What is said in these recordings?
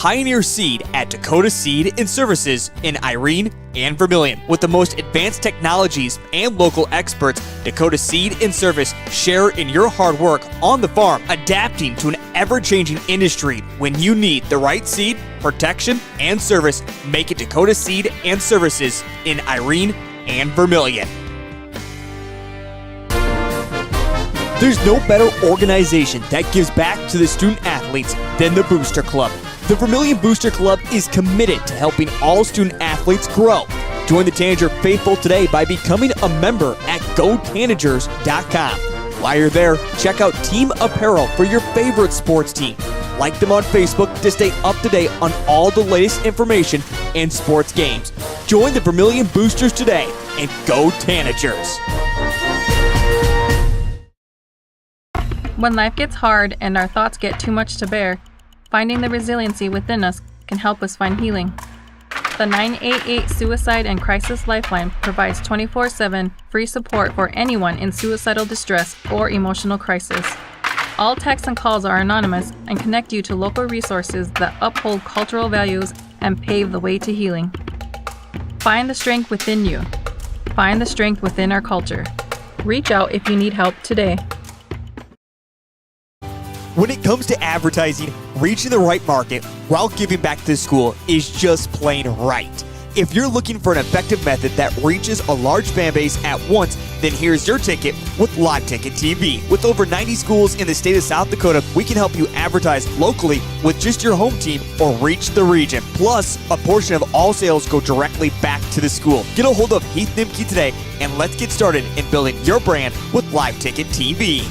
Pioneer Seed at Dakota Seed and Services in Irene and Vermillion. With the most advanced technologies and local experts, Dakota Seed and Service share in your hard work on the farm, adapting to an ever-changing industry. When you need the right seed, protection, and service, make it Dakota Seed and Services in Irene and Vermillion. There's no better organization that gives back to the student athletes than the Booster Club. The Vermillion Booster Club is committed to helping all student athletes grow. Join the Tanager faithful today by becoming a member at gotanagers.com. While you're there, check out team apparel for your favorite sports team. Like them on Facebook to stay up to date on all the latest information and sports games. Join the Vermillion Boosters today and go Tanagers. When life gets hard and our thoughts get too much to bear, finding the resiliency within us can help us find healing. The 988 Suicide and Crisis Lifeline provides 24/7 free support for anyone in suicidal distress or emotional crisis. All texts and calls are anonymous and connect you to local resources that uphold cultural values and pave the way to healing. Find the strength within you. Find the strength within our culture. Reach out if you need help today. When it comes to advertising, reaching the right market while giving back to the school is just plain right. If you're looking for an effective method that reaches a large fan base at once, then here's your ticket with Live Ticket TV. With over 90 schools in the state of South Dakota, we can help you advertise locally with just your home team or reach the region. Plus, a portion of all sales go directly back to the school. Get a hold of Heath Nimke today and let's get started in building your brand with Live Ticket TV.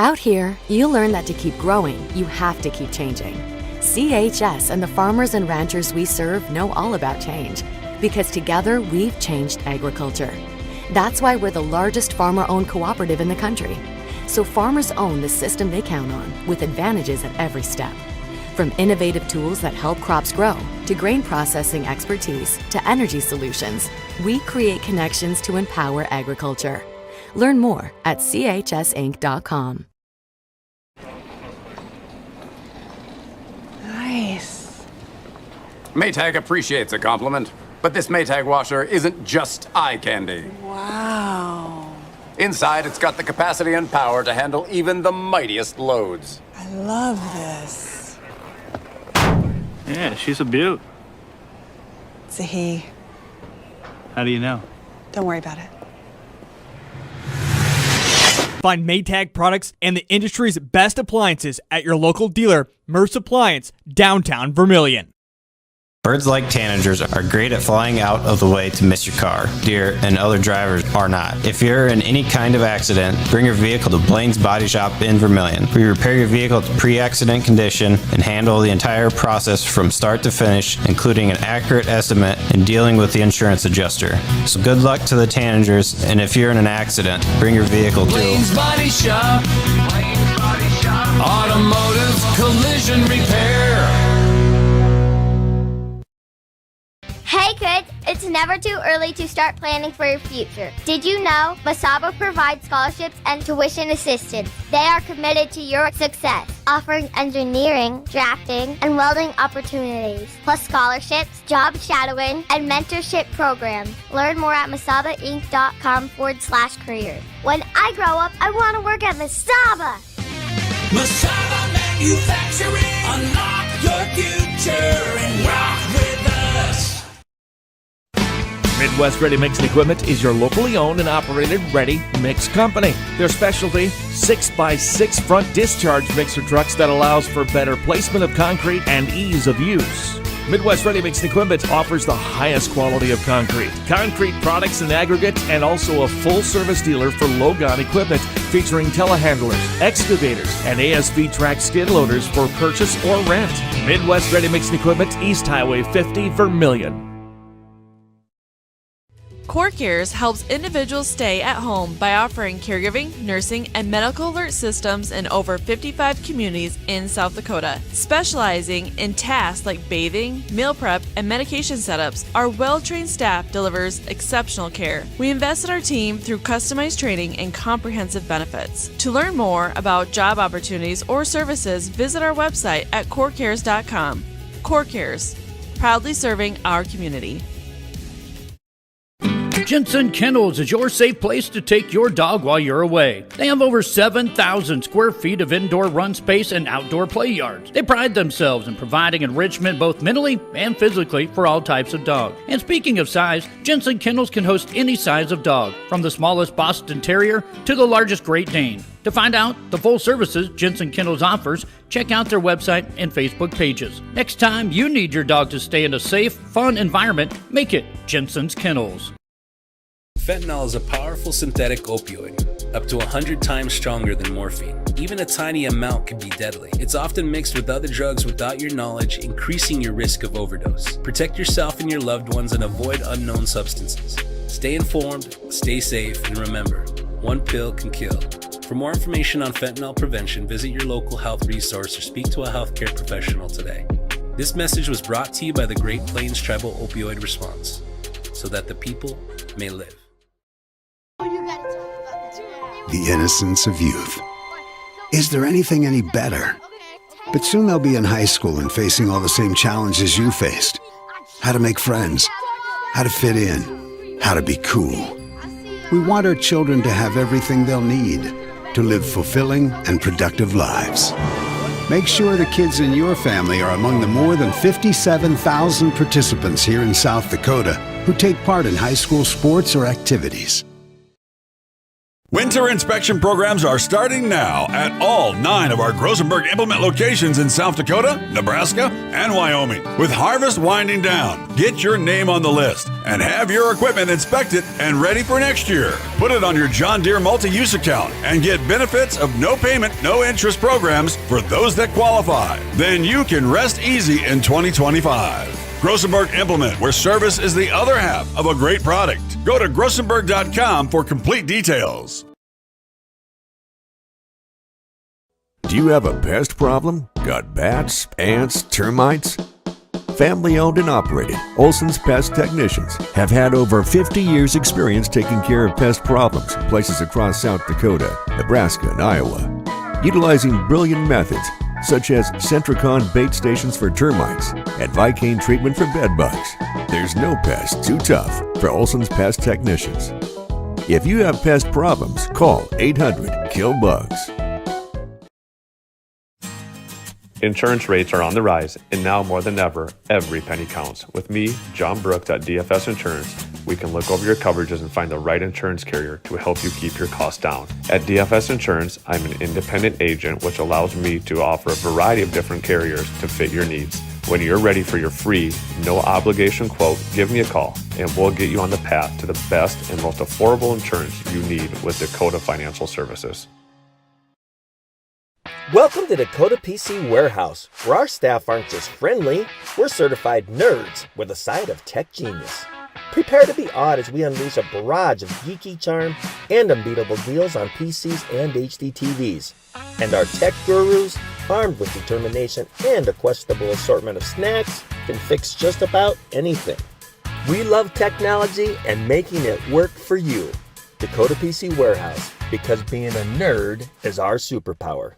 Out here, you learn that to keep growing, you have to keep changing. CHS and the farmers and ranchers we serve know all about change, because together we've changed agriculture. That's why we're the largest farmer-owned cooperative in the country. So farmers own the system they count on, with advantages at every step. From innovative tools that help crops grow, to grain processing expertise, to energy solutions, we create connections to empower agriculture. Learn more at chsinc.com. Nice. Maytag appreciates a compliment, but this Maytag washer isn't just eye candy. Wow. Inside, it's got the capacity and power to handle even the mightiest loads. I love this. Yeah, she's a beaut. It's a he. How do you know? Don't worry about it. Find Maytag products and the industry's best appliances at your local dealer, Merce Appliance, downtown Vermillion. Birds like tanagers are great at flying out of the way to miss your car. Deer and other drivers are not. If you're in any kind of accident, bring your vehicle to Blaine's Body Shop in Vermillion. We repair your vehicle to pre-accident condition and handle the entire process from start to finish, including an accurate estimate and dealing with the insurance adjuster. So good luck to the tanagers, and if you're in an accident, bring your vehicle to Blaine's Body Shop. Blaine's Body Shop. Automotive collision repair. Hey kids, it's never too early to start planning for your future. Did you know Masaba provides scholarships and tuition assistance? They are committed to your success, offering engineering, drafting, and welding opportunities, plus scholarships, job shadowing, and mentorship programs. Learn more at masabainc.com/careers. When I grow up, I want to work at Masaba. Masaba Manufacturing. Unlock your future and rock with us. Midwest Ready Mix Equipment is your locally owned and operated ready mix company. Their specialty, 6x6 front discharge mixer trucks that allows for better placement of concrete and ease of use. Midwest Ready Mix Equipment offers the highest quality of concrete products and aggregates, and also a full-service dealer for Logon equipment featuring telehandlers, excavators, and ASV track skid loaders for purchase or rent. Midwest Ready Mix Equipment, East Highway 50, Vermillion. CoreCares helps individuals stay at home by offering caregiving, nursing, and medical alert systems in over 55 communities in South Dakota. Specializing in tasks like bathing, meal prep, and medication setups, our well-trained staff delivers exceptional care. We invest in our team through customized training and comprehensive benefits. To learn more about job opportunities or services, visit our website at corecares.com. CoreCares, proudly serving our community. Jensen Kennels is your safe place to take your dog while you're away. They have over 7,000 square feet of indoor run space and outdoor play yards. They pride themselves in providing enrichment both mentally and physically for all types of dog. And speaking of size, Jensen Kennels can host any size of dog, from the smallest Boston Terrier to the largest Great Dane. To find out the full services Jensen Kennels offers, check out their website and Facebook pages. Next time you need your dog to stay in a safe, fun environment, make it Jensen's Kennels. Fentanyl is a powerful synthetic opioid, up to 100 times stronger than morphine. Even a tiny amount can be deadly. It's often mixed with other drugs without your knowledge, increasing your risk of overdose. Protect yourself and your loved ones and avoid unknown substances. Stay informed, stay safe, and remember, one pill can kill. For more information on fentanyl prevention, visit your local health resource or speak to a healthcare professional today. This message was brought to you by the Great Plains Tribal Opioid Response, so that the people may live. The innocence of youth. Is there anything any better? But soon they'll be in high school and facing all the same challenges you faced. How to make friends, how to fit in, how to be cool. We want our children to have everything they'll need to live fulfilling and productive lives. Make sure the kids in your family are among the more than 57,000 participants here in South Dakota who take part in high school sports or activities. Winter inspection programs are starting now at all 9 of our Grossenburg implement locations in South Dakota, Nebraska, and Wyoming. With harvest winding down, get your name on the list and have your equipment inspected and ready for next year. Put it on your John Deere multi-use account and get benefits of no payment, no interest programs for those that qualify. Then you can rest easy in 2025. Grossenburg Implement, where service is the other half of a great product. Go to grossenburg.com for complete details. Do you have a pest problem? Got bats, ants, termites? Family owned and operated, Olson's Pest Technicians have had over 50 years experience taking care of pest problems in places across South Dakota, Nebraska, and Iowa. Utilizing brilliant methods such as Centricon bait stations for termites and Vicane treatment for bed bugs. There's no pest too tough for Olson's Pest Technicians. If you have pest problems, call 800-KILL-BUGS. Insurance rates are on the rise, and now more than ever, every penny counts. With me, John Brooks at DFS Insurance, we can look over your coverages and find the right insurance carrier to help you keep your costs down. At DFS Insurance, I'm an independent agent, which allows me to offer a variety of different carriers to fit your needs. When you're ready for your free, no obligation quote, give me a call, and we'll get you on the path to the best and most affordable insurance you need with Dakota Financial Services. Welcome to Dakota PC Warehouse, where our staff aren't just friendly, we're certified nerds with a side of tech genius. Prepare to be awed as we unleash a barrage of geeky charm and unbeatable deals on PCs and HD TVs. And our tech gurus, armed with determination and a questionable assortment of snacks, can fix just about anything. We love technology and making it work for you. Dakota PC Warehouse, because being a nerd is our superpower.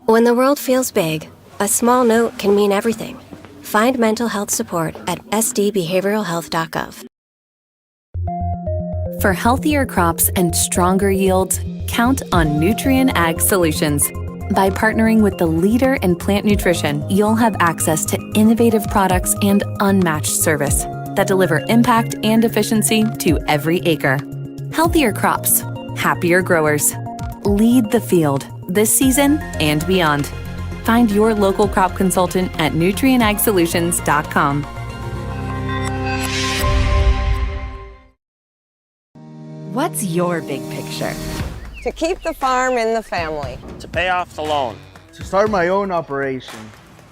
When the world feels big, a small note can mean everything. Find mental health support at sdbehavioralhealth.gov. For healthier crops and stronger yields, count on Nutrien Ag Solutions. By partnering with the leader in plant nutrition, you'll have access to innovative products and unmatched service that deliver impact and efficiency to every acre. Healthier crops, happier growers. Lead the field this season and beyond. Find your local crop consultant at nutrienagsolutions.com. What's your big picture? To keep the farm in the family. To pay off the loan. To start my own operation.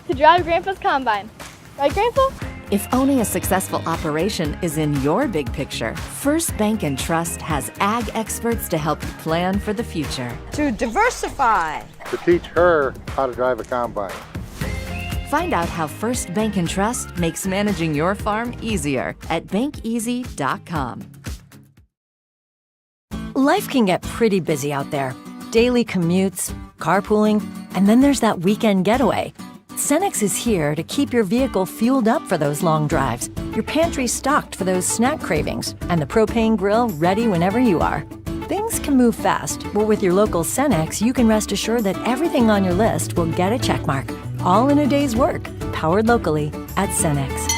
To drive Grandpa's combine. Right, Grandpa? If owning a successful operation is in your big picture, First Bank & Trust has ag experts to help you plan for the future. To diversify. To teach her how to drive a combine. Find out how First Bank & Trust makes managing your farm easier at bankeasy.com. Life can get pretty busy out there. Daily commutes, carpooling, and then there's that weekend getaway. Cenex is here to keep your vehicle fueled up for those long drives, your pantry stocked for those snack cravings, and the propane grill ready whenever you are. Things can move fast, but with your local Cenex, you can rest assured that everything on your list will get a checkmark, all in a day's work, powered locally at Cenex.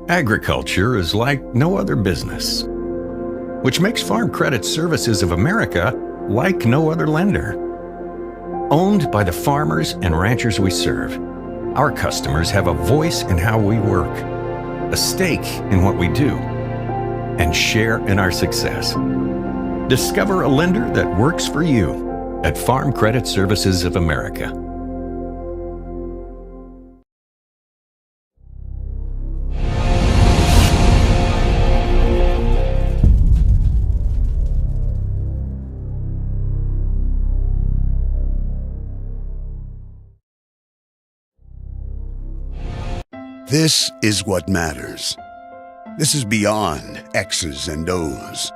Agriculture is like no other business, which makes Farm Credit Services of America like no other lender. Owned by the farmers and ranchers we serve, our customers have a voice in how we work, a stake in what we do, and share in our success. Discover a lender that works for you at Farm Credit Services of America. This is what matters. This is beyond X's and O's.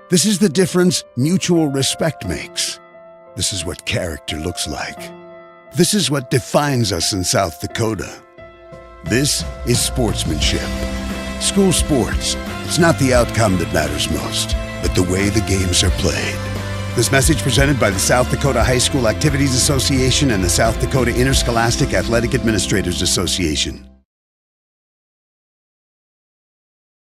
This is the difference mutual respect makes. This is what character looks like. This is what defines us in South Dakota. This is sportsmanship. School sports, it's not the outcome that matters most, but the way the games are played. This message presented by the South Dakota High School Activities Association and the South Dakota Interscholastic Athletic Administrators Association.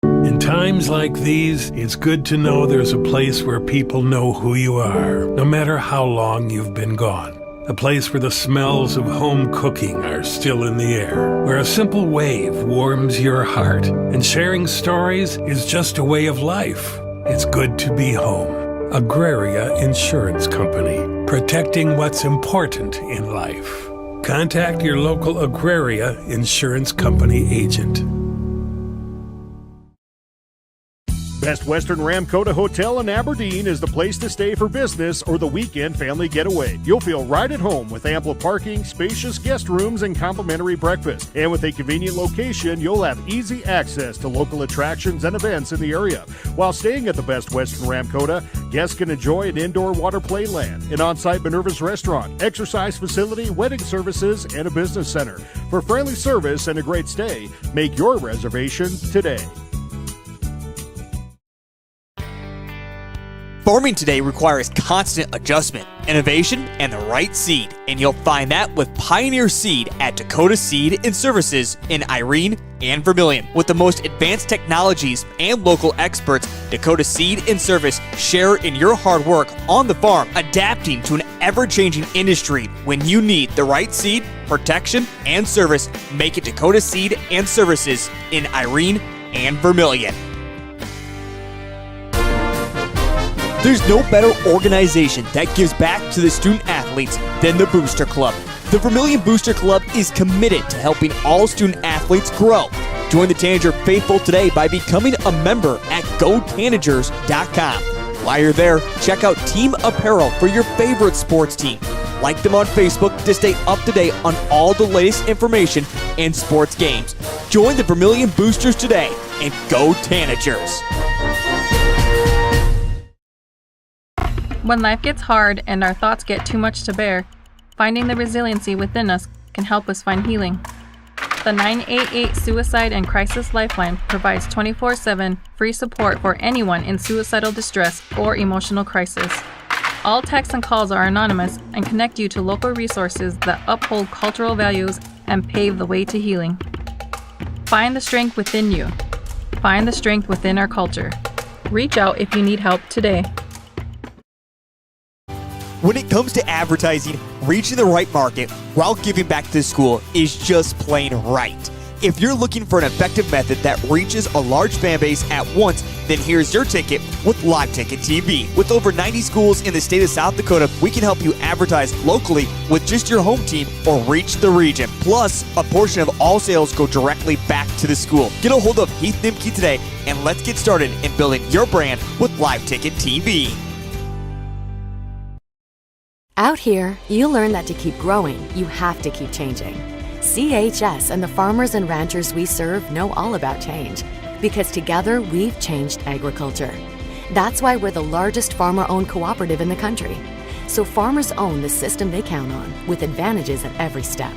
In times like these, it's good to know there's a place where people know who you are, no matter how long you've been gone. A place where the smells of home cooking are still in the air, where a simple wave warms your heart, and sharing stories is just a way of life. It's good to be home. Agraria Insurance Company, protecting what's important in life. Contact your local Agraria Insurance Company agent. Best Western Ramkota Hotel in Aberdeen is the place to stay for business or the weekend family getaway. You'll feel right at home with ample parking, spacious guest rooms, and complimentary breakfast. And with a convenient location, you'll have easy access to local attractions and events in the area. While staying at the Best Western Ramkota, guests can enjoy an indoor water play land, an on-site Minerva's restaurant, exercise facility, wedding services, and a business center. For friendly service and a great stay, make your reservation today. Farming today requires constant adjustment, innovation, and the right seed, and you'll find that with Pioneer Seed at Dakota Seed and Services in Irene and Vermillion. With the most advanced technologies and local experts, Dakota Seed and Service share in your hard work on the farm, adapting to an ever-changing industry. When you need the right seed, protection, and service, make it Dakota Seed and Services in Irene and Vermillion. There's no better organization that gives back to the student athletes than the Booster Club. The Vermillion Booster Club is committed to helping all student athletes grow. Join the Tanager faithful today by becoming a member at gotanagers.com. While you're there, check out team apparel for your favorite sports team. Like them on Facebook to stay up to date on all the latest information and sports games. Join the Vermillion Boosters today and go Tanagers. When life gets hard and our thoughts get too much to bear, finding the resiliency within us can help us find healing. The 988 Suicide and Crisis Lifeline provides 24/7 free support for anyone in suicidal distress or emotional crisis. All texts and calls are anonymous and connect you to local resources that uphold cultural values and pave the way to healing. Find the strength within you. Find the strength within our culture. Reach out if you need help today. When it comes to advertising, reaching the right market while giving back to the school is just plain right. If you're looking for an effective method that reaches a large fan base at once, then here's your ticket with Live Ticket TV. With over 90 schools in the state of South Dakota, we can help you advertise locally with just your home team or reach the region. Plus, a portion of all sales go directly back to the school. Get a hold of Heath Nimke today, and let's get started in building your brand with Live Ticket TV. Out here, you learn that to keep growing, you have to keep changing. CHS and the farmers and ranchers we serve know all about change, because together we've changed agriculture. That's why we're the largest farmer-owned cooperative in the country. So farmers own the system they count on, with advantages at every step.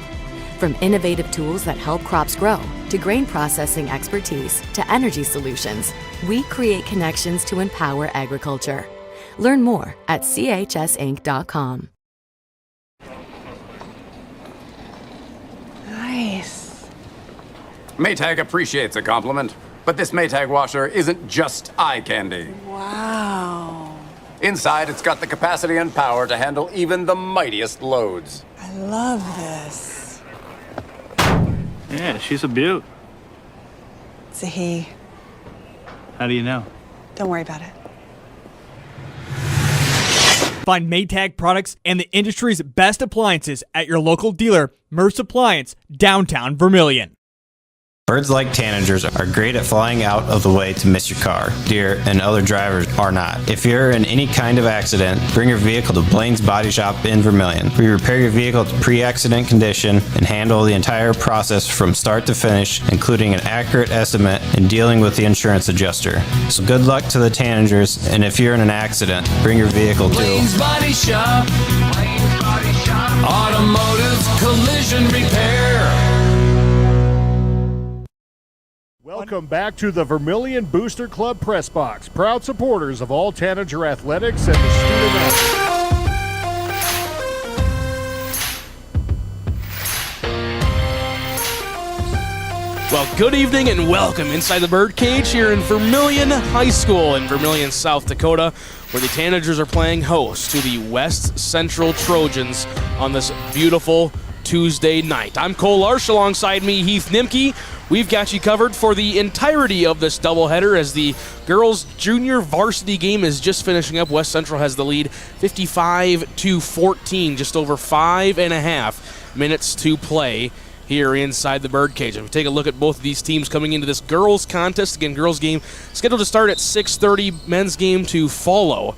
From innovative tools that help crops grow, to grain processing expertise, to energy solutions, we create connections to empower agriculture. Learn more at chsinc.com. Nice. Maytag appreciates a compliment, but this Maytag washer isn't just eye candy. Wow. Inside, it's got the capacity and power to handle even the mightiest loads. I love this. Yeah, she's a beaut. It's a he. How do you know? Don't worry about it. Find Maytag products and the industry's best appliances at your local dealer, Merce Appliance, downtown Vermillion. Birds like tanagers are great at flying out of the way to miss your car. Deer and other drivers are not. If you're in any kind of accident, bring your vehicle to Blaine's Body Shop in Vermillion. We repair your vehicle to pre-accident condition and handle the entire process from start to finish, including an accurate estimate and dealing with the insurance adjuster. So good luck to the tanagers, and if you're in an accident, bring your vehicle to Blaine's Body Shop. Blaine's Body Shop. Automotive collision repair. Welcome back to the Vermillion Booster Club Press Box, proud supporters of all Tanager athletics and the student athletes. Well, good evening and welcome inside the birdcage here in Vermillion High School in Vermillion, South Dakota, where the Tanagers are playing host to the West Central Trojans on this beautiful Tuesday night. I'm Cole Larsch, alongside me, Heath Nimke. We've got you covered for the entirety of this doubleheader as the girls' junior varsity game is just finishing up. West Central has the lead 55-14, just over 5.5 minutes to play here inside the birdcage. If we take a look at both of these teams coming into this girls' contest, again, girls' game scheduled to start at 6:30, men's game to follow.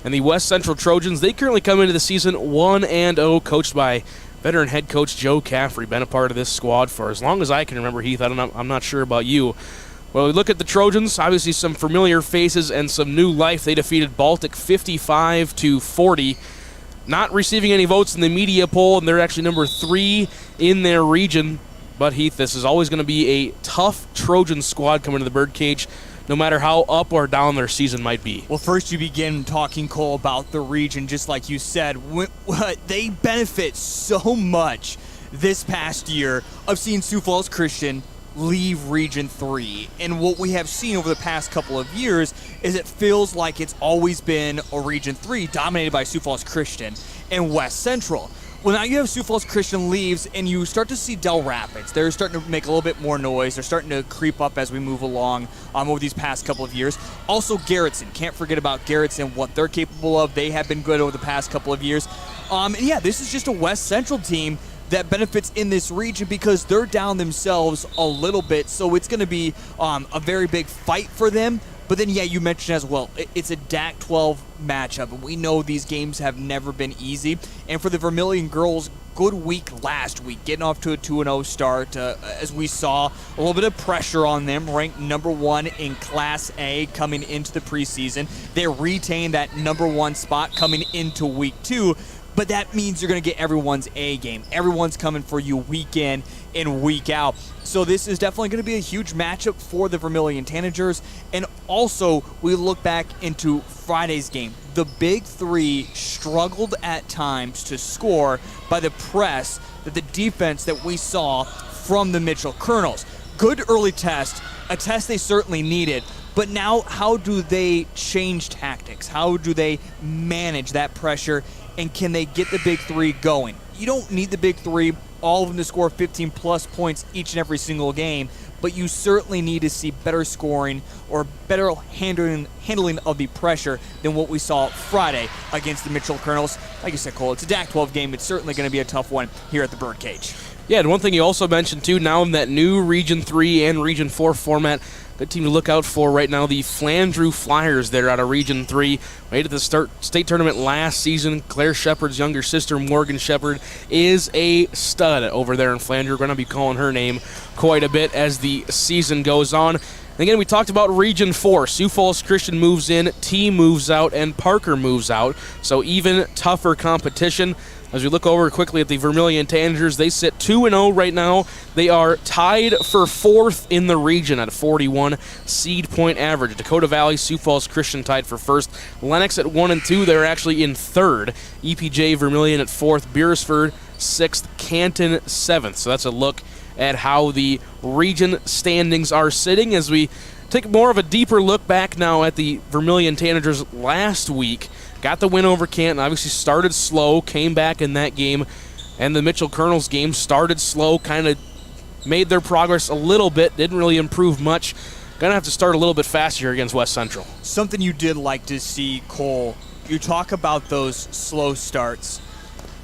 And the West Central Trojans, they currently come into the season 1-0, coached by veteran head coach Joe Caffrey, been a part of this squad for as long as I can remember, Heath. I'm not sure about you. Well, we look at the Trojans, obviously some familiar faces and some new life. They defeated Baltic 55-40, not receiving any votes in the media poll, and they're actually number 3 in their region. But Heath, this is always going to be a tough Trojan squad coming to the birdcage, no matter how up or down their season might be. Well, first you begin talking, Cole, about the region, just like you said. They benefit so much this past year of seeing Sioux Falls Christian leave Region 3. And what we have seen over the past couple of years is it feels like it's always been a Region 3 dominated by Sioux Falls Christian and West Central. Well, now you have Sioux Falls Christian leaves, and you start to see Del Rapids. They're starting to make a little bit more noise. They're starting to creep up as we move along over these past couple of years. Also, Garrettson. Can't forget about Garrettson, what they're capable of. They have been good over the past couple of years. And yeah, this is just a West Central team that benefits in this region because they're down themselves a little bit, so it's going to be a very big fight for them. But then, yeah, you mentioned as well, it's a DAC 12 matchup, and we know these games have never been easy. And for the Vermillion girls, good week last week, getting off to a 2-0 start. As we saw, a little bit of pressure on them, ranked number 1 in Class A coming into the preseason. They retained that number 1 spot coming into week 2. But that means you're going to get everyone's A game. Everyone's coming for you week in and week out. So this is definitely going to be a huge matchup for the Vermillion Tanagers. And also, we look back into Friday's game. The Big Three struggled at times to score by the press, that the defense that we saw from the Mitchell Colonels. good early test, a test they certainly needed, but now how do they change tactics? How do they manage that pressure, and can they get the big three going? You don't need the big three, all of them to score 15-plus points each and every single game, but you certainly need to see better scoring or better handling of the pressure than what we saw Friday against the Mitchell Colonels. Like you said, Cole, it's a DAC-12 game. It's certainly going to be a tough one here at the Birdcage. Yeah, and one thing you also mentioned, too, now in that new Region 3 and Region 4 format, good team to look out for right now, the Flandreau Flyers there out of Region 3. Made it to the state tournament last season. Claire Shepard's younger sister, Morgan Shepard, is a stud over there in Flandreau. We're going to be calling her name quite a bit as the season goes on. And again, we talked about Region 4. Sioux Falls Christian moves in, T moves out, and Parker moves out. So even tougher competition. As we look over quickly at the Vermillion Tanagers, they sit 2-0 right now. They are tied for 4th in the region at a 41 seed point average. Dakota Valley, Sioux Falls Christian tied for 1st. Lennox at 1-2. They're actually in 3rd. EPJ Vermillion at 4th. Beresford 6th. Canton 7th. So that's a look at how the region standings are sitting as we take more of a deeper look back now at the Vermillion Tanagers last week. Got the win over Canton, obviously started slow, came back in that game, and the Mitchell Colonels game started slow, kind of made their progress a little bit, didn't really improve much. Gonna have to start a little bit faster here against West Central. Something you did like to see, Cole, you talk about those slow starts,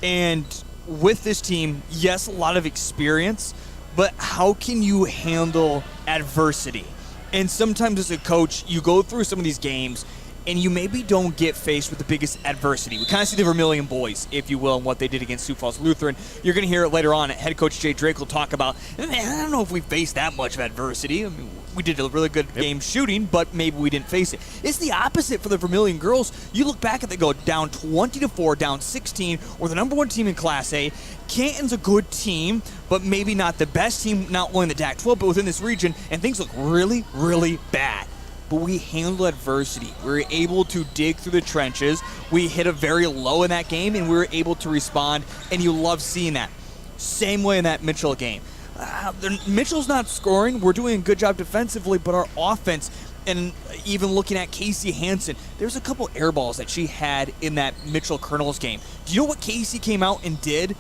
and with this team, yes, a lot of experience, but how can you handle adversity? And sometimes as a coach, you go through some of these games and you maybe don't get faced with the biggest adversity. We kind of see the Vermillion boys, if you will, and what they did against Sioux Falls Lutheran. You're going to hear it later on. Head coach Jay Drake will talk about, I don't know if we faced that much of adversity. I mean, we did a really good game shooting, but maybe we didn't face it. It's the opposite for the Vermillion girls. You look back and they go down 20-4, down 16, or the number one team in Class A. Canton's a good team, but maybe not the best team, not only in the DAC-12, but within this region, and things look really, really bad. But we handled adversity. We were able to dig through the trenches. We hit a very low in that game, and we were able to respond, and you love seeing that. Same way in that Mitchell game. Mitchell's not scoring. We're doing a good job defensively, but our offense, and even looking at Casey Hansen, there's a couple air balls that she had in that Mitchell Colonels game. Do you know what Casey came out and did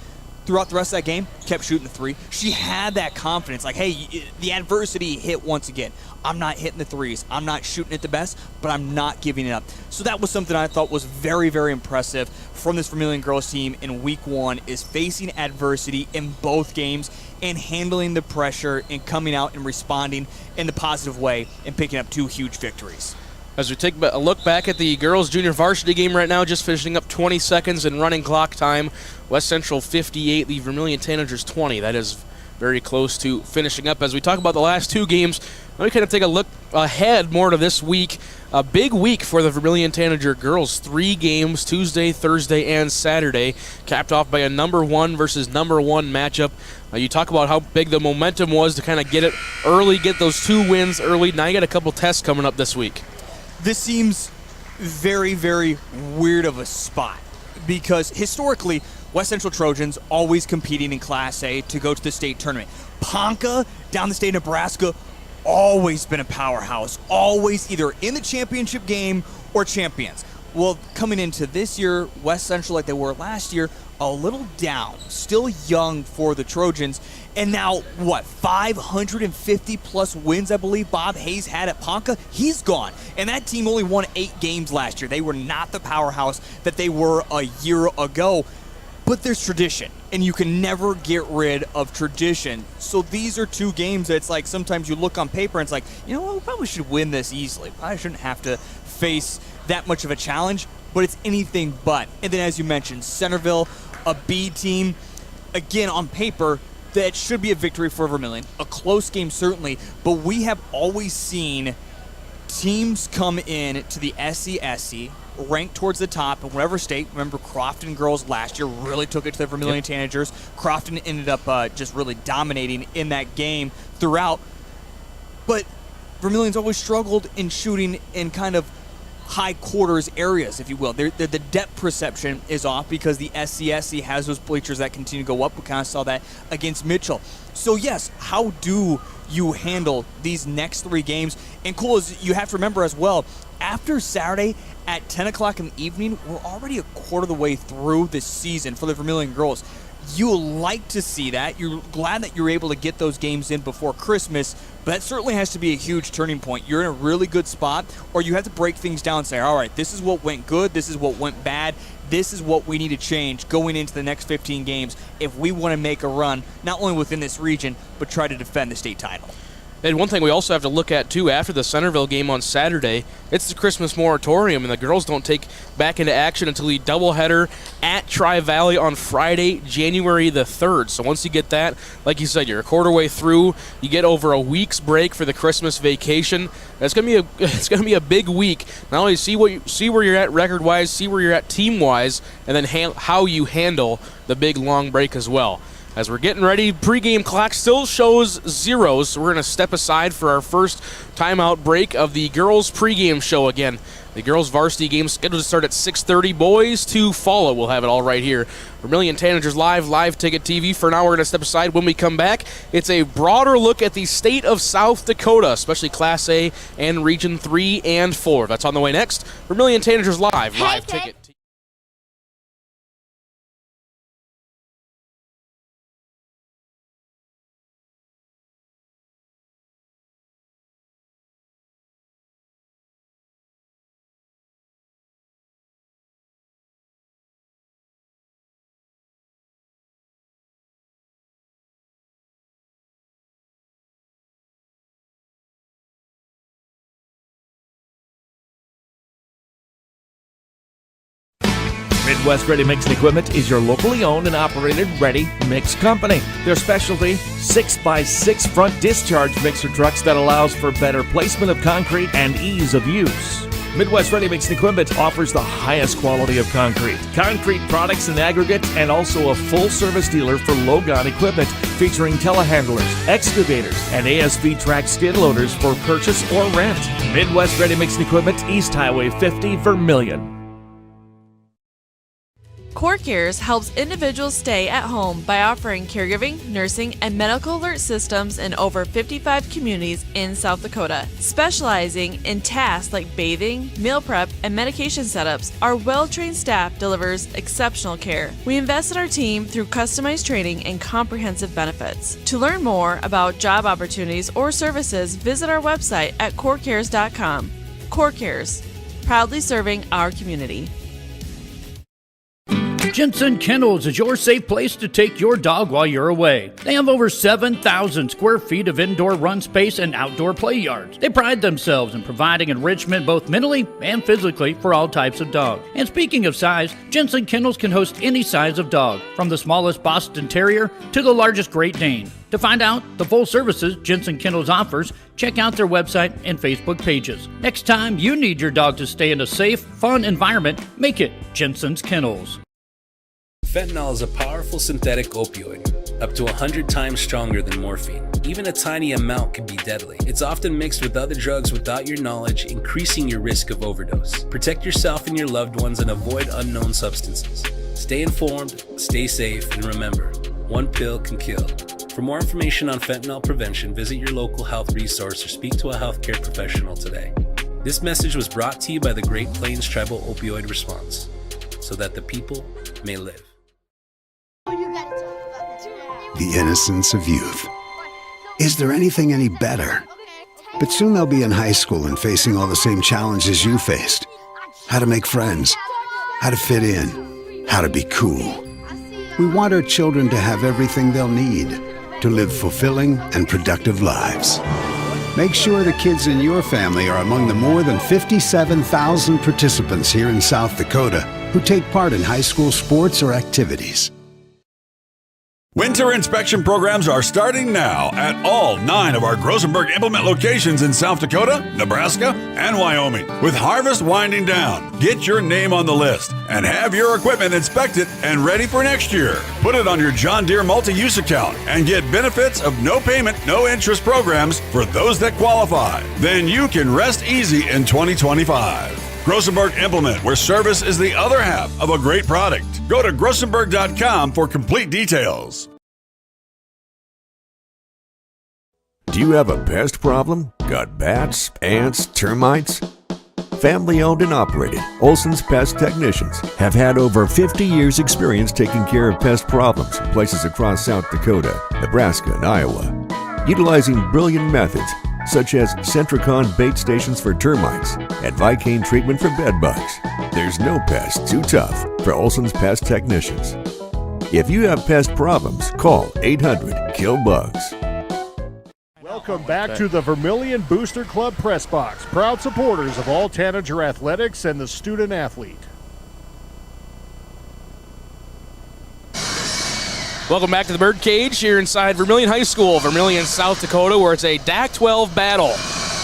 throughout the rest of that game? Kept shooting the three. She had that confidence, like, hey, the adversity hit once again. I'm not hitting the threes. I'm not shooting it the best, but I'm not giving it up. So that was something I thought was very, very impressive from this Vermillion girls team in week one, is facing adversity in both games and handling the pressure and coming out and responding in the positive way and picking up 2 huge victories. As we take a look back at the girls' junior varsity game right now, just finishing up 20 seconds in running clock time. West Central 58, the Vermillion Tanagers 20. That is very close to finishing up. As we talk about the last 2 games, let me kind of take a look ahead more to this week. A big week for the Vermillion Tanager girls. 3 games, Tuesday, Thursday, and Saturday, capped off by a number 1 versus number 1 matchup. You talk about how big the momentum was to kind of get it early, get those 2 wins early. Now you got a couple tests coming up this week. This seems very, very weird of a spot because historically, West Central Trojans always competing in Class A to go to the state tournament. Ponca, down the state of Nebraska, always been a powerhouse, always either in the championship game or champions. Well, coming into this year, West Central, like they were last year, a little down, still young for the Trojans. And now, 550-plus wins, I believe Bob Hayes had at Ponca? He's gone. And that team only won 8 games last year. They were not the powerhouse that they were a year ago. But there's tradition, and you can never get rid of tradition. So these are 2 games that it's like sometimes you look on paper and it's like, you know what, we probably should win this easily. I shouldn't have to face that much of a challenge, but it's anything but. And then as you mentioned, Centerville, a B team, again on paper, that should be a victory for Vermillion. A close game certainly, but we have always seen teams come in to the SCSC, ranked towards the top in whatever state. Remember, Crofton girls last year really took it to the Vermillion Tanagers. Crofton ended up just really dominating in that game throughout. But Vermillion's always struggled in shooting and kind of high quarters areas, if you will. The depth perception is off because the SCSC has those bleachers that continue to go up. We kind of saw that against Mitchell. So yes, how do you handle these next 3 games? And cool is you have to remember as well, after Saturday at 10 o'clock in the evening, we're already a quarter of the way through this season for the Vermillion girls. You like to see that. You're glad that you're able to get those games in before Christmas, but that certainly has to be a huge turning point. You're in a really good spot, or you have to break things down and say, all right, this is what went good, this is what went bad, this is what we need to change going into the next 15 games if we want to make a run, not only within this region, but try to defend the state title. And one thing we also have to look at, too, after the Centerville game on Saturday, it's the Christmas moratorium, and the girls don't take back into action until the doubleheader at Tri-Valley on Friday, January the 3rd. So once you get that, like you said, you're a quarter way through. You get over a week's break for the Christmas vacation. It's going to be a big week. Not only see where you're at record-wise, see where you're at team-wise, and then how you handle the big long break as well. As we're getting ready, pregame clock still shows 0, so we're going to step aside for our first timeout break of the girls' pregame show again. The girls' varsity game scheduled to start at 6:30. Boys to follow. We'll have it all right here. Vermillion Tanagers live ticket TV. For now, we're going to step aside. When we come back, it's a broader look at the state of South Dakota, especially Class A and Region 3 and 4. That's on the way next. Vermillion Tanagers live ticket. Midwest Ready Mix and Equipment is your locally owned and operated ready mix company. Their specialty, 6x6 front discharge mixer trucks that allows for better placement of concrete and ease of use. Midwest Ready Mix and Equipment offers the highest quality of concrete products and aggregate, and also a full-service dealer for Logon equipment featuring telehandlers, excavators, and ASV track skid loaders for purchase or rent. Midwest Ready Mix and Equipment, East Highway 50, Vermillion. CoreCares helps individuals stay at home by offering caregiving, nursing, and medical alert systems in over 55 communities in South Dakota. Specializing in tasks like bathing, meal prep, and medication setups, our well-trained staff delivers exceptional care. We invest in our team through customized training and comprehensive benefits. To learn more about job opportunities or services, visit our website at corecares.com. CoreCares, proudly serving our community. Jensen Kennels is your safe place to take your dog while you're away. They have over 7,000 square feet of indoor run space and outdoor play yards. They pride themselves in providing enrichment both mentally and physically for all types of dogs. And speaking of size, Jensen Kennels can host any size of dog, from the smallest Boston Terrier to the largest Great Dane. To find out the full services Jensen Kennels offers, check out their website and Facebook pages. Next time you need your dog to stay in a safe, fun environment, make it Jensen's Kennels. Fentanyl is a powerful synthetic opioid, up to 100 times stronger than morphine. Even a tiny amount can be deadly. It's often mixed with other drugs without your knowledge, increasing your risk of overdose. Protect yourself and your loved ones and avoid unknown substances. Stay informed, stay safe, and remember, one pill can kill. For more information on fentanyl prevention, visit your local health resource or speak to a healthcare professional today. This message was brought to you by the Great Plains Tribal Opioid Response, so that the people may live. The innocence of youth. Is there anything any better? But soon they'll be in high school and facing all the same challenges you faced. How to make friends, how to fit in, how to be cool. We want our children to have everything they'll need to live fulfilling and productive lives. Make sure the kids in your family are among the more than 57,000 participants here in South Dakota who take part in high school sports or activities. Winter inspection programs are starting now at all 9 of our Grossenburg implement locations in South Dakota, Nebraska, and Wyoming. With harvest winding down, get your name on the list and have your equipment inspected and ready for next year. Put it on your John Deere multi-use account and get benefits of no payment, no interest programs for those that qualify. Then you can rest easy in 2025. Grossenburg Implement, where service is the other half of a great product. Go to grossenburg.com for complete details. Do you have a pest problem? Got bats, ants, termites? Family owned and operated, Olson's Pest Technicians have had over 50 years experience taking care of pest problems in places across South Dakota, Nebraska, and Iowa. Utilizing brilliant methods such as Centricon bait stations for termites and Vicane treatment for bed bugs. There's no pest too tough for Olson's Pest Technicians. If you have pest problems, call 800-KILL-BUGS. Welcome back to the Vermillion Booster Club Press Box, proud supporters of all Tanager athletics and the student athlete. Welcome back to the Birdcage here inside Vermillion High School, Vermillion, South Dakota, where it's a DAC-12 battle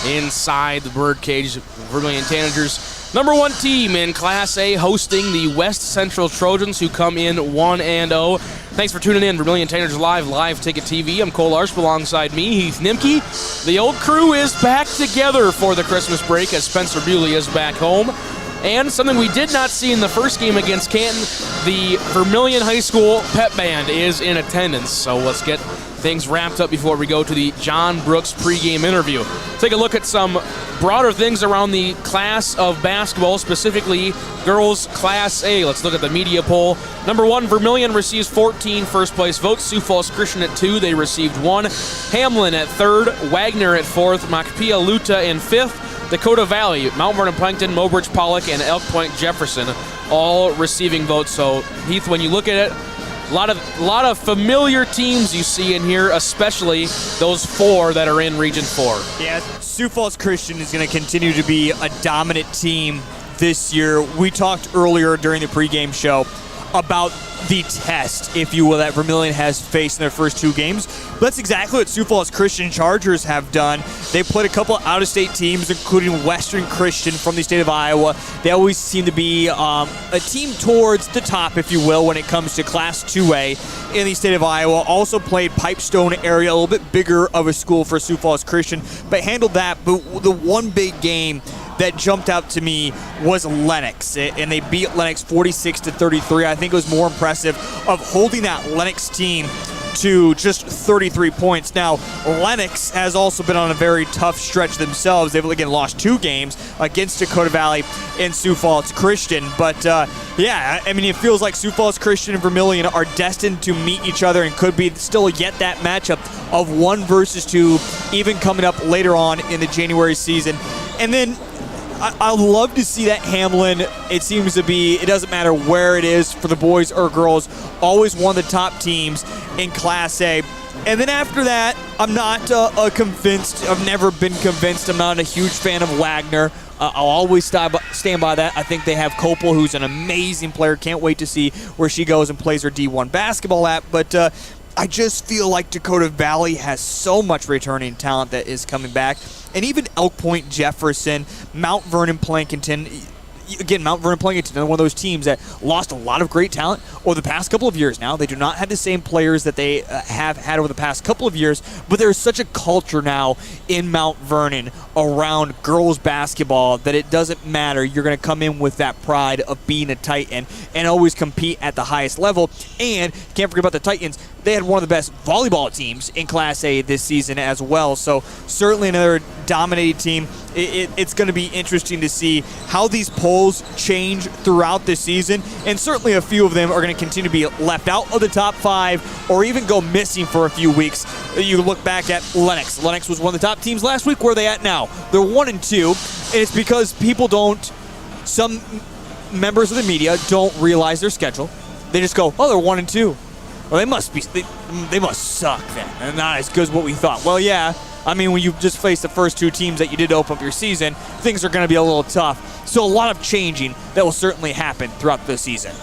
inside the Birdcage. Vermillion Tanagers, number one team in Class A, hosting the West Central Trojans, who come in 1-0. Thanks for tuning in. Vermillion Tanagers Live Ticket TV. I'm Cole Larsch, alongside me, Heath Nimke. The old crew is back together for the Christmas break as Spencer Bewley is back home. And something we did not see in the first game against Canton, the Vermillion High School pep band is in attendance. So let's get things wrapped up before we go to the John Brooks pregame interview. Take a look at some broader things around the class of basketball, specifically girls Class A. Let's look at the media poll. Number one, Vermillion receives 14 first place votes. Sioux Falls Christian at 2, they received 1. Hamlin at 3rd, Wagner at 4th, Macapia Luta in 5th. Dakota Valley, Mount Vernon Plankton, Mobridge Pollock, and Elk Point Jefferson all receiving votes. So, Heath, when you look at it, a lot of familiar teams you see in here, especially those 4 that are in Region 4. Yeah, Sioux Falls Christian is going to continue to be a dominant team this year. We talked earlier during the pregame show about the test, if you will, that Vermillion has faced in their first 2 games. But that's exactly what Sioux Falls Christian Chargers have done. They played a couple of out-of-state teams, including Western Christian from the state of Iowa. They always seem to be a team towards the top, if you will, when it comes to Class 2A in the state of Iowa. Also played Pipestone area, a little bit bigger of a school for Sioux Falls Christian, but handled that. But the one big game that jumped out to me was Lennox, and they beat Lennox 46-33. I think it was more impressive of holding that Lennox team to just 33 points. Now, Lennox has also been on a very tough stretch themselves. They've again lost 2 games against Dakota Valley and Sioux Falls Christian. But yeah, I mean, it feels like Sioux Falls Christian and Vermillion are destined to meet each other and could be still yet that matchup of 1 versus 2, even coming up later on in the January season. And then I love to see that Hamlin, it seems to be, it doesn't matter where it is for the boys or girls, always one of the top teams in Class A. And then after that, I'm not convinced. I've never been convinced. I'm not a huge fan of Wagner. I'll always stand by that. I think they have Copel, who's an amazing player. Can't wait to see where she goes and plays her D1 basketball at. But I just feel like Dakota Valley has so much returning talent that is coming back. And even Elk Point Jefferson, Mount Vernon Plankton. Again, Mount Vernon Plankton, another one of those teams that lost a lot of great talent over the past couple of years now. They do not have the same players that they have had over the past couple of years, but there's such a culture now in Mount Vernon around girls basketball that it doesn't matter. You're going to come in with that pride of being a Titan and always compete at the highest level. And can't forget about the Titans. They had one of the best volleyball teams in Class A this season as well. So certainly another dominating team. It's going to be interesting to see how these polls change throughout the season. And certainly a few of them are going to continue to be left out of the top 5 or even go missing for a few weeks. You look back at Lennox. Lennox was one of the top teams last week. Where are they at now? They're 1-2. And it's because people some members of the media don't realize their schedule. They just go, oh, they're 1-2. Well, they must suck then. They're not as good as what we thought. Well, yeah. I mean, when you just face the first 2 teams that you did open up your season, things are going to be a little tough. So a lot of changing that will certainly happen throughout the season.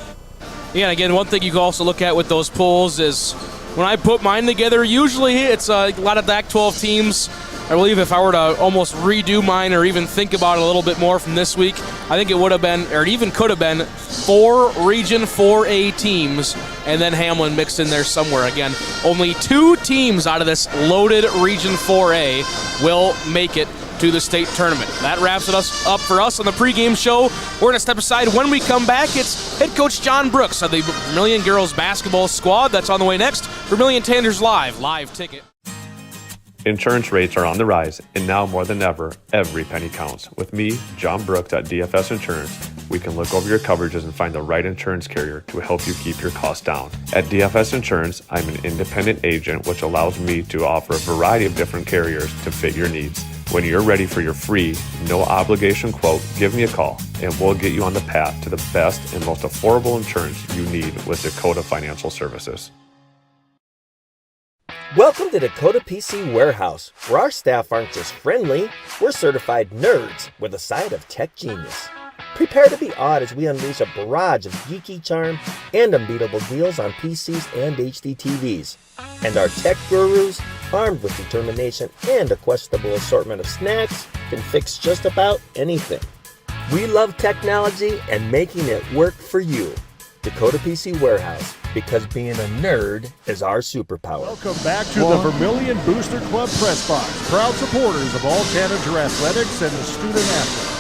Yeah, and again, one thing you can also look at with those polls is when I put mine together, usually it's a lot of DAC-12 teams. I believe if I were to almost redo mine or even think about it a little bit more from this week, I think it would have been, or it even could have been, 4 Region 4A teams, and then Hamlin mixed in there somewhere. Again, only 2 teams out of this loaded Region 4A will make it to the state tournament. That wraps it up for us on the pregame show. We're going to step aside. When we come back, it's head coach John Brooks of the Vermillion girls basketball squad. That's on the way next. Vermillion Tanagers live ticket. Insurance rates are on the rise, and now more than ever, every penny counts. With me, John Brooks at DFS Insurance, we can look over your coverages and find the right insurance carrier to help you keep your costs down. At DFS Insurance, I'm an independent agent, which allows me to offer a variety of different carriers to fit your needs. When you're ready for your free, no obligation quote, give me a call, and we'll get you on the path to the best and most affordable insurance you need with Dakota Financial Services. Welcome to Dakota PC Warehouse, where our staff aren't just friendly, we're certified nerds with a side of tech genius. Prepare to be awed as we unleash a barrage of geeky charm and unbeatable deals on PCs and HD TVs. And our tech gurus, armed with determination and a questionable assortment of snacks, can fix just about anything. We love technology and making it work for you. Dakota PC Warehouse, because being a nerd is our superpower. Welcome back to the Vermillion Booster Club Press Box, proud supporters of all Tanager athletics and the student athletes.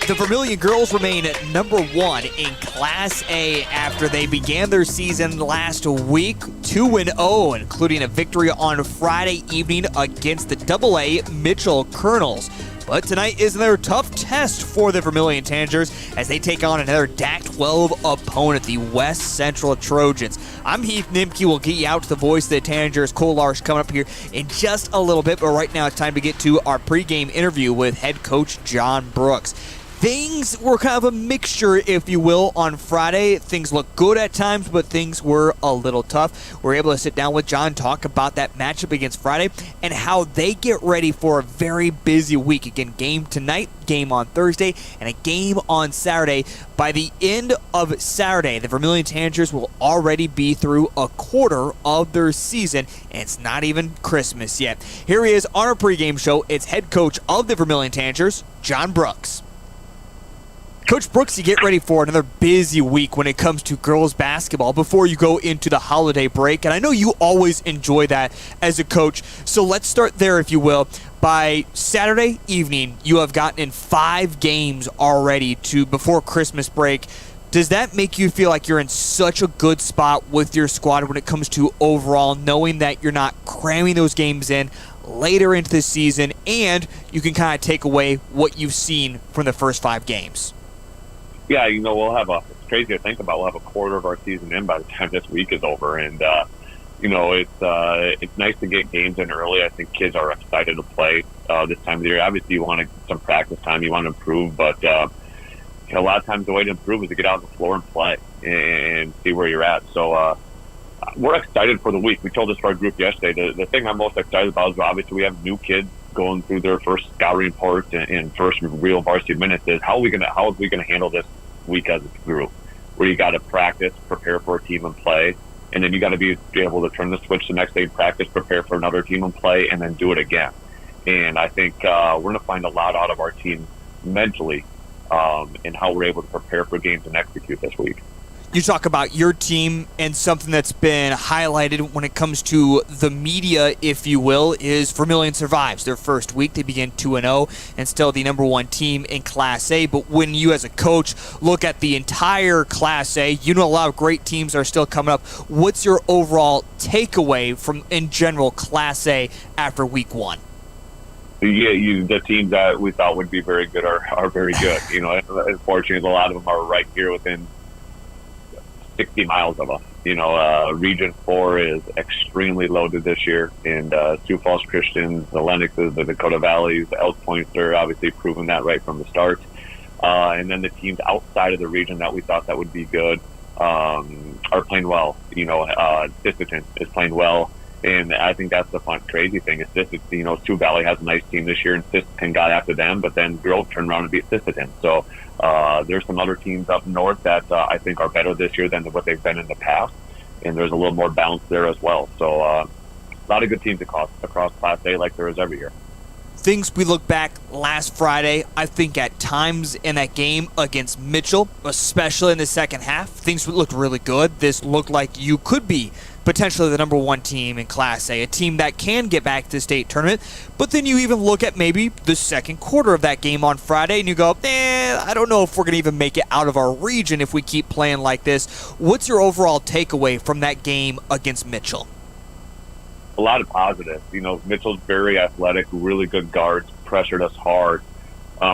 The Vermillion girls remain number 1 in Class A after they began their season last week, 2-0, including a victory on Friday evening against the AA Mitchell Colonels. But tonight is another tough test for the Vermillion Tanagers as they take on another DAC-12 opponent, the West Central Trojans. I'm Heath. Nimke will get you out to the voice of the Tanagers. Larsch coming up here in just a little bit, but right now it's time to get to our pregame interview with head coach John Brooks. Things were kind of a mixture, if you will, on Friday. Things looked good at times, but things were a little tough. We were able to sit down with John, talk about that matchup against Friday, and how they get ready for a very busy week. Again, game tonight, game on Thursday, and a game on Saturday. By the end of Saturday, the Vermillion Tanagers will already be through a quarter of their season, and it's not even Christmas yet. Here he is on our pregame show. It's head coach of the Vermillion Tanagers, John Brooks. Coach Brooks, you get ready for another busy week when it comes to girls basketball before you go into the holiday break, and I know you always enjoy that as a coach, so let's start there, if you will. By Saturday evening, you have gotten in 5 games already before Christmas break. Does that make you feel like you're in such a good spot with your squad when it comes to overall, knowing that you're not cramming those games in later into the season, and you can kind of take away what you've seen from the first 5 games? Yeah, it's crazy to think about. We'll have a quarter of our season in by the time this week is over. And, it's nice to get games in early. I think kids are excited to play this time of the year. Obviously, you want some practice time. You want to improve. But a lot of times the way to improve is to get out on the floor and play and see where you're at. So we're excited for the week. We told this to our group yesterday. The thing I'm most excited about is obviously we have new kids going through their first scouting report and first real varsity minutes. Is how are we gonna handle this week as a group, where you got to practice, prepare for a team and play, and then you got to be able to turn the switch the next day, practice, prepare for another team and play, and then do it again. And I think we're going to find a lot out of our team mentally and how we're able to prepare for games and execute this week. You talk about your team, and something that's been highlighted when it comes to the media, if you will, is Vermillion survives their first week. They begin 2-0 and still the number 1 team in Class A. But when you as a coach look at the entire Class A, you know a lot of great teams are still coming up. What's your overall takeaway from, in general, Class A after week 1? Yeah, the teams that we thought would be very good are very good. Unfortunately, a lot of them are right here within 60 miles of us. Region 4 is extremely loaded this year, and Sioux Falls Christians, the Lennoxes, the Dakota Valleys, the Elk Points are obviously proven that right from the start. And then the teams outside of the region that we thought that would be good are playing well. Sisseton is playing well, and I think that's the crazy thing is Sioux Valley has a nice team this year, and Sisseton got after them, but then Grove turned around and beat Sisseton. So there's some other teams up north that I think are better this year than what they've been in the past, and there's a little more balance there as well. So a lot of good teams across Class A like there is every year. things we look back last Friday, I think at times in that game against Mitchell, especially in the second half, things looked really good. This looked like you could be potentially the number one team in Class A, a team that can get back to the state tournament. But then you even look at maybe the second quarter of that game on Friday and you go, I don't know if we're going to even make it out of our region if we keep playing like this. What's your overall takeaway from that game against Mitchell? A lot of positives. Mitchell's very athletic, really good guards, pressured us hard.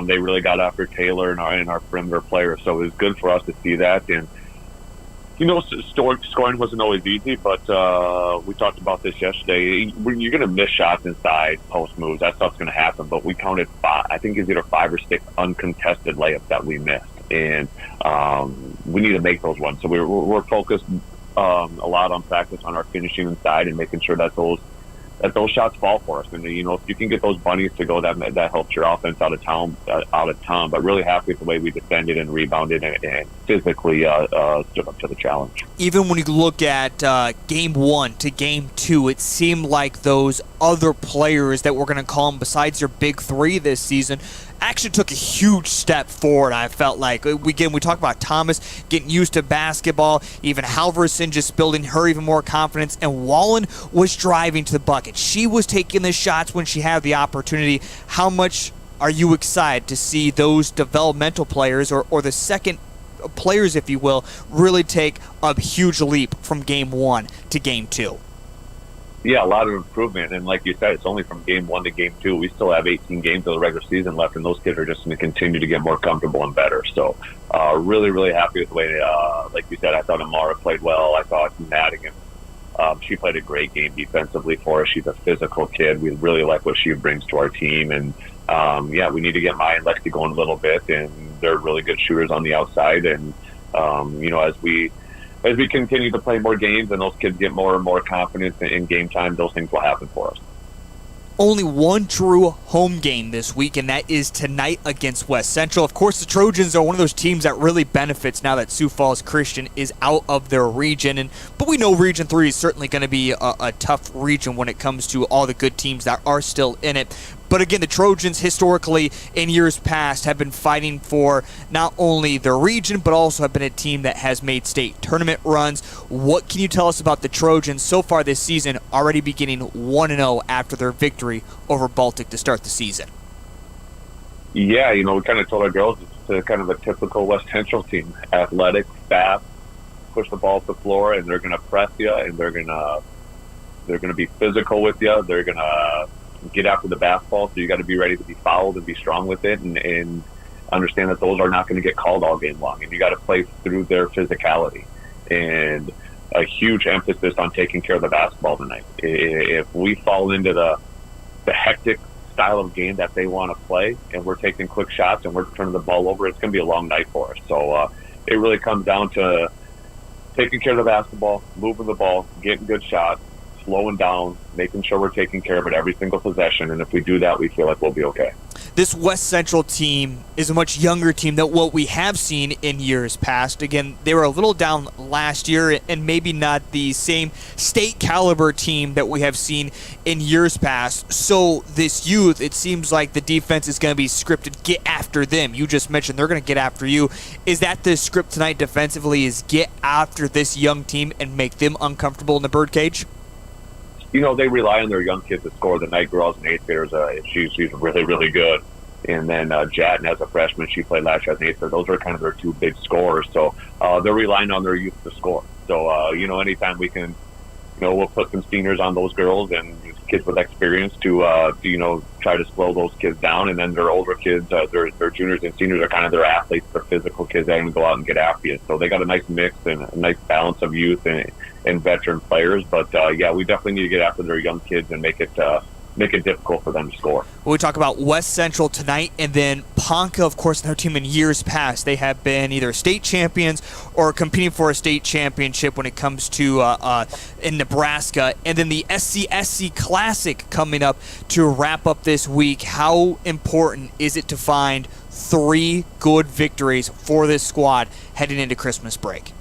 They really got after Taylor and our perimeter players, so it was good for us to see that. And scoring wasn't always easy, but we talked about this yesterday. You're going to miss shots inside post moves. That stuff's going to happen. But we counted I think it's either 5 or 6 uncontested layups that we missed, and we need to make those ones. So we're focused a lot on practice on our finishing inside and making sure that those shots fall for us. And if you can get those bunnies to go, that helps your offense out of town. But really happy with the way we defended and rebounded and physically stood up to the challenge. Even when you look at game 1 to game 2, it seemed like those other players that we're going to call them besides your big three this season actually took a huge step forward. I felt like we talk about Thomas getting used to basketball, even Halverson just building her even more confidence, and Wallen was driving to the bucket. She was taking the shots when she had the opportunity. How much are you excited to see those developmental players or the second players, if you will, really take a huge leap from game 1 to game 2? Yeah, a lot of improvement. And like you said, it's only from game 1 to game 2. We still have 18 games of the regular season left, and those kids are just going to continue to get more comfortable and better. So really, really happy with the way, like you said, I thought Amara played well. I thought Madigan, she played a great game defensively for us. She's a physical kid. We really like what she brings to our team. And, we need to get Maya and Lexi going a little bit, and they're really good shooters on the outside. And, as we continue to play more games and those kids get more and more confidence in game time, those things will happen for us. Only one true home game this week, and that is tonight against West Central. Of course, the Trojans are one of those teams that really benefits now that Sioux Falls Christian is out of their region. But we know Region 3 is certainly going to be a tough region when it comes to all the good teams that are still in it. But again, the Trojans historically in years past have been fighting for not only their region, but also have been a team that has made state tournament runs. What can you tell us about the Trojans so far this season, already beginning 1-0 after their victory over Baltic to start the season? Yeah, we kind of told our girls it's kind of a typical West Central team. Athletic, fast, push the ball up the floor, and they're going to press you, and they're going to be physical with you. They're going to get after the basketball, so you got to be ready to be fouled and be strong with it, and understand that those are not going to get called all game long, and you got to play through their physicality. And a huge emphasis on taking care of the basketball tonight. If we fall into the hectic style of game that they want to play, and we're taking quick shots and we're turning the ball over, it's going to be a long night for us. So it really comes down to taking care of the basketball, moving the ball, getting good shots, slowing down, making sure we're taking care of it every single possession, and if we do that, we feel like we'll be okay. This West Central team is a much younger team than what we have seen in years past. Again, they were a little down last year and maybe not the same state caliber team that we have seen in years past. So this youth, it seems like the defense is going to be scripted, get after them. You just mentioned they're going to get after you. Is that the script tonight defensively, is get after this young team and make them uncomfortable in the birdcage? They rely on their young kids to score. The night girls and eighth graders, she's really, really good. And then Jatton, as a freshman, she played last year as an eighth grader. Those are kind of their two big scorers. So they're relying on their youth to score. So, anytime we can, we'll put some seniors on those girls and kids with experience to try to slow those kids down. And then their older kids, their juniors and seniors are kind of their athletes, their physical kids that are going to go out and get after you. So they got a nice mix and a nice balance of youth and veteran players. But, we definitely need to get after their young kids and make it difficult for them to score. We talk about West Central tonight, and then Ponca, of course, their team in years past. They have been either state champions or competing for a state championship when it comes to in Nebraska. And then the SCSC Classic coming up to wrap up this week. How important is it to find 3 good victories for this squad heading into Christmas break?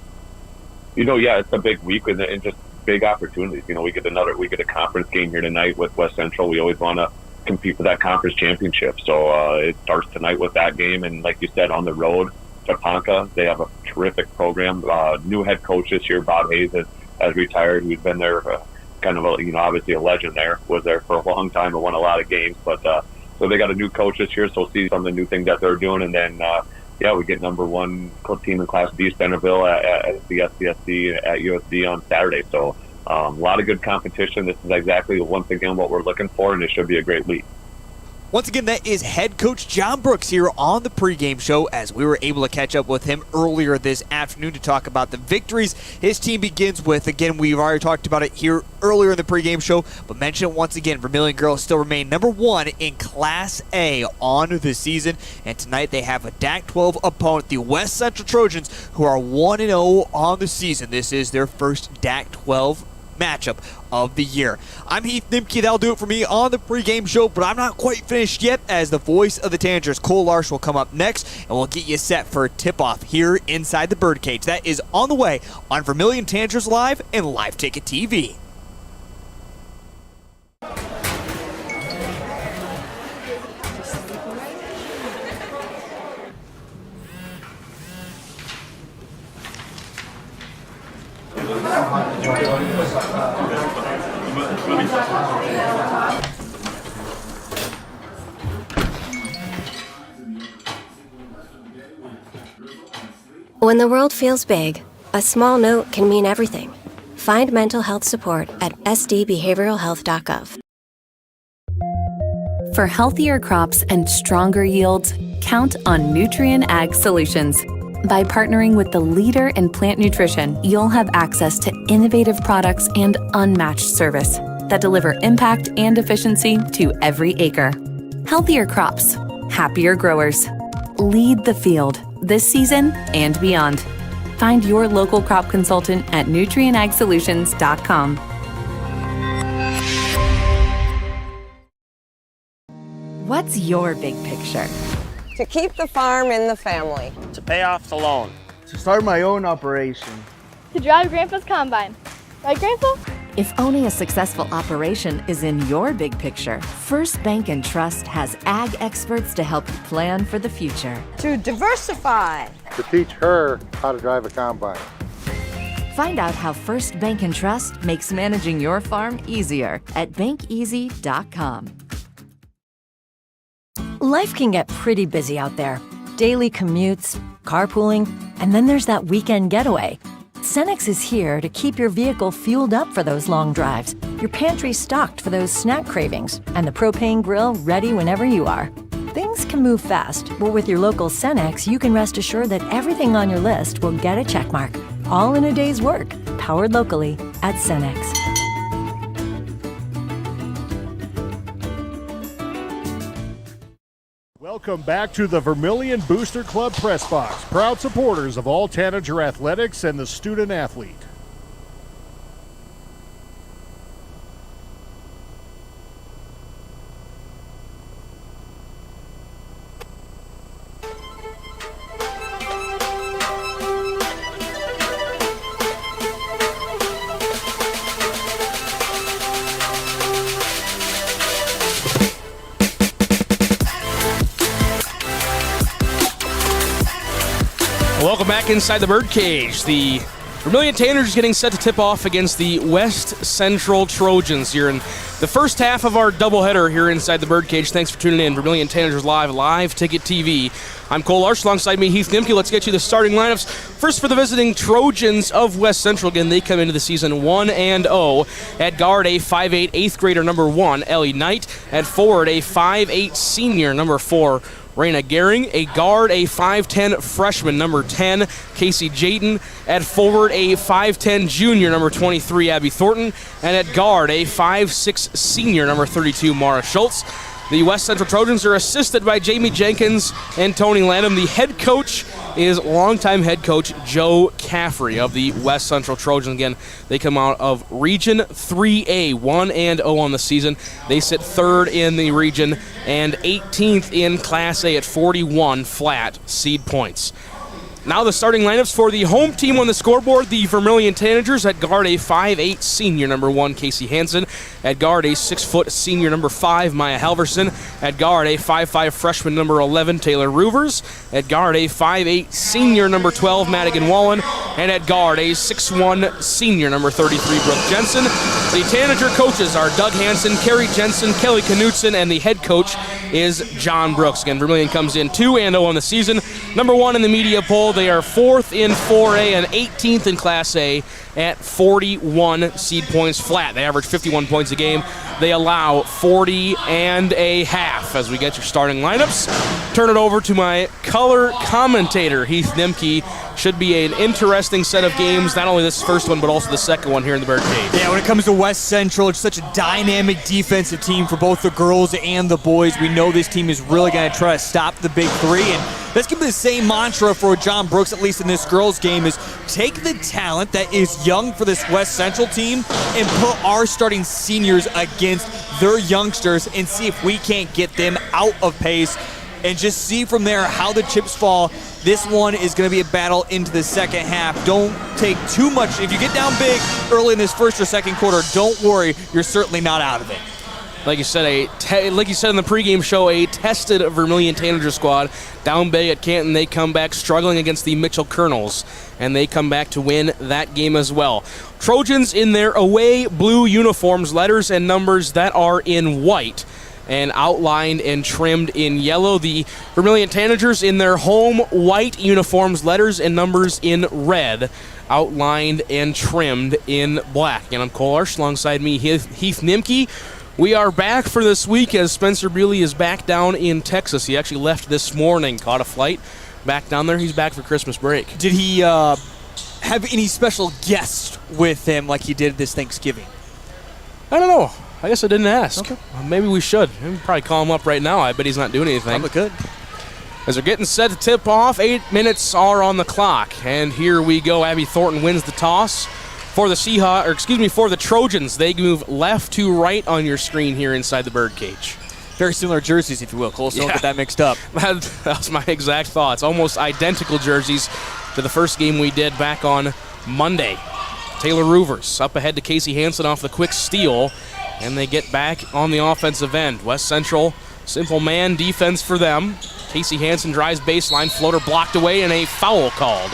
It's a big week and just big opportunities. We get a conference game here tonight with West Central. We always want to compete for that conference championship. So it starts tonight with that game, and like you said, on the road to Ponca, they have a terrific program. New head coach this year, Bob Hayes, has retired. Who's been there, kind of obviously a legend there. Was there for a long time and won a lot of games. But so they got a new coach this year, so we'll see some of the new things that they're doing, and then. We get number one team in Class B, Centerville, at the SCSC at USC on Saturday. So a lot of good competition. This is exactly, once again, what we're looking for, and it should be a great league. Once again, that is head coach John Brooks here on the pregame show, as we were able to catch up with him earlier this afternoon to talk about the victories his team begins with. Again, we've already talked about it here earlier in the pregame show, but mention it once again, Vermillion girls still remain number one in Class A on the season, and tonight they have a DAC 12 opponent, the West Central Trojans, who are 1-0 on the season. This is their first DAC 12 matchup of the year. I'm Heath Nimke. That'll do it for me on the pregame show, but I'm not quite finished yet, as the voice of the Tanagers, Cole Larsch, will come up next, and we'll get you set for a tip-off here inside the Birdcage. That is on the way on Vermillion Tanagers Live and Live Ticket TV. When the world feels big, a small note can mean everything. Find mental health support at sdbehavioralhealth.gov. For healthier crops and stronger yields, count on Nutrien Ag Solutions. By partnering with the leader in plant nutrition, you'll have access to innovative products and unmatched service that deliver impact and efficiency to every acre. Healthier crops, happier growers. Lead the field this season and beyond. Find your local crop consultant at nutrienagsolutions.com. What's your big picture? To keep the farm in the family. To pay off the loan. To start my own operation. To drive Grandpa's combine. Right, Grandpa? If owning a successful operation is in your big picture, First Bank & Trust has ag experts to help you plan for the future. To diversify. To teach her how to drive a combine. Find out how First Bank & Trust makes managing your farm easier at bankeasy.com. Life can get pretty busy out there. Daily commutes, carpooling, and then there's that weekend getaway. Cenex is here to keep your vehicle fueled up for those long drives, your pantry stocked for those snack cravings, and the propane grill ready whenever you are. Things can move fast, but with your local Cenex, you can rest assured that everything on your list will get a check mark, all in a day's work, powered locally at Cenex. Welcome back to the Vermillion Booster Club Press Box, proud supporters of all Tanager athletics and the student athlete. Welcome back inside the Birdcage. The Vermillion Tanagers getting set to tip off against the West Central Trojans here in the first half of our doubleheader here inside the Birdcage. Thanks for tuning in. Vermillion Tanagers Live Ticket TV. I'm Cole Larsch, alongside me, Heath Nimke. Let's get you the starting lineups. First for the visiting Trojans of West Central. Again, they come into the season 1-0. At guard, a 5'8", 8th grader, number 1, Ellie Knight. At forward, a 5'8", senior, number 4, Raina Gehring. A guard, a 5'10", freshman, number 10, Casey Jayton. At forward, a 5'10", junior, number 23, Abby Thornton. And at guard, a 5'6", senior, number 32, Mara Schultz. The West Central Trojans are assisted by Jamie Jenkins and Tony Lanham. The head coach is longtime head coach Joe Caffrey of the West Central Trojans. Again, they come out of Region 3A, 1-0 on the season. They sit third in the region and 18th in Class A at 41 flat seed points. Now the starting lineups for the home team on the scoreboard. The Vermillion Tanagers at guard, a 5'8 senior number 1, Casey Hansen. At guard, a 6' senior number 5, Maya Halverson. At guard, a 5'5 freshman number 11, Taylor Roovers. At guard, a 5'8 senior number 12, Madigan Wallen. And at guard, a 6'1 senior number 33, Brooke Jensen. The Tanager coaches are Doug Hansen, Carrie Jensen, Kelly Knutson, and the head coach is John Brooks. Again, Vermillion comes in 2-0 on the season. Number 1 in the media poll. They are 4th in 4A and 18th in Class A at 41 seed points flat. They average 51 points a game. They allow 40 and a half. As we get your starting lineups, turn it over to my color commentator, Heath Nimke. Should be an interesting set of games, not only this first one, but also the second one here in the Birdcage. Yeah, when it comes to West Central, it's such a dynamic defensive team for both the girls and the boys. We know this team is really going to try to stop the big three, and that's going to be the same mantra for John Brooks, at least in this girls' game, is take the talent that is young for this West Central team and put our starting seniors against their youngsters and see if we can't get them out of pace and just see from there how the chips fall. This one is going to be a battle into the second half. Don't take too much. If you get down big early in this first or second quarter, don't worry, you're certainly not out of it. Like you said, like you said in the pregame show, a tested Vermillion Tanager squad. Down big at Canton, they come back struggling against the Mitchell Colonels, and they come back to win that game as well. Trojans in their away blue uniforms, letters and numbers that are in white and outlined and trimmed in yellow. The Vermillion Tanagers in their home white uniforms, letters and numbers in red, outlined and trimmed in black. And I'm Cole Larsch, alongside me, Heath Nimke. We are back for this week as Spencer Bewley is back down in Texas. He actually left this morning, caught a flight back down there. He's back for Christmas break. Did he have any special guests with him like he did this Thanksgiving? I don't know. I guess I didn't ask. Okay. Maybe we should. We'll probably call him up right now. I bet he's not doing anything. Probably could. As they're getting set to tip off, 8 minutes are on the clock. And here we go. Abby Thornton wins the toss for the for the Trojans. They move left to right on your screen here inside the birdcage. Very similar jerseys, if you will, Cole, so don't get that mixed up. That was my exact thoughts. Almost identical jerseys to the first game we did back on Monday. Taylor Roovers up ahead to Casey Hansen off the quick steal, and they get back on the offensive end. West Central, simple man defense for them. Casey Hansen drives baseline, floater blocked away, and a foul called.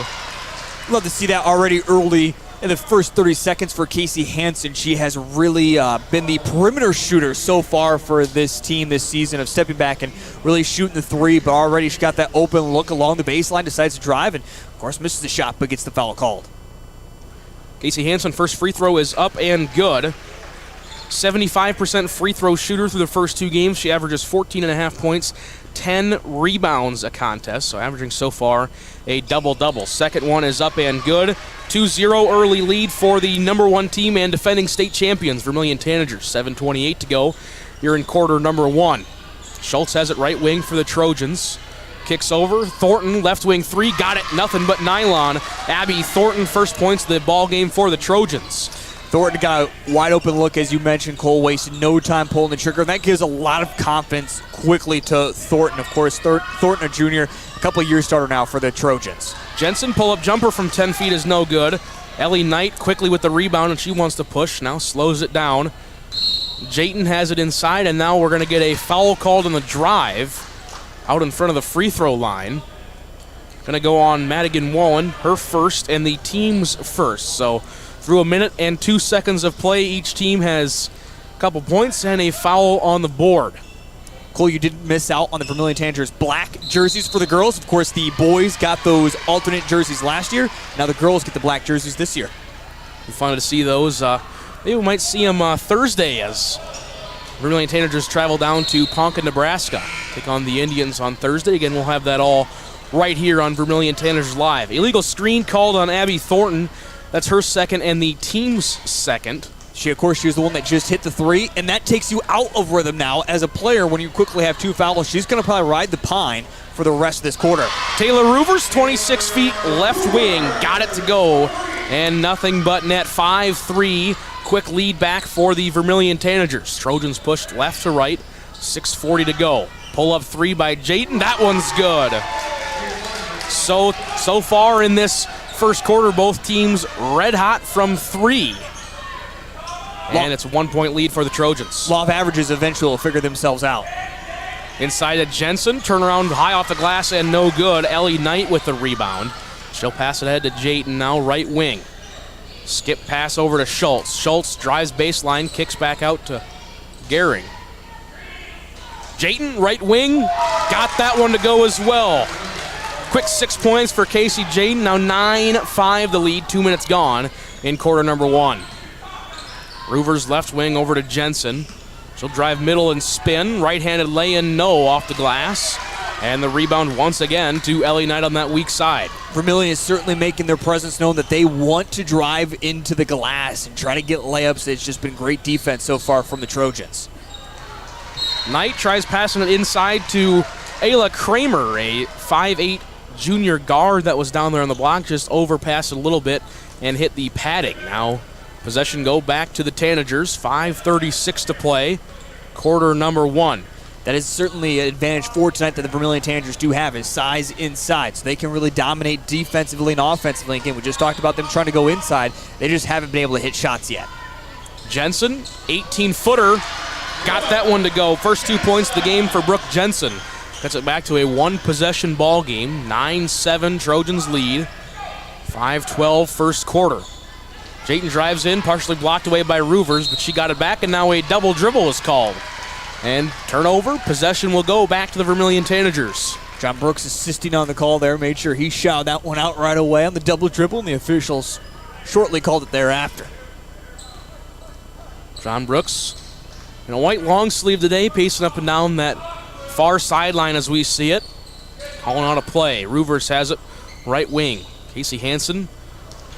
Love to see that already early in the first 30 seconds for Casey Hansen. She has really been the perimeter shooter so far for this team this season, of stepping back and really shooting the three, but already she got that open look along the baseline, decides to drive, and of course misses the shot, but gets the foul called. Casey Hansen, first free throw is up and good. 75% free throw shooter through the first 2 games. She averages 14.5 points, 10 rebounds a contest, so averaging so far a double-double. Second one is up and good. 2-0 early lead for the number 1 team and defending state champions, Vermillion Tanager. 7:28 to go here in quarter number 1. Schultz has it right wing for the Trojans. Kicks over. Thornton, left wing 3, got it, nothing but nylon. Abby Thornton, first points of the ball game for the Trojans. Thornton got a wide open look, as you mentioned. Cole wasted no time pulling the trigger, and that gives a lot of confidence quickly to Thornton. Of course, Thornton, a junior, a couple of years starter now for the Trojans. Jensen, pull-up jumper from 10 feet is no good. Ellie Knight quickly with the rebound, and she wants to push, now slows it down. Jayton has it inside, and now we're going to get a foul called on the drive out in front of the free throw line. Going to go on Madigan Wallen, her first and the team's first. So through 1 minute and 2 seconds of play, each team has a couple points and a foul on the board. Cole, you didn't miss out on the Vermillion Tanagers black jerseys for the girls. Of course, the boys got those alternate jerseys last year. Now the girls get the black jerseys this year. We wanted to see those. Maybe we might see them Thursday as Vermillion Tanagers travel down to Ponca, Nebraska. Take on the Indians on Thursday. Again, we'll have that all right here on Vermillion Tanagers Live. Illegal screen called on Abby Thornton. That's her second and the team's second. She was the one that just hit the 3, and that takes you out of rhythm now. As a player, when you quickly have 2 fouls, she's going to probably ride the pine for the rest of this quarter. Taylor Roovers, 26 feet, left wing, got it to go, and nothing but net. 5-3, quick lead back for the Vermillion Tanagers. Trojans pushed left to right, 6:40 to go. Pull up 3 by Jayton, that one's good. So far in this first quarter, both teams red hot from 3. And it's a 1-point lead for the Trojans. Law of averages eventually will figure themselves out. Inside to Jensen, turnaround high off the glass and no good. Ellie Knight with the rebound. She'll pass it ahead to Jayton now, right wing. Skip pass over to Schultz. Schultz drives baseline, kicks back out to Gehring. Jayton, right wing, got that one to go as well. Quick 6 points for Casey Jayton. Now 9-5 the lead, 2 minutes gone in quarter number 1. Roovers left wing over to Jensen. She'll drive middle and spin. Right-handed lay-in, no, off the glass. And the rebound once again to Ellie Knight on that weak side. Vermillion is certainly making their presence known that they want to drive into the glass and try to get layups. It's just been great defense so far from the Trojans. Knight tries passing it inside to Ayla Kramer, a 5'8" junior guard that was down there on the block, just overpassed a little bit and hit the padding. Now possession go back to the Tanagers, 5:36 to play, quarter number 1. That is certainly an advantage for tonight that the Vermillion Tanagers do have, is size inside, so they can really dominate defensively and offensively. Again, we just talked about them trying to go inside. They just haven't been able to hit shots yet. Jensen, 18-footer, got that one to go. First 2 points of the game for Brooke Jensen. Gets it back to a one-possession ball game. 9-7 Trojans lead. 5-12 first quarter. Jayton drives in, partially blocked away by Roovers, but she got it back, and now a double dribble is called. And turnover, possession will go back to the Vermillion Tanagers. John Brooks assisting on the call there, made sure he shot that one out right away on the double dribble, and the officials shortly called it thereafter. John Brooks in a white long sleeve today, pacing up and down that far sideline as we see it. Calling out a play. Roovers has it right wing. Casey Hansen,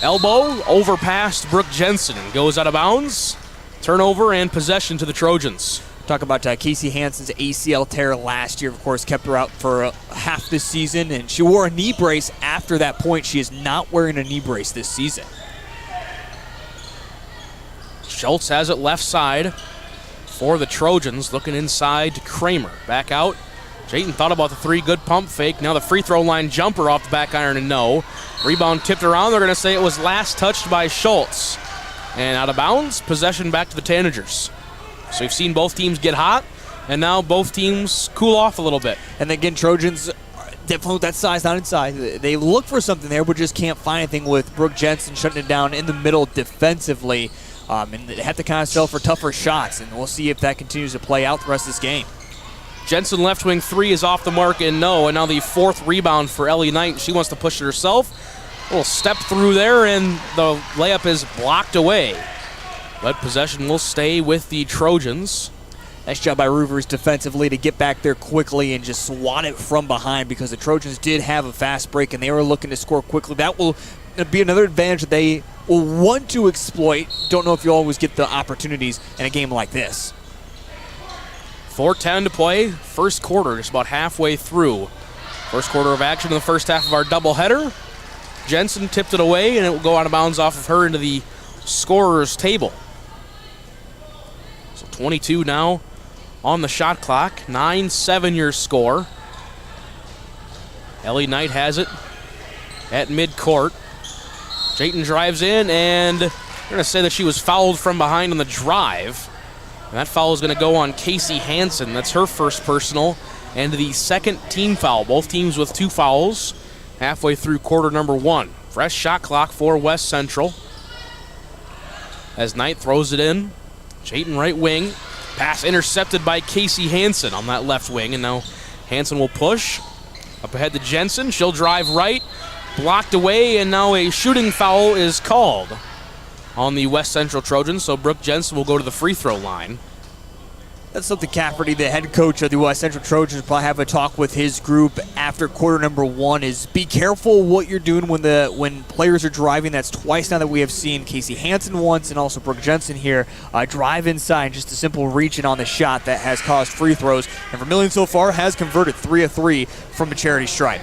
elbow, overpassed Brooke Jensen, goes out of bounds. Turnover and possession to the Trojans. Talk about Casey Hansen's ACL tear last year, of course, kept her out for half this season, and she wore a knee brace after that point. She is not wearing a knee brace this season. Schultz has it left side for the Trojans, looking inside to Kramer. Back out. Jayton thought about the 3, good pump fake. Now the free throw line jumper off the back iron and no. Rebound tipped around. They're going to say it was last touched by Schultz. And out of bounds, possession back to the Tanagers. So we've seen both teams get hot, and now both teams cool off a little bit. And again, Trojans definitely with that size not inside. They look for something there, but just can't find anything with Brooke Jensen shutting it down in the middle defensively. And they have to kind of settle for tougher shots, and we'll see if that continues to play out the rest of this game. Jensen left wing 3 is off the mark and no, and now the 4th rebound for Ellie Knight. She wants to push it herself. A little step through there, and the layup is blocked away. But possession will stay with the Trojans. Nice job by Roovers defensively to get back there quickly and just swat it from behind, because the Trojans did have a fast break and they were looking to score quickly. That will be another advantage that they will want to exploit. Don't know if you always get the opportunities in a game like this. 4:10 to play. First quarter, just about halfway through. First quarter of action in the first half of our doubleheader. Jensen tipped it away, and it will go out of bounds off of her into the scorer's table. So 22 now on the shot clock. 9-7 your score. Ellie Knight has it at midcourt. Jayton drives in, and they're going to say that she was fouled from behind on the drive. And that foul is going to go on Casey Hansen. That's her first personal, and the second team foul. Both teams with 2 fouls halfway through quarter number 1. Fresh shot clock for West Central. As Knight throws it in. Jayton right wing. Pass intercepted by Casey Hansen on that left wing, and now Hansen will push. Up ahead to Jensen. She'll drive right. Blocked away, and now a shooting foul is called on the West Central Trojans, so Brooke Jensen will go to the free throw line. That's something Cafferty, the head coach of the West Central Trojans, will probably have a talk with his group after quarter number 1, is be careful what you're doing when players are driving. That's twice now that we have seen Casey Hansen once and also Brooke Jensen here drive inside, just a simple reaching on the shot that has caused free throws. And Vermillion so far has converted 3 of 3 from the charity stripe.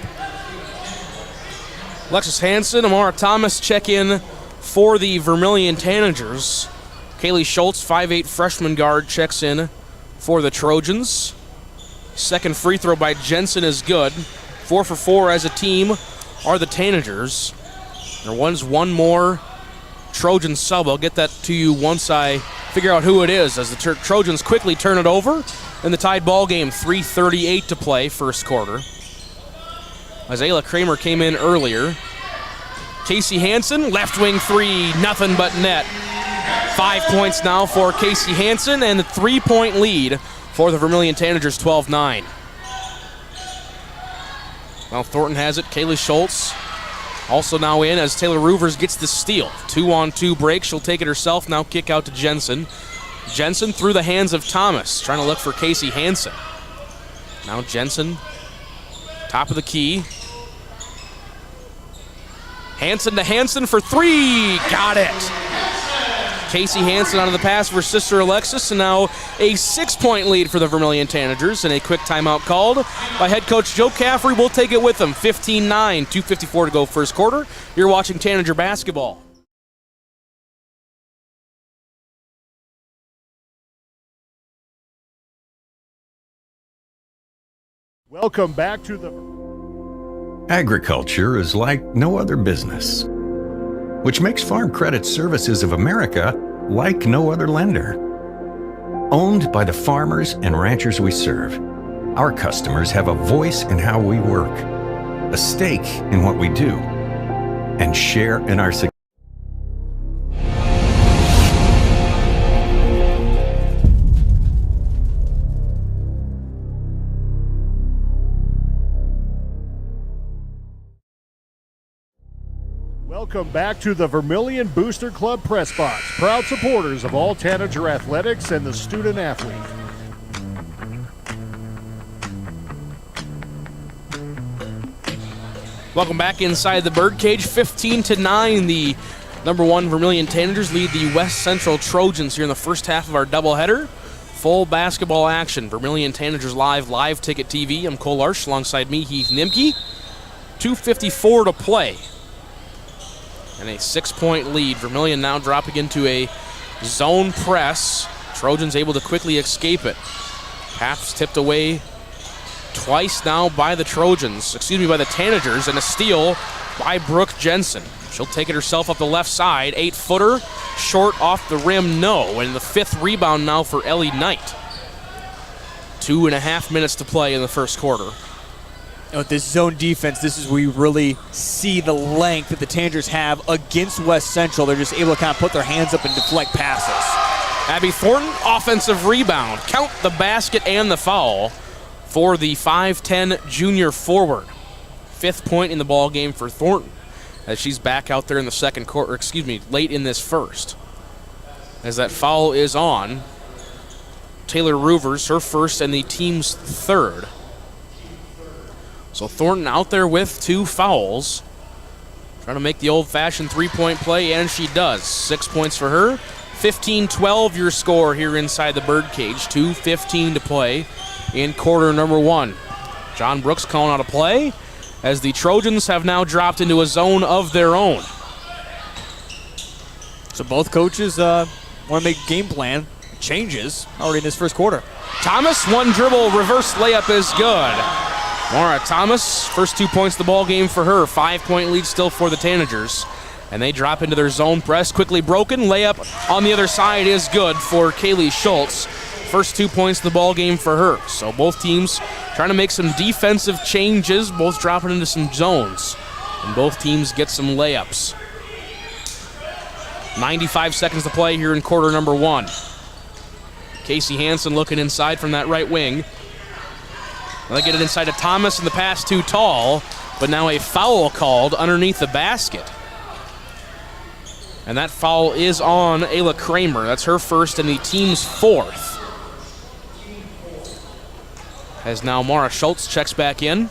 Alexis Hansen, Amara Thomas check in for the Vermillion Tanagers. Kaylee Schultz, 5'8" freshman guard, checks in for the Trojans. Second free throw by Jensen is good. 4 for 4 as a team are the Tanagers. There was one more Trojan sub. I'll get that to you once I figure out who it is, as the Trojans quickly turn it over in the tied ball game. 3:38 to play, first quarter. As Ayla Kramer came in earlier. Casey Hansen, left wing three, nothing but net. 5 points now for Casey Hansen, and a 3-point lead for the Vermillion Tanagers, 12-9. Now Thornton has it. Kaylee Schultz also now in as Taylor Roovers gets the steal. 2-on-2 break. She'll take it herself. Now kick out to Jensen. Jensen through the hands of Thomas, trying to look for Casey Hansen. Now Jensen, top of the key. Hansen to Hansen for three. Got it. Casey Hansen out of the pass for sister Alexis, and now a 6-point lead for the Vermillion Tanagers, and a quick timeout called by head coach Joe Caffrey. We'll take it with them. 15-9, 2:54 to go first quarter. You're watching Tanager basketball. Welcome back to the... Agriculture is like no other business, which makes Farm Credit Services of America like no other lender. Owned by the farmers and ranchers we serve, our customers have a voice in how we work, a stake in what we do, and share in our success. Welcome back to the Vermillion Booster Club Press Box, proud supporters of all Tanager athletics and the student athlete. Welcome back inside the birdcage. 15-9, the number one Vermillion Tanagers lead the West Central Trojans here in the first half of our doubleheader. Full basketball action. Vermillion Tanagers live ticket TV. I'm Cole Larsch alongside me, Heath Nimke. 2:54 to play. And a 6-point lead. Vermillion now dropping into a zone press. Trojans able to quickly escape it. Pass tipped away twice now by the by the Tanagers, and a steal by Brooke Jensen. She'll take it herself up the left side. 8-footer, short off the rim, no. And the 5th rebound now for Ellie Knight. 2.5 minutes to play in the first quarter. With this zone defense, this is where you really see the length that the Tanagers have against West Central. They're just able to kind of put their hands up and deflect passes. Abby Thornton, offensive rebound. Count the basket and the foul for the 5'10 junior forward. 5th point in the ball game for Thornton, as she's back out there in the second quarter, late in this first. As that foul is on Taylor Roovers, her first and the team's 3rd. So Thornton out there with 2 fouls, trying to make the old-fashioned 3-point play, and she does. 6 points for her. 15-12 your score here inside the birdcage. 2:15 to play in quarter number 1. John Brooks calling out a play, as the Trojans have now dropped into a zone of their own. So both coaches want to make game plan changes already in this first quarter. Thomas, one dribble, reverse layup is good. Maura Thomas, first 2 points of the ball game for her. 5-point lead still for the Tanagers. And they drop into their zone press. Quickly broken. Layup on the other side is good for Kaylee Schultz. First 2 points of the ball game for her. So both teams trying to make some defensive changes, both dropping into some zones. And both teams get some layups. 95 seconds to play here in quarter number 1. Casey Hansen looking inside from that right wing. They get it inside to Thomas, and the pass too tall, but now a foul called underneath the basket. And that foul is on Ayla Kramer. That's her first and the team's 4th. As now Mara Schultz checks back in.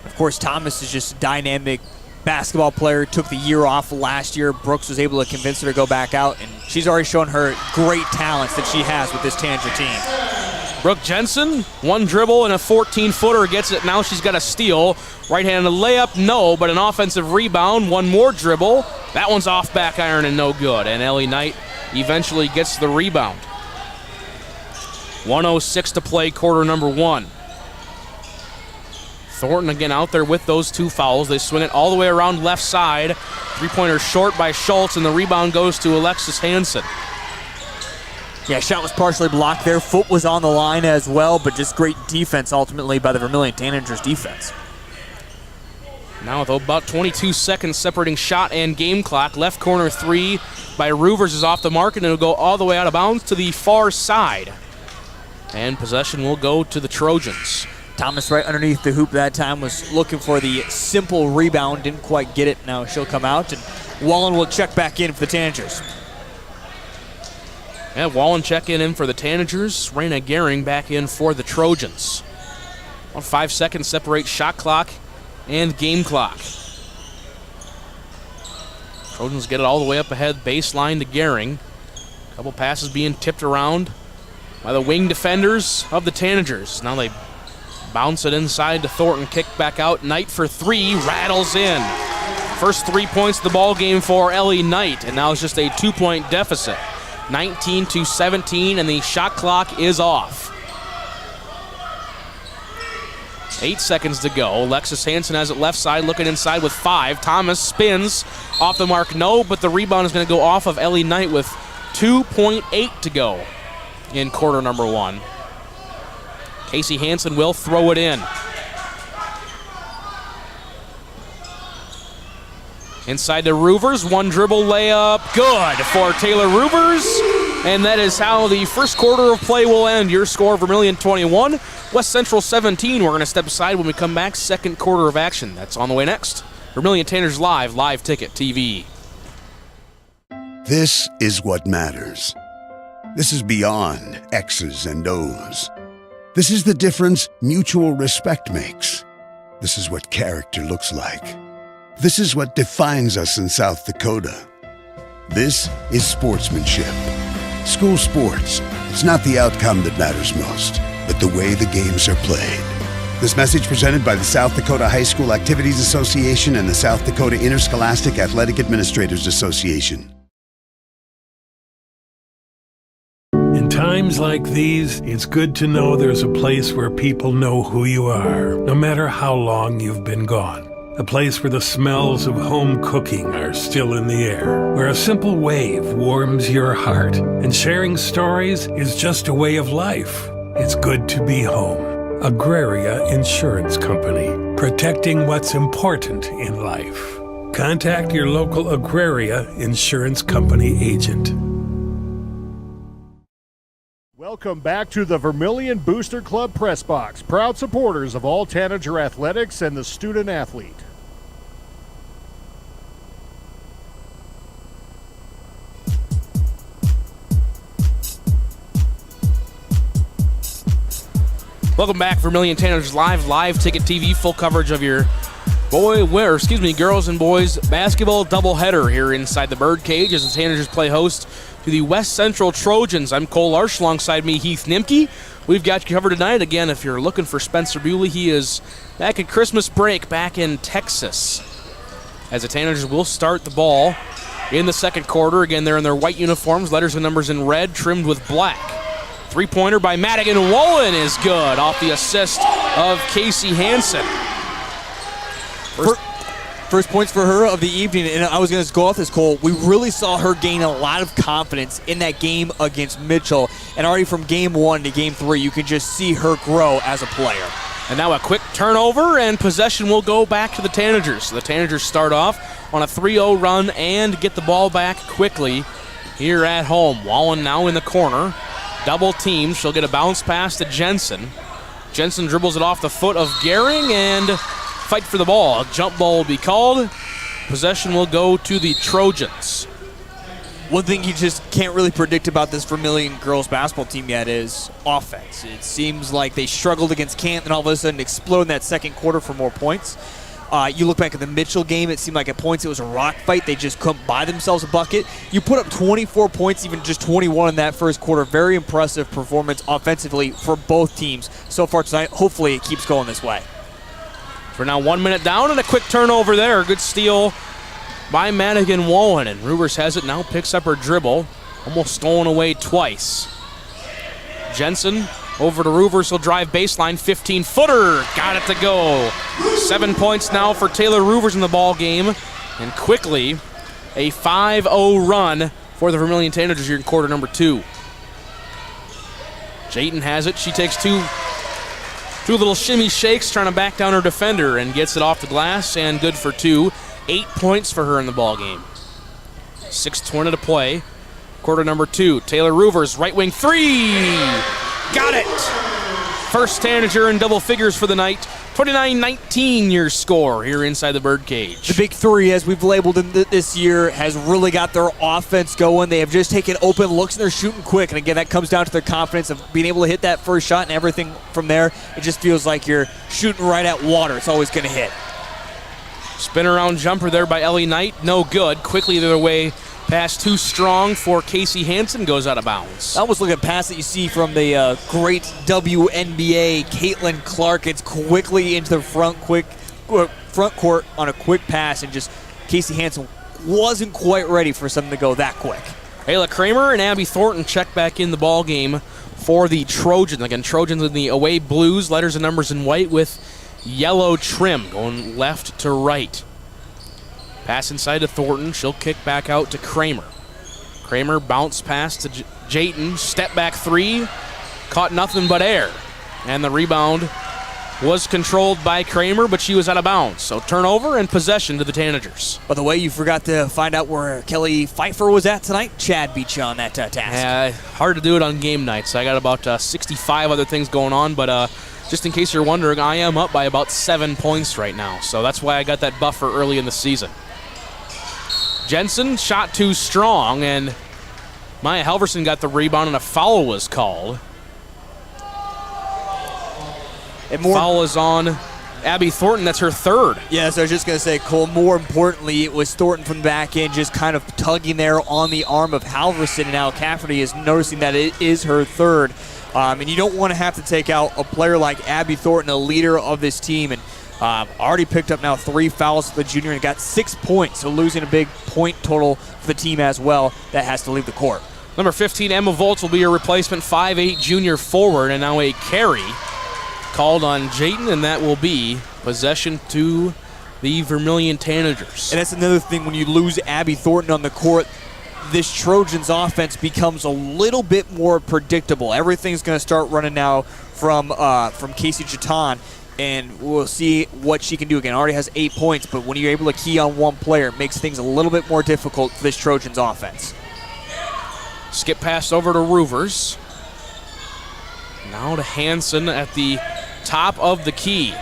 Of course, Thomas is just a dynamic basketball player. Took the year off last year. Brooks was able to convince her to go back out, and she's already shown her great talents that she has with this Tanager team. Brooke Jensen, one dribble and a 14-footer, gets it. Now she's got a steal. Right-handed layup, no, but an offensive rebound. One more dribble. That one's off back iron and no good. And Ellie Knight eventually gets the rebound. 1:06 to play quarter number 1. Thornton again out there with those 2 fouls. They swing it all the way around left side. Three-pointer short by Schultz, and the rebound goes to Alexis Hansen. Yeah, shot was partially blocked there. Foot was on the line as well, but just great defense ultimately by the Vermillion Tanagers defense. Now with about 22 seconds separating shot and game clock, left corner 3 by Roovers is off the mark, and it'll go all the way out of bounds to the far side. And possession will go to the Trojans. Thomas right underneath the hoop that time was looking for the simple rebound, didn't quite get it. Now she'll come out, and Wallen will check back in for the Tanagers. Yeah, Wallen checking in for the Tanagers. Raina Gehring back in for the Trojans. 5 seconds separate shot clock and game clock. Trojans get it all the way up ahead, baseline to Gehring. A couple passes being tipped around by the wing defenders of the Tanagers. Now they bounce it inside to Thornton, kick back out. Knight for 3, rattles in. First 3 points of the ball game for Ellie Knight, and now it's just a 2-point deficit. 19-17, and the shot clock is off. 8 seconds to go. Alexis Hansen has it left side, looking inside with 5. Thomas spins off the mark, no, but the rebound is going to go off of Ellie Knight with 2.8 to go in quarter number 1. Casey Hansen will throw it in. Inside the Roovers, 1 dribble layup, good for Taylor Roovers. And that is how the first quarter of play will end. Your score, Vermillion 21, West Central 17. We're going to step aside when we come back. Second quarter of action. That's on the way next. Vermillion Tanagers live ticket TV. This is what matters. This is beyond X's and O's. This is the difference mutual respect makes. This is what character looks like. This is what defines us in South Dakota. This is sportsmanship. School sports, it's not the outcome that matters most, but the way the games are played. This message presented by the South Dakota High School Activities Association and the South Dakota Interscholastic Athletic Administrators Association. In times like these, it's good to know there's a place where people know who you are, no matter how long you've been gone. A place where the smells of home cooking are still in the air, where a simple wave warms your heart, and sharing stories is just a way of life. It's good to be home. Agraria Insurance Company, protecting what's important in life. Contact your local Agraria Insurance Company agent. Welcome back to the Vermillion Booster Club Press Box, proud supporters of all Tanager athletics and the student athlete. Welcome back, Vermillion Tanagers live ticket TV, full coverage of your girls and boys basketball doubleheader here inside the Birdcage as the Tanagers play host to the West Central Trojans. I'm Cole Larsch, alongside me, Heath Nimke. We've got you covered tonight. Again, if you're looking for Spencer Bewley, he is back at Christmas break back in Texas. As the Tanagers will start the ball in the second quarter. Again, they're in their white uniforms, letters and numbers in red, trimmed with black. Three-pointer by Madigan Wolin is good off the assist of Casey Hansen. First points for her of the evening, and I was going to go off this, Cole. We really saw her gain a lot of confidence in that game against Mitchell, and already from game 1 to game 3, you can just see her grow as a player. And now a quick turnover, and possession will go back to the Tanagers. So the Tanagers start off on a 3-0 run and get the ball back quickly here at home. Wallen now in the corner. Double team. She'll get a bounce pass to Jensen. Jensen dribbles it off the foot of Gehring and fight for the ball. A jump ball will be called. Possession will go to the Trojans. One thing you just can't really predict about this Vermillion girls basketball team yet is offense. It seems like they struggled against Canton and all of a sudden explode in that second quarter for more points. You look back at the Mitchell game, it seemed like at points it was a rock fight. They just couldn't buy themselves a bucket. You put up 24 points, even just 21 in that first quarter. Very impressive performance offensively for both teams so far tonight. Hopefully it keeps going this way. We're now 1 minute down and a quick turnover there. Good steal by Madigan Wolin, and Roovers has it now, picks up her dribble. Almost stolen away twice. Jensen Over to Roovers, he'll drive baseline, 15-footer. Got it to go. 7 points now for Taylor Roovers in the ball game. And quickly, a 5-0 run for the Vermillion Tanagers here in quarter number 2. Jayton has it. She takes two little shimmy shakes, trying to back down her defender, and gets it off the glass, and good for 2. 8 points for her in the ball game. 6:20 to play. Quarter number 2. Taylor Roovers, right wing 3. Got it. First Tanager in double figures for the night. 29-19 your score here inside the birdcage. The big 3, as we've labeled them this year, has really got their offense going. They have just taken open looks and they're shooting quick. And again, that comes down to their confidence of being able to hit that first shot, and everything from there, it just feels like you're shooting right at water. It's always going to hit. Spin around jumper there by Ellie Knight. No good. Quickly the other way. Pass too strong for Casey Hansen, goes out of bounds. I almost look at a pass that you see from the great WNBA, Caitlin Clark. It's quickly into the front court on a quick pass, and just Casey Hansen wasn't quite ready for something to go that quick. Ayla Kramer and Abby Thornton check back in the ball game for the Trojans. Again, Trojans in the away blues, letters and numbers in white with yellow trim, going left to right. Pass inside to Thornton. She'll kick back out to Kramer. Kramer bounce pass to Jayton. Step back 3. Caught nothing but air. And the rebound was controlled by Kramer, but she was out of bounds. So turnover and possession to the Tanagers. By the way, you forgot to find out where Kelly Pfeiffer was at tonight. Chad beat you on that task. Yeah, hard to do it on game nights. I got about 65 other things going on, but just in case you're wondering, I am up by about 7 points right now. So that's why I got that buffer early in the season. Jensen shot too strong, and Maya Halverson got the rebound, and a foul was called. Foul is on Abby Thornton. That's her 3rd. Yeah, so I was just going to say, Cole, more importantly, it was Thornton from the back end just kind of tugging there on the arm of Halverson, and now Cafferty is noticing that it is her 3rd. And you don't want to have to take out a player like Abby Thornton, a leader of this team, and already picked up now 3 fouls for the junior and got 6 points, so losing a big point total for the team as well. That has to leave the court. Number 15, Emma Volz, will be your replacement 5'8" junior forward, and now a carry called on Jayton, and that will be possession to the Vermillion Tanagers. And that's another thing, when you lose Abby Thornton on the court, this Trojans offense becomes a little bit more predictable. Everything's going to start running now from Casey Chaton, and we'll see what she can do. Again, already has 8 points, but when you're able to key on one player, it makes things a little bit more difficult for this Trojans offense. Skip pass over to Roovers. Now to Hansen at the top of the key.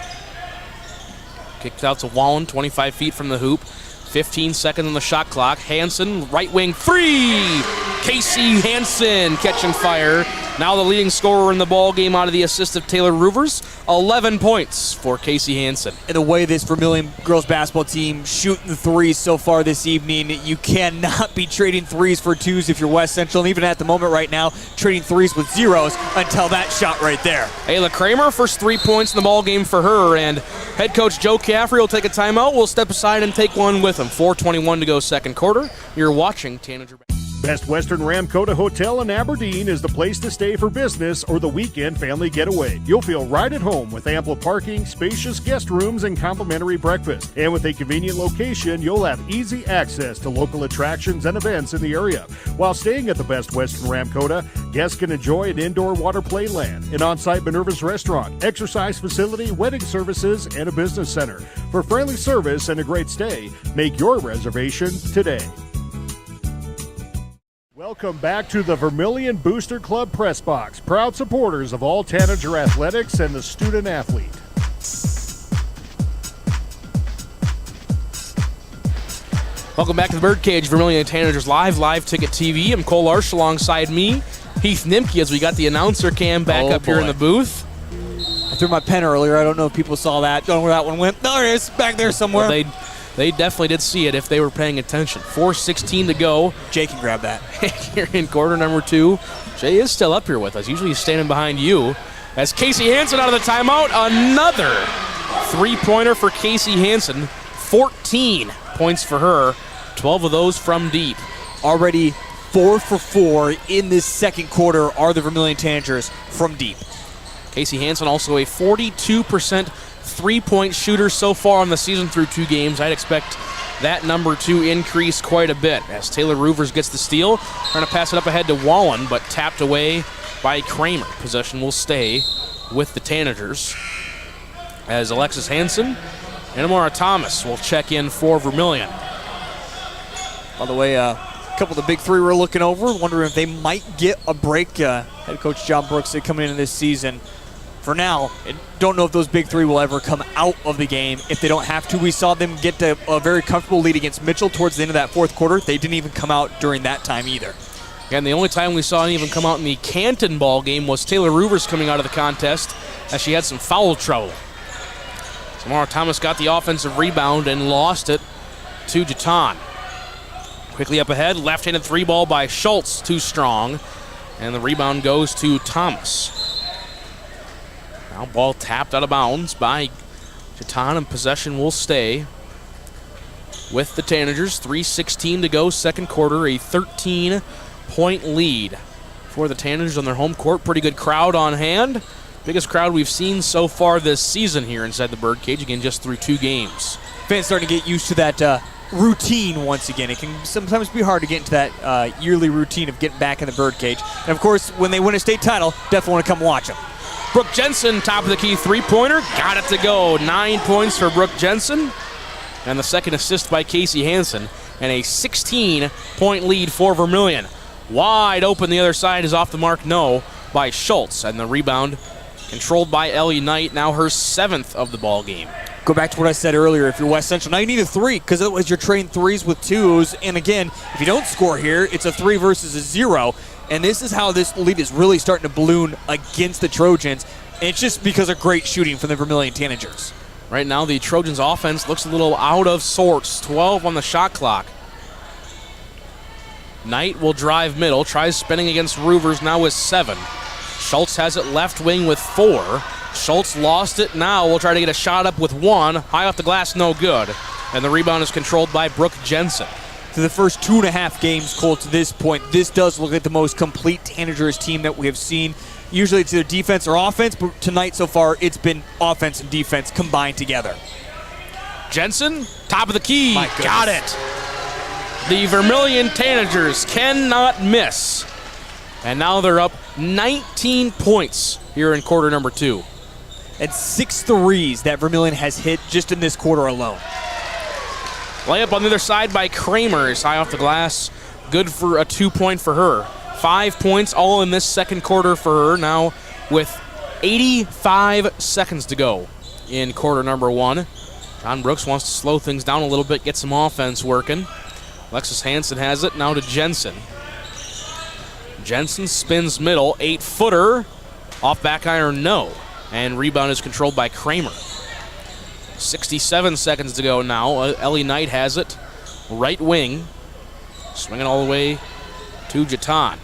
Kicked out to Wallen, 25 feet from the hoop. 15 seconds on the shot clock. Hansen, right wing 3! Casey Hansen catching fire. Now the leading scorer in the ball game out of the assist of Taylor Roovers. 11 points for Casey Hansen. And the way this Vermillion girls basketball team shooting the threes so far this evening, you cannot be trading threes for twos if you're West Central. And even at the moment right now, trading threes with zeros until that shot right there. Ayla Kramer, first 3 points in the ball game for her. And head coach Joe Caffrey will take a timeout. We'll step aside and take one with him. 4:21 to go second quarter. You're watching Tanager. Best Western Ramkota Hotel in Aberdeen is the place to stay for business or the weekend family getaway. You'll feel right at home with ample parking, spacious guest rooms, and complimentary breakfast. And with a convenient location, you'll have easy access to local attractions and events in the area. While staying at the Best Western Ramkota, guests can enjoy an indoor water play land, an on-site Minerva's restaurant, exercise facility, wedding services, and a business center. For friendly service and a great stay, make your reservation today. Welcome back to the Vermillion Booster Club Press Box, proud supporters of all Tanager athletics and the student athlete. Welcome back to the Birdcage, Vermillion Tanagers live ticket TV. I'm Cole Larsch alongside me, Heath Nimke, as we got the announcer cam back up here in the booth. I threw my pen earlier. I don't know if people saw that. Don't know where that one went. There it is, back there somewhere. Well, they definitely did see it if they were paying attention. 4:16 to go. Jay can grab that. Here in quarter number 2. Jay is still up here with us. Usually he's standing behind you. As Casey Hansen out of the timeout, another three-pointer for Casey Hansen. 14 points for her, 12 of those from deep. Already 4 for 4 in this second quarter are the Vermillion Tanagers from deep. Casey Hansen also a 42% three-point shooter so far on the season through 2 games. I'd expect that number to increase quite a bit as Taylor Roovers gets the steal. Trying to pass it up ahead to Wallen, but tapped away by Kramer. Possession will stay with the Tanagers as Alexis Hansen and Amara Thomas will check in for Vermillion. By the way, a couple of the big three we're looking over, wondering if they might get a break. Head coach John Brooks said coming into this season, for now, I don't know if those big three will ever come out of the game if they don't have to. We saw them get a very comfortable lead against Mitchell towards the end of that fourth quarter. They didn't even come out during that time either. And the only time we saw it even come out in the Canton ball game was Taylor Roovers coming out of the contest as she had some foul trouble. Samara Thomas got the offensive rebound and lost it to Jatan. Quickly up ahead, left-handed three ball by Schultz, too strong. And the rebound goes to Thomas. Now ball tapped out of bounds by Jatan, and possession will stay with the Tanagers. 3:16 to go, second quarter, a 13-point lead for the Tanagers on their home court. Pretty good crowd on hand. Biggest crowd we've seen so far this season here inside the Birdcage, again, just through 2 games. Fans starting to get used to that routine once again. It can sometimes be hard to get into that yearly routine of getting back in the Birdcage. And, of course, when they win a state title, definitely want to come watch them. Brooke Jensen, top of the key three-pointer, got it to go. 9 points for Brooke Jensen, and the second assist by Casey Hansen, and a 16-point lead for Vermillion. Wide open, the other side is off the mark, no, by Schultz, and the rebound controlled by Ellie Knight, now her 7th of the ball game. Go back to what I said earlier. If you're West Central, now you need a 3 because otherwise you're trading 3s with 2s. And again, if you don't score here, it's a 3 versus a 0. And this is how this lead is really starting to balloon against the Trojans. And it's just because of great shooting from the Vermillion Tanagers. Right now, the Trojans' offense looks a little out of sorts. 12 on the shot clock. Knight will drive middle, tries spinning against Roovers, now with 7. Schultz has it left wing with 4. Schultz lost it now. Will try to get a shot up with 1. High off the glass, no good. And the rebound is controlled by Brooke Jensen. To the first 2.5 games, Cole, to this point, this does look like the most complete Tanagers team that we have seen. Usually it's either defense or offense, but tonight so far it's been offense and defense combined together. Jensen, top of the key, got it. The Vermillion Tanagers cannot miss. And now they're up 19 points here in quarter number 2. And 6 threes that Vermillion has hit just in this quarter alone. Layup on the other side by Kramer is high off the glass. Good for a 2-point for her. 5 points all in this second quarter for her, now with 85 seconds to go in quarter number 1. John Brooks wants to slow things down a little bit, get some offense working. Alexis Hansen has it, now to Jensen. Jensen spins middle, 8-footer, off back iron, no. And rebound is controlled by Kramer. 67 seconds to go now. Ellie Knight has it, right wing. Swinging all the way to Jatan.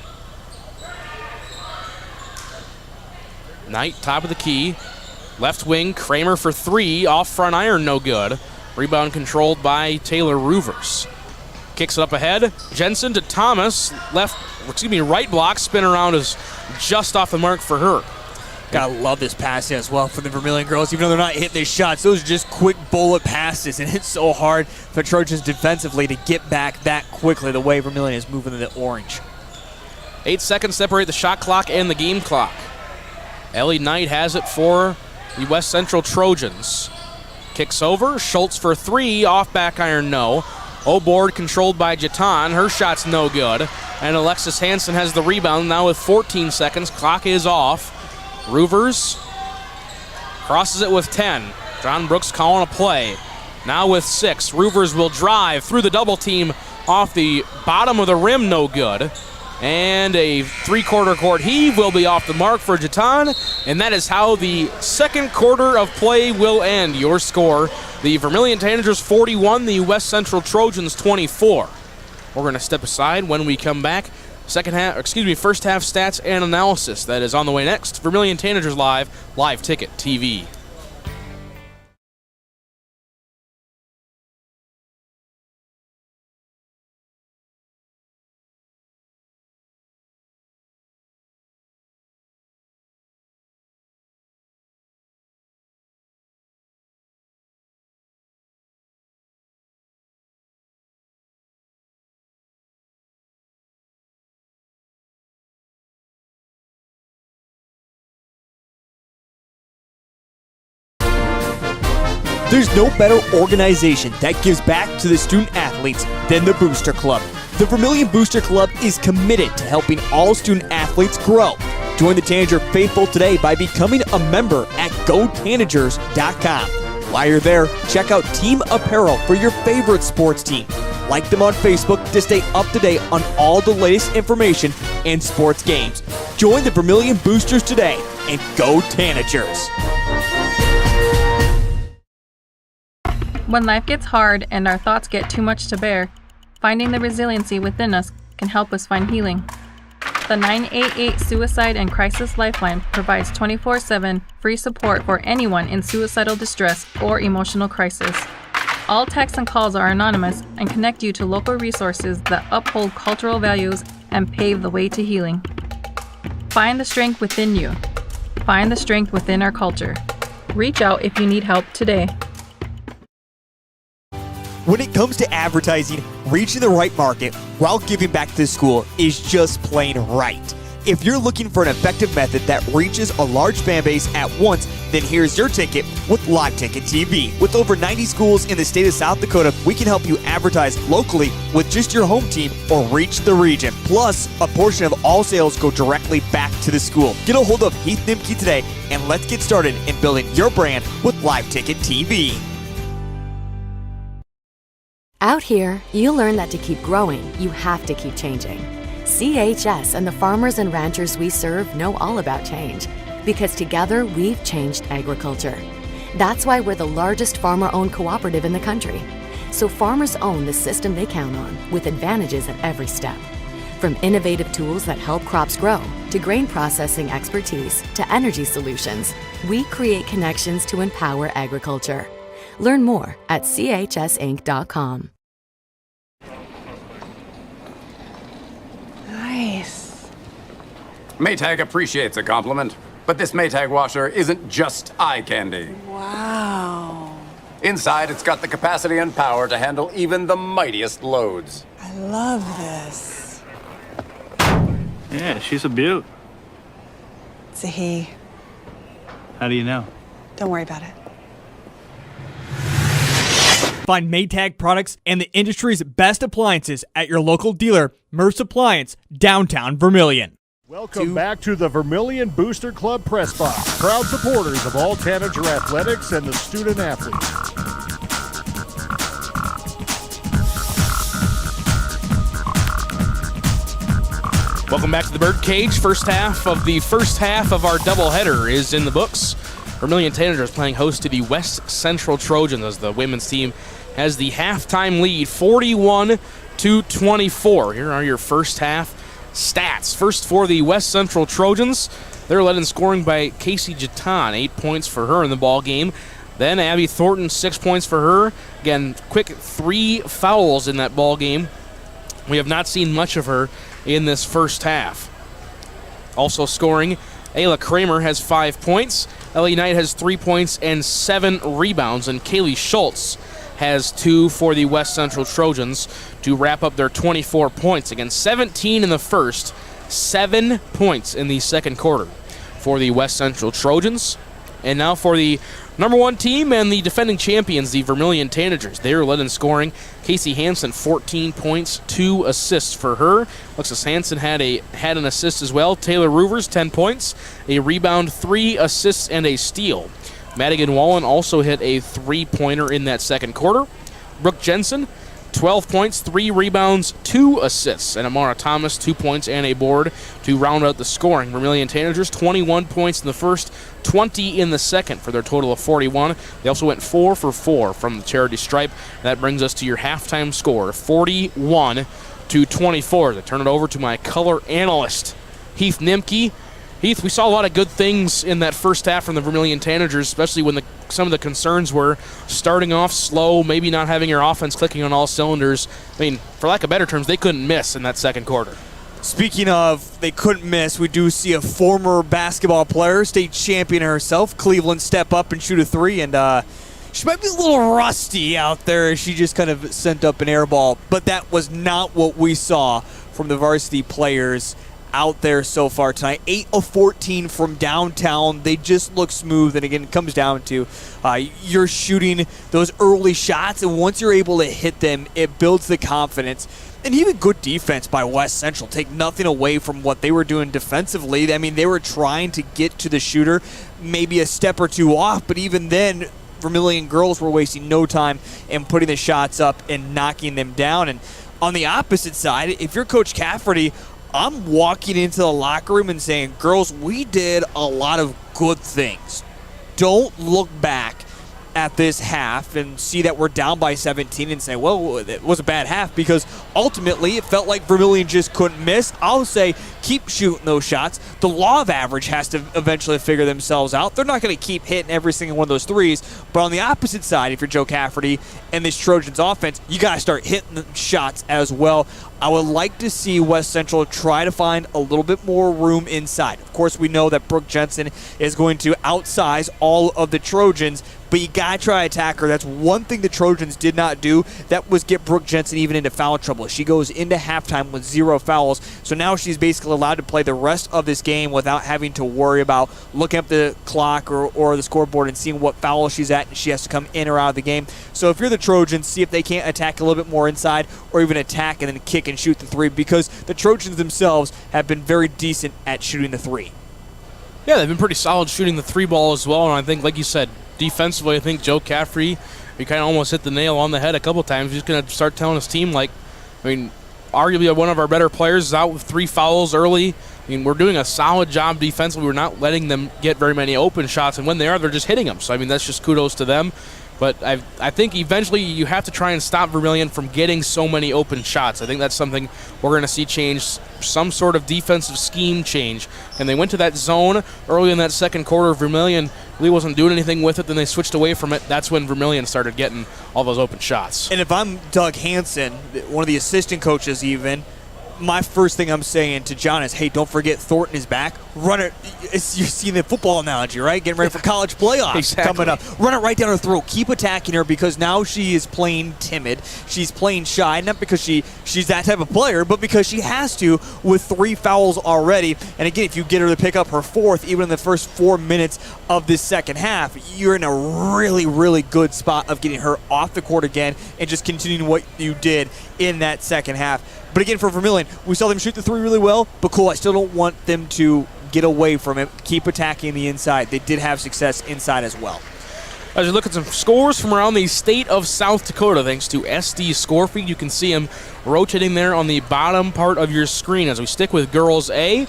Knight, top of the key. Left wing, Kramer for 3, off front iron, no good. Rebound controlled by Taylor Roovers. Kicks it up ahead. Jensen to Thomas. Right block. Spin around is just off the mark for her. Gotta love this passing as well for the Vermillion girls, even though they're not hitting their shots. Those are just quick bullet passes, and it's so hard for Trojans defensively to get back that quickly the way Vermillion is moving in the orange. 8 seconds separate the shot clock and the game clock. Ellie Knight has it for the West Central Trojans. Kicks over. Schultz for 3. Off back iron, no. O-board controlled by Jatan. Her shot's no good. And Alexis Hansen has the rebound now with 14 seconds. Clock is off. Roovers crosses it with 10. John Brooks calling a play. Now with 6. Roovers will drive through the double team off the bottom of the rim, no good. And a 3-quarter court heave will be off the mark for Jatan. And that is how the second quarter of play will end. Your score, the Vermillion Tanagers 41, the West Central Trojans 24. We're going to step aside when we come back. First half stats and analysis. That is on the way next. Vermillion Tanagers Live Ticket TV. There's no better organization that gives back to the student athletes than the Booster Club. The Vermillion Booster Club is committed to helping all student athletes grow. Join the Tanager faithful today by becoming a member at gotanagers.com. While you're there, check out team apparel for your favorite sports team. Like them on Facebook to stay up to date on all the latest information and sports games. Join the Vermillion Boosters today and go Tanagers. When life gets hard and our thoughts get too much to bear, finding the resiliency within us can help us find healing. The 988 Suicide and Crisis Lifeline provides 24/7 free support for anyone in suicidal distress or emotional crisis. All texts and calls are anonymous and connect you to local resources that uphold cultural values and pave the way to healing. Find the strength within you. Find the strength within our culture. Reach out if you need help today. When it comes to advertising, reaching the right market while giving back to the school is just plain right. If you're looking for an effective method that reaches a large fan base at once, then here's your ticket with Live Ticket TV. With over 90 schools in the state of South Dakota, we can help you advertise locally with just your home team or reach the region. Plus, a portion of all sales go directly back to the school. Get a hold of Heath Nimke today, and let's get started in building your brand with Live Ticket TV. Out here, you learn that to keep growing, you have to keep changing. CHS and the farmers and ranchers we serve know all about change, because together we've changed agriculture. That's why we're the largest farmer-owned cooperative in the country. So farmers own the system they count on, with advantages at every step. From innovative tools that help crops grow, to grain processing expertise, to energy solutions, we create connections to empower agriculture. Learn more at chsinc.com. Nice. Maytag appreciates a compliment, but this Maytag washer isn't just eye candy. Wow. Inside, it's got the capacity and power to handle even the mightiest loads. I love this. Yeah, she's a beaut. It's a he. How do you know? Don't worry about it. Find Maytag products and the industry's best appliances at your local dealer, Merce Appliance, downtown Vermillion. Welcome back to the Vermillion Booster Club Press Box, proud supporters of all Tanager athletics and the student athletes. Welcome back to the Birdcage. First half of our doubleheader is in the books. Vermillion Tanager is playing host to the West Central Trojans as the women's team has the halftime lead, 41-24. Here are your first half stats. First for the West Central Trojans, they're led in scoring by Casey Jatan, 8 points for her in the ball game. Then Abby Thornton, 6 points for her. Again, quick 3 fouls in that ball game. We have not seen much of her in this first half. Also scoring, Ayla Kramer has 5 points. Ellie Knight has 3 points and 7 rebounds, and Kaylee Schultz has 2 for the West Central Trojans to wrap up their 24 points. Again, 17 in the first, 7 points in the second quarter for the West Central Trojans. And now for the number 1 team and the defending champions, the Vermillion Tanagers. They are led in scoring. Casey Hansen, 14 points, 2 assists for her. Alexis Hansen had an assist as well. Taylor Roovers, 10 points, a rebound, 3 assists, and a steal. Madigan Wallen also hit a 3-pointer in that second quarter. Brooke Jensen, 12 points, 3 rebounds, 2 assists. And Amara Thomas, 2 points and a board to round out the scoring. Vermillion Tanagers, 21 points in the first, 20 in the second for their total of 41. They also went 4 for 4 from the charity stripe. That brings us to your halftime score, 41-24. I turn it over to my color analyst, Heath Nimke. Heath, we saw a lot of good things in that first half from the Vermillion Tanagers, especially when some of the concerns were starting off slow, maybe not having your offense clicking on all cylinders. I mean, for lack of better terms, they couldn't miss in that second quarter. Speaking of they couldn't miss, we do see a former basketball player, state champion herself, Cleveland, step up and shoot a 3, and she might be a little rusty out there as she just kind of sent up an air ball, but that was not what we saw from the varsity players out there so far tonight. 8 of 14 from downtown. They just look smooth. And again, it comes down to you're shooting those early shots, and once you're able to hit them, it builds the confidence. And even good defense by West Central. Take nothing away from what they were doing defensively. I mean, they were trying to get to the shooter, maybe a step or two off, but even then, Vermillion girls were wasting no time in putting the shots up and knocking them down. And on the opposite side, if you're Coach Cafferty, I'm walking into the locker room and saying, girls, we did a lot of good things. Don't look back at this half and see that we're down by 17 and say, well, it was a bad half, because ultimately it felt like Vermillion just couldn't miss. I'll say keep shooting those shots. The law of average has to eventually figure themselves out. They're not going to keep hitting every single one of those threes, but on the opposite side, if you're Joe Cafferty and this Trojans offense, you got to start hitting the shots as well. I would like to see West Central try to find a little bit more room inside. Of course, we know that Brooke Jensen is going to outsize all of the Trojans, but you got to try to attack her. That's one thing the Trojans did not do. That was get Brooke Jensen even into foul trouble. She goes into halftime with 0 fouls, so now she's basically allowed to play the rest of this game without having to worry about looking up the clock or the scoreboard and seeing what foul she's at, and she has to come in or out of the game. So if you're the Trojans, see if they can't attack a little bit more inside, or even attack and then kick and shoot the three, because the Trojans themselves have been very decent at shooting the three. Yeah, they've been pretty solid shooting the three ball as well, and I think, like you said, defensively, I think Joe Cafferty, he kind of almost hit the nail on the head a couple times. He's going to start telling his team, like, I mean, arguably one of our better players is out with 3 fouls early. I mean, we're doing a solid job defensively. We're not letting them get very many open shots, and when they are, they're just hitting them. So, I mean, that's just kudos to them. But I think eventually you have to try and stop Vermillion from getting so many open shots. I think that's something we're going to see change, some sort of defensive scheme change. And they went to that zone early in that second quarter. Vermillion really wasn't doing anything with it. Then they switched away from it. That's when Vermillion started getting all those open shots. And if I'm Doug Hansen, one of the assistant coaches even, my first thing I'm saying to John is, hey, don't forget Thornton is back. Run it. You're seeing the football analogy, right? Getting ready for college playoffs coming up. Run it right down her throat. Keep attacking her, because now she is playing timid. She's playing shy, not because she's that type of player, but because she has to with 3 fouls already. And again, if you get her to pick up her 4th, even in the first 4 minutes of this second half, you're in a really, really good spot of getting her off the court again and just continuing what you did in that second half. But again, for Vermillion, we saw them shoot the 3 really well, but cool, I still don't want them to get away from it. Keep attacking the inside. They did have success inside as well. As you look at some scores from around the state of South Dakota, thanks to SD Score Feed, you can see them rotating there on the bottom part of your screen. As we stick with Girls A,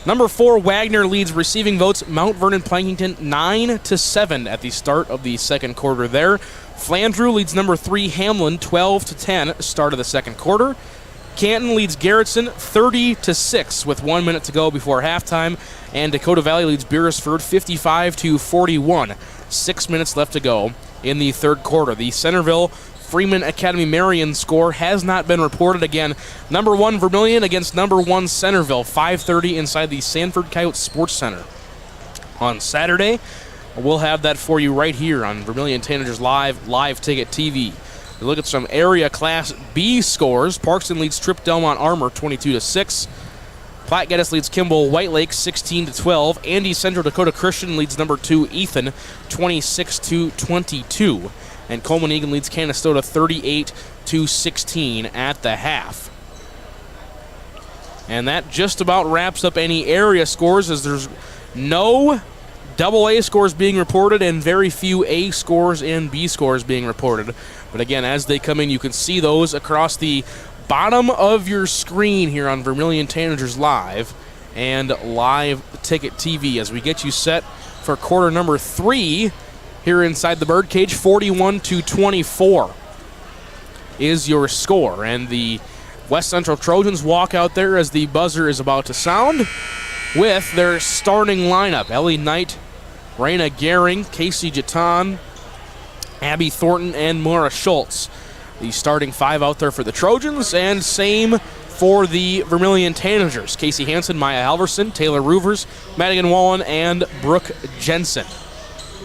number 4, Wagner leads receiving votes. Mount Vernon Plankington 9-7 at the start of the second quarter there. Flandreau leads number 3, Hamlin 12-10 start of the second quarter. Canton leads Garrettson 30-6 with 1 minute to go before halftime, and Dakota Valley leads Beresford 55-41. 6 minutes left to go in the third quarter. The Centerville Freeman Academy Marion score has not been reported again. Number 1 Vermillion against number 1 Centerville, 5:30 inside the Sanford Coyote Sports Center. On Saturday, we'll have that for you right here on Vermillion Tanagers live ticket TV. We look at some area Class B scores. Parkston leads Trip Delmont Armor 22-6. Platte Geddes leads Kimball White Lake 16-12. Andy Central Dakota Christian leads number 2 Ethan 26-22. And Coleman Egan leads Canastota 38-16 at the half. And that just about wraps up any area scores, as there's no AA scores being reported and very few A scores and B scores being reported. But again, as they come in, you can see those across the bottom of your screen here on Vermillion Tanagers Live and Live Ticket TV as we get you set for quarter number 3 here inside the Birdcage. 41-24 is your score. And the West Central Trojans walk out there as the buzzer is about to sound with their starting lineup. Ellie Knight, Raina Gehring, Casey Jatan, Abby Thornton, and Maura Schultz. The starting 5 out there for the Trojans, and same for the Vermillion Tanagers. Casey Hansen, Maya Halverson, Taylor Roovers, Madigan Wallen, and Brooke Jensen.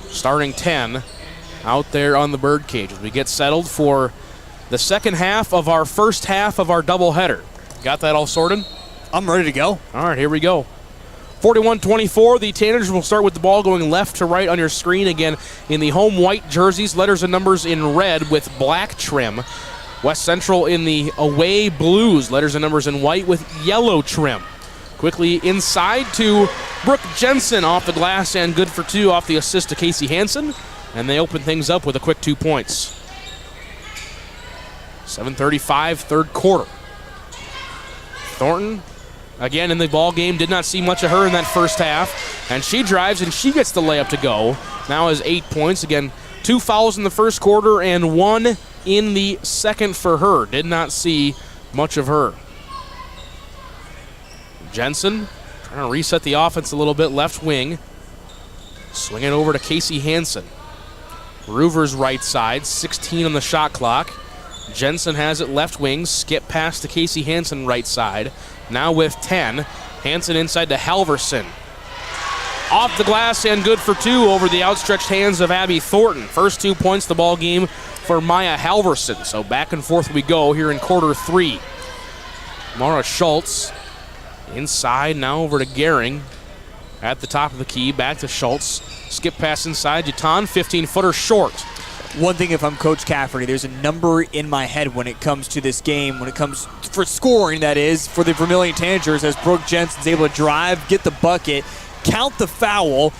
Starting 10 out there on the Birdcage as we get settled for the second half of our first half of our doubleheader. Got that all sorted? I'm ready to go. All right, here we go. 41-24, the Tanagers will start with the ball going left to right on your screen. Again, in the home white jerseys, letters and numbers in red with black trim. West Central in the away blues, letters and numbers in white with yellow trim. Quickly inside to Brooke Jensen off the glass and good for 2 off the assist to Casey Hansen. And they open things up with a quick 2 points. 7:35, third quarter. Thornton, again in the ball game, did not see much of her in that first half. And she drives and she gets the layup to go. Now has 8 points. Again, 2 fouls in the first quarter and 1 in the second for her. Did not see much of her. Jensen trying to reset the offense a little bit, left wing. Swing it over to Casey Hansen. Roover's right side, 16 on the shot clock. Jensen has it left wing, skip pass to Casey Hansen right side. Now with 10, Hansen inside to Halverson. Off the glass and good for 2 over the outstretched hands of Abby Thornton. First 2 points the ball game for Maya Halverson. So back and forth we go here in quarter 3. Mara Schultz inside, now over to Gehring. At the top of the key, back to Schultz. Skip pass inside, Yutan, 15-footer short. One thing, if I'm Coach Cafferty, there's a number in my head when it comes to this game, when it comes for scoring, that is, for the Vermillion Tanagers, as Brooke Jensen's able to drive, get the bucket, count the foul,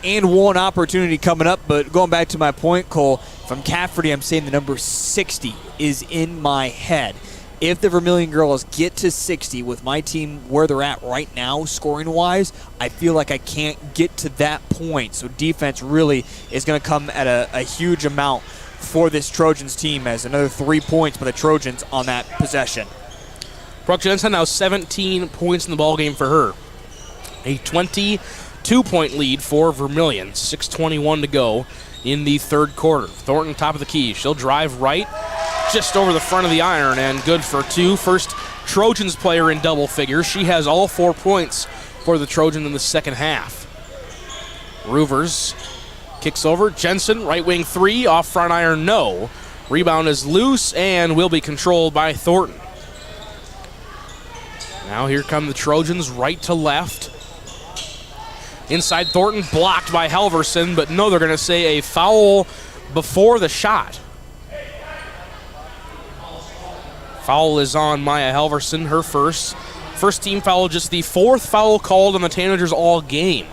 and 1 opportunity coming up. But going back to my point, Cole, from Cafferty, I'm saying the number 60 is in my head. If the Vermillion girls get to 60 with my team where they're at right now, scoring-wise, I feel like I can't get to that point. So defense really is going to come at a huge amount for this Trojans team, as another 3 points by the Trojans on that possession. Brooke Jensen now 17 points in the ballgame for her. A 22-point lead for Vermillion. 6:21 to go in the third quarter. Thornton top of the key. She'll drive right, just over the front of the iron, and good for 2. First Trojans player in double figures. She has all 4 points for the Trojans in the second half. Roovers kicks over. Jensen, right wing 3, off front iron, no. Rebound is loose and will be controlled by Thornton. Now here come the Trojans, right to left. Inside Thornton, blocked by Halverson, but no, they're going to say a foul before the shot. Foul is on Maya Halverson, her first team foul, just the 4th foul called on the Tanagers all game.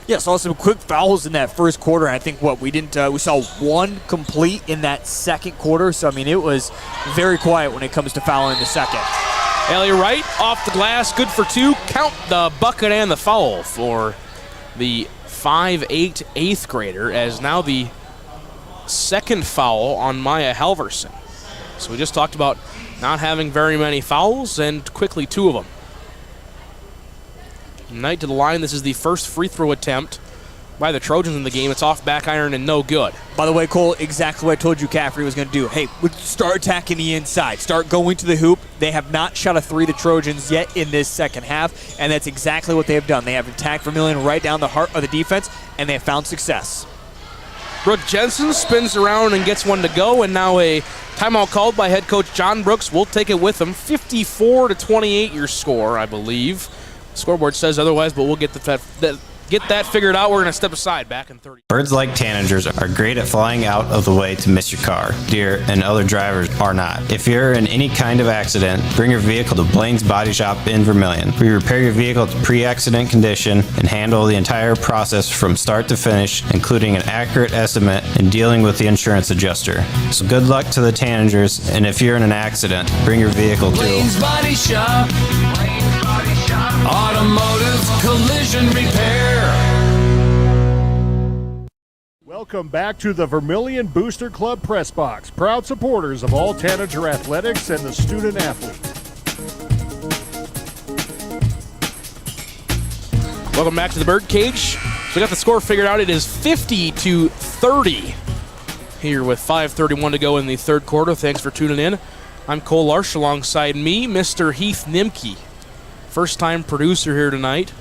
Yeah, saw some quick fouls in that first quarter. I think we saw 1 complete in that second quarter. So I mean, it was very quiet when it comes to fouling in the second. Ellie Wright off the glass, good for 2. Count the bucket and the foul for the 5'8" 8th grader, as now the second foul on Maya Halverson. So we just talked about not having very many fouls, and quickly 2 of them. Knight to the line. This is the first free throw attempt by the Trojans in the game. It's off back iron and no good. By the way, Cole, exactly what I told you Cafferty was going to do. Hey, start attacking the inside. Start going to the hoop. They have not shot a 3, the Trojans, yet in this second half, and that's exactly what they have done. They have attacked Vermillion right down the heart of the defense, and they have found success. Brooke Jensen spins around and gets one to go, and now a timeout called by head coach John Brooks. We'll take it with him. 54-28 your score, I believe. Scoreboard says otherwise, but we'll get that figured out. We're going to step aside. Back in 30. Birds like tanagers are great at flying out of the way to miss your car. Deer and other drivers are not. If you're in any kind of accident, bring your vehicle to Blaine's Body Shop in Vermillion. We repair your vehicle to pre-accident condition and handle the entire process from start to finish, including an accurate estimate and dealing with the insurance adjuster. So good luck to the tanagers, and if you're in an accident, bring your vehicle to Blaine's Body Shop. Blaine's Body Shop. Automotive collision repair. Welcome back to the Vermillion Booster Club Press Box, proud supporters of all Tanager athletics and the student athlete. Welcome back to the Birdcage. So we got the score figured out. It is 50-30 here with 5:31 to go in the third quarter. Thanks for tuning in. I'm Cole Larsch, alongside me, Mr. Heath Nimke. First-time producer here tonight.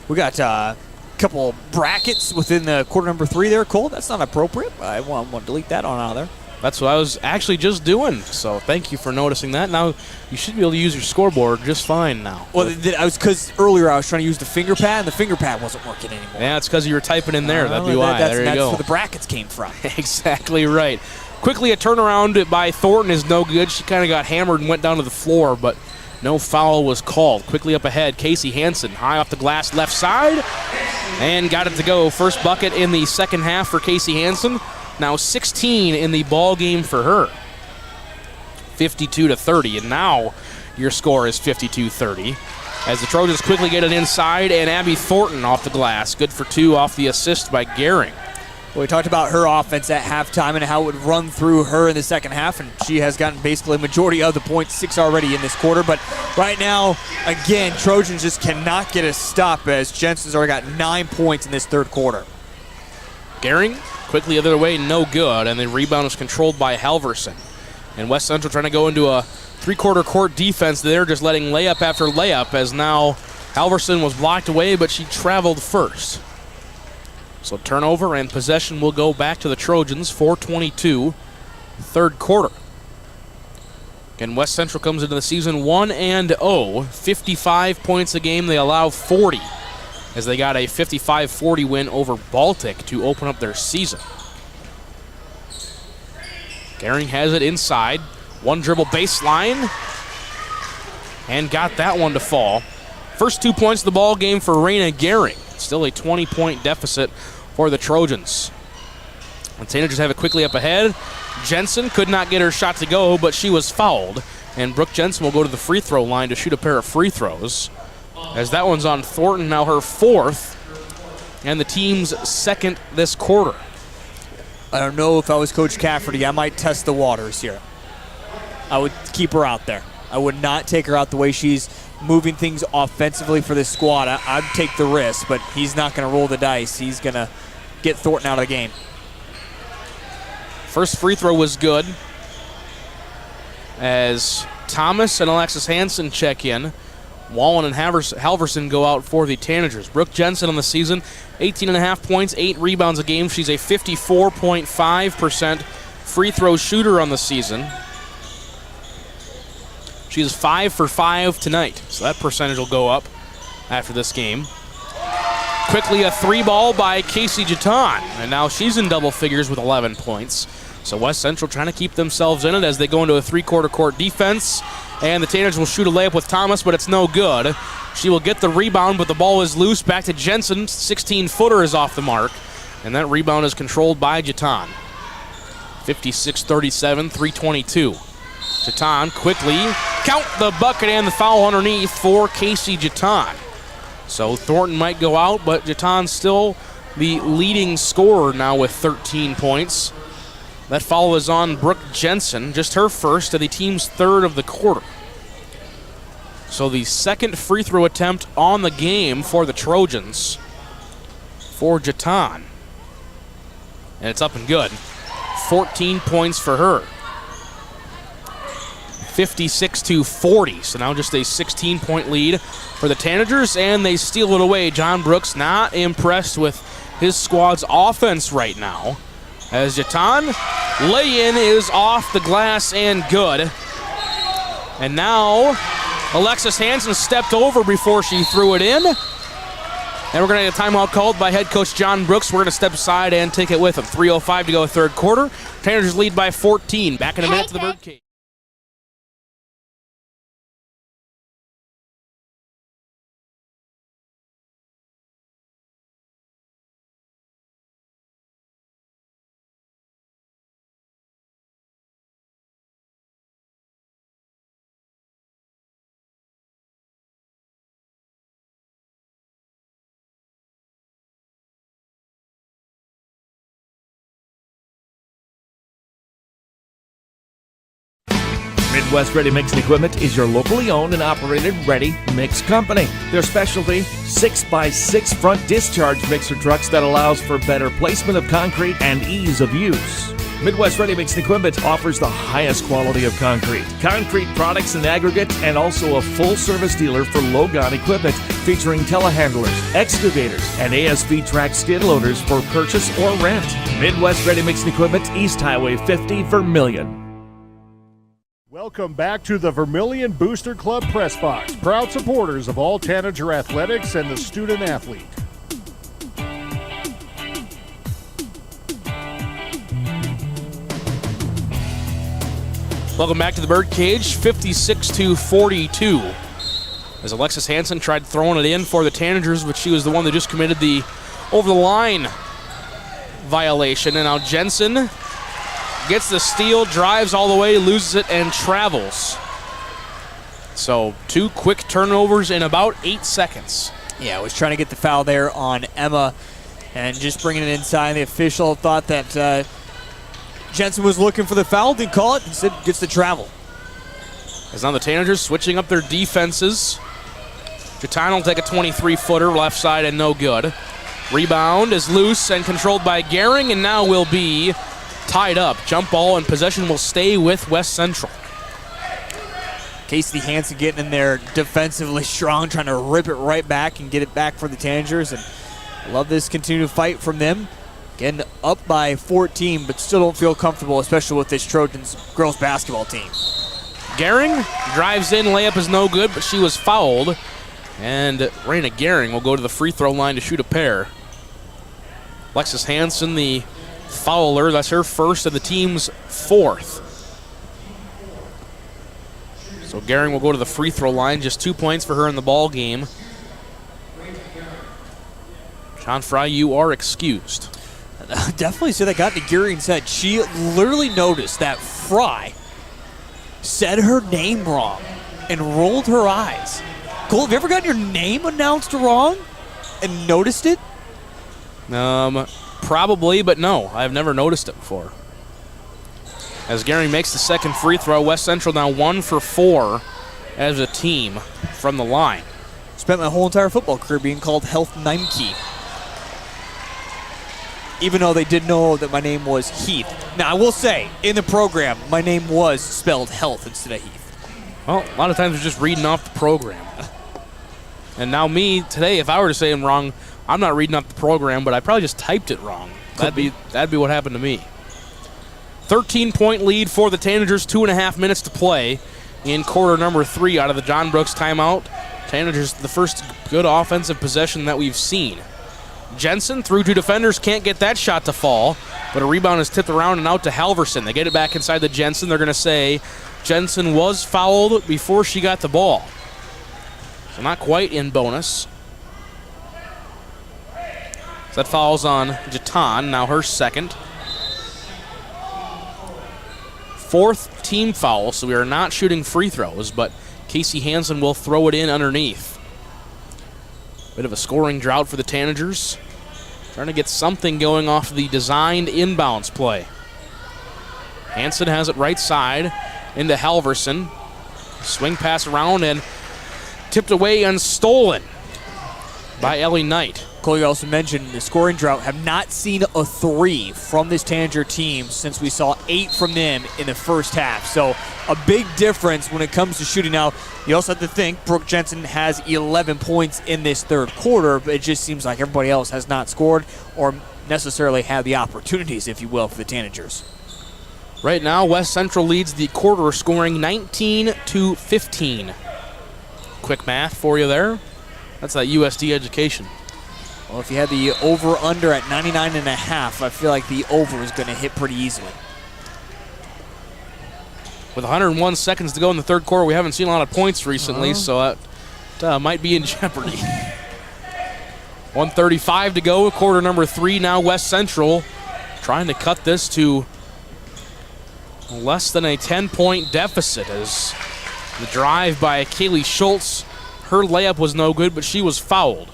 We got a couple brackets within the quarter number 3 there, Cole. That's not appropriate. I want to delete that on out of there. That's what I was actually just doing, so thank you for noticing that. Now you should be able to use your scoreboard just fine now. Well, because earlier I was trying to use the finger pad, and the finger pad wasn't working anymore. Yeah, it's because you were typing in there. That'd be why. There you go. That's where the brackets came from. Exactly right. Quickly, a turnaround by Thornton is no good. She kind of got hammered and went down to the floor, but no foul was called. Quickly up ahead, Casey Hansen, high off the glass left side, and got it to go. First bucket in the second half for Casey Hansen. Now 16 in the ball game for her. 52-30, and now your score is 52-30. As the Trojans quickly get it inside, and Abby Thornton off the glass. Good for 2 off the assist by Gehring. Well, we talked about her offense at halftime and how it would run through her in the second half, and she has gotten basically a majority of the points, 6 already in this quarter. But right now, again, Trojans just cannot get a stop as Jensen's already got 9 points in this third quarter. Gehring quickly the other way, no good, and the rebound is controlled by Halverson. And West Central trying to go into a three-quarter court defense there, just letting layup after layup, as now Halverson was blocked away, but she traveled first. So turnover and possession will go back to the Trojans, 4:22, third quarter. And West Central comes into the season 1-0, 55 points a game. They allow 40, as they got a 55-40 win over Baltic to open up their season. Gehring has it inside. One dribble baseline, and got that one to fall. First 2 points of the ball game for Raina Gehring. Still a 20-point deficit for the Trojans. The Tanagers have it quickly up ahead. Jensen could not get her shot to go, but she was fouled. And Brooke Jensen will go to the free throw line to shoot a pair of free throws, as that one's on Thornton, now her 4th, and the team's 2nd this quarter. I don't know if I was Coach Cafferty, I might test the waters here. I would keep her out there. I would not take her out the way she's moving things offensively for this squad. I'd take the risk, but he's not going to roll the dice. He's going to get Thornton out of the game. First free throw was good, as Thomas and Alexis Hansen check in. Wallen and Halverson go out for the Tanagers. Brooke Jensen on the season, 18.5 points, 8 rebounds a game. She's a 54.5% free throw shooter on the season. She's 5 for 5 tonight, so that percentage will go up after this game. Quickly a 3-ball by Casey Jeton, and now she's in double figures with 11 points. So West Central trying to keep themselves in it as they go into a three-quarter court defense. And the Tanagers will shoot a layup with Thomas, but it's no good. She will get the rebound, but the ball is loose. Back to Jensen. 16-footer is off the mark. And that rebound is controlled by Jeton. 56-37, 3:22. Jeton quickly count the bucket and the foul underneath for Casey Jeton. So Thornton might go out, but Jeton's still the leading scorer now with 13 points. That foul is on Brooke Jensen, just her first to the team's 3rd of the quarter. So the 2nd free throw attempt on the game for the Trojans for Jeton. And it's up and good. 14 points for her. 56-40, so now just a 16-point lead for the Tanagers, and they steal it away. John Brooks not impressed with his squad's offense right now, as Jeton lay-in is off the glass and good. And now Alexis Hansen stepped over before she threw it in. And we're going to get a timeout called by head coach John Brooks. We're going to step aside and take it with him. 3:05 to go third quarter. Tanagers lead by 14. Back in a minute to the Birdcage. Midwest Ready Mix and Equipment is your locally owned and operated ready mix company. Their specialty, 6x6 front discharge mixer trucks that allows for better placement of concrete and ease of use. Midwest Ready Mix Equipment offers the highest quality of concrete products and aggregate, and also a full-service dealer for Logon equipment featuring telehandlers, excavators, and ASV track skid loaders for purchase or rent. Midwest Ready Mix Equipment, East Highway 50, Vermillion. Welcome back to the Vermillion Booster Club Press Box, proud supporters of all Tanager athletics and the student athlete. Welcome back to the Birdcage, 56-42. As Alexis Hansen tried throwing it in for the Tanagers, but she was the one that just committed the over-the-line violation. And now Jensen gets the steal, drives all the way, loses it, and travels. So 2 quick turnovers in about 8 seconds. Yeah, was trying to get the foul there on Emma and just bringing it inside. The official thought that Jensen was looking for the foul, didn't call it, instead gets the travel. As now the Tanagers switching up their defenses. Jatan will take a 23-footer left side and no good. Rebound is loose and controlled by Gehring, and now will be tied up. Jump ball and possession will stay with West Central. Casey Hansen getting in there defensively strong, trying to rip it right back and get it back for the Tanagers. And I love this continued fight from them. Getting up by 14, but still don't feel comfortable, especially with this Trojans girls basketball team. Gehring drives in, layup is no good, but she was fouled. And Raina Gehring will go to the free throw line to shoot a pair. Alexis Hansen, the fouler, that's her first and the team's 4th. So Gehring will go to the free throw line, just 2 points for her in the ball game. John Fry, you are excused. Definitely said that got to Gehring's head. She literally noticed that Fry said her name wrong and rolled her eyes. Cole, have you ever gotten your name announced wrong and noticed it? Probably, but no, I've never noticed it before. As Gehring makes the second free throw, West Central now 1 for 4 as a team from the line. Spent my whole entire football career being called Heath Nimke. Even though they did know that my name was Heath. Now, I will say, in the program, my name was spelled Health instead of Heath. Well, a lot of times we're just reading off the program. And now me, today, if I were to say I'm wrong, I'm not reading off the program, but I probably just typed it wrong. That'd be what happened to me. 13-point lead for the Tanagers, 2.5 minutes to play in quarter number 3 out of the John Brooks timeout. Tanagers, the first good offensive possession that we've seen. Jensen through 2 defenders, can't get that shot to fall, but a rebound is tipped around and out to Halverson. They get it back inside the Jensen. They're going to say Jensen was fouled before she got the ball. So not quite in bonus. So that fouls on Jatan, now her second. 4th team foul, so we are not shooting free throws, but Casey Hansen will throw it in underneath. Bit of a scoring drought for the Tanagers. Trying to get something going off the designed inbounds play. Hansen has it right side into Halverson. Swing pass around and tipped away and stolen by Ellie Knight. Cole, you also mentioned the scoring drought. Have not seen a 3 from this Tanager team since we saw 8 from them in the first half. So a big difference when it comes to shooting. Now, you also have to think Brooke Jensen has 11 points in this third quarter, but it just seems like everybody else has not scored or necessarily had the opportunities, if you will, for the Tanagers. Right now, West Central leads the quarter, scoring 19-15. Quick math for you there. That's that USD education. Well, if you had the over-under at 99.5, I feel like the over is going to hit pretty easily. With 101 seconds to go in the third quarter, we haven't seen a lot of points recently, so that might be in jeopardy. 1:35 to go, quarter number 3. Now West Central trying to cut this to less than a 10-point deficit as the drive by Kaylee Schultz, her layup was no good, but she was fouled.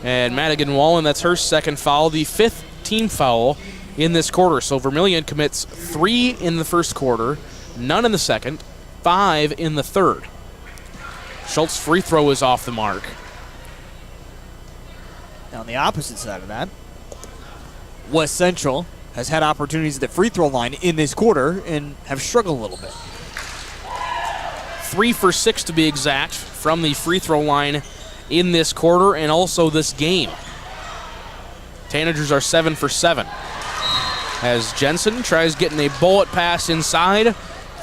And Madigan Wallen, that's her second foul, the 5th team foul in this quarter. So Vermillion commits 3 in the first quarter, none in the second, 5 in the third. Schultz's free throw is off the mark. On the opposite side of that, West Central has had opportunities at the free throw line in this quarter and have struggled a little bit. 3 for 6 to be exact from the free throw line in this quarter and also this game. Tanagers are 7 for 7. As Jensen tries getting a bullet pass inside,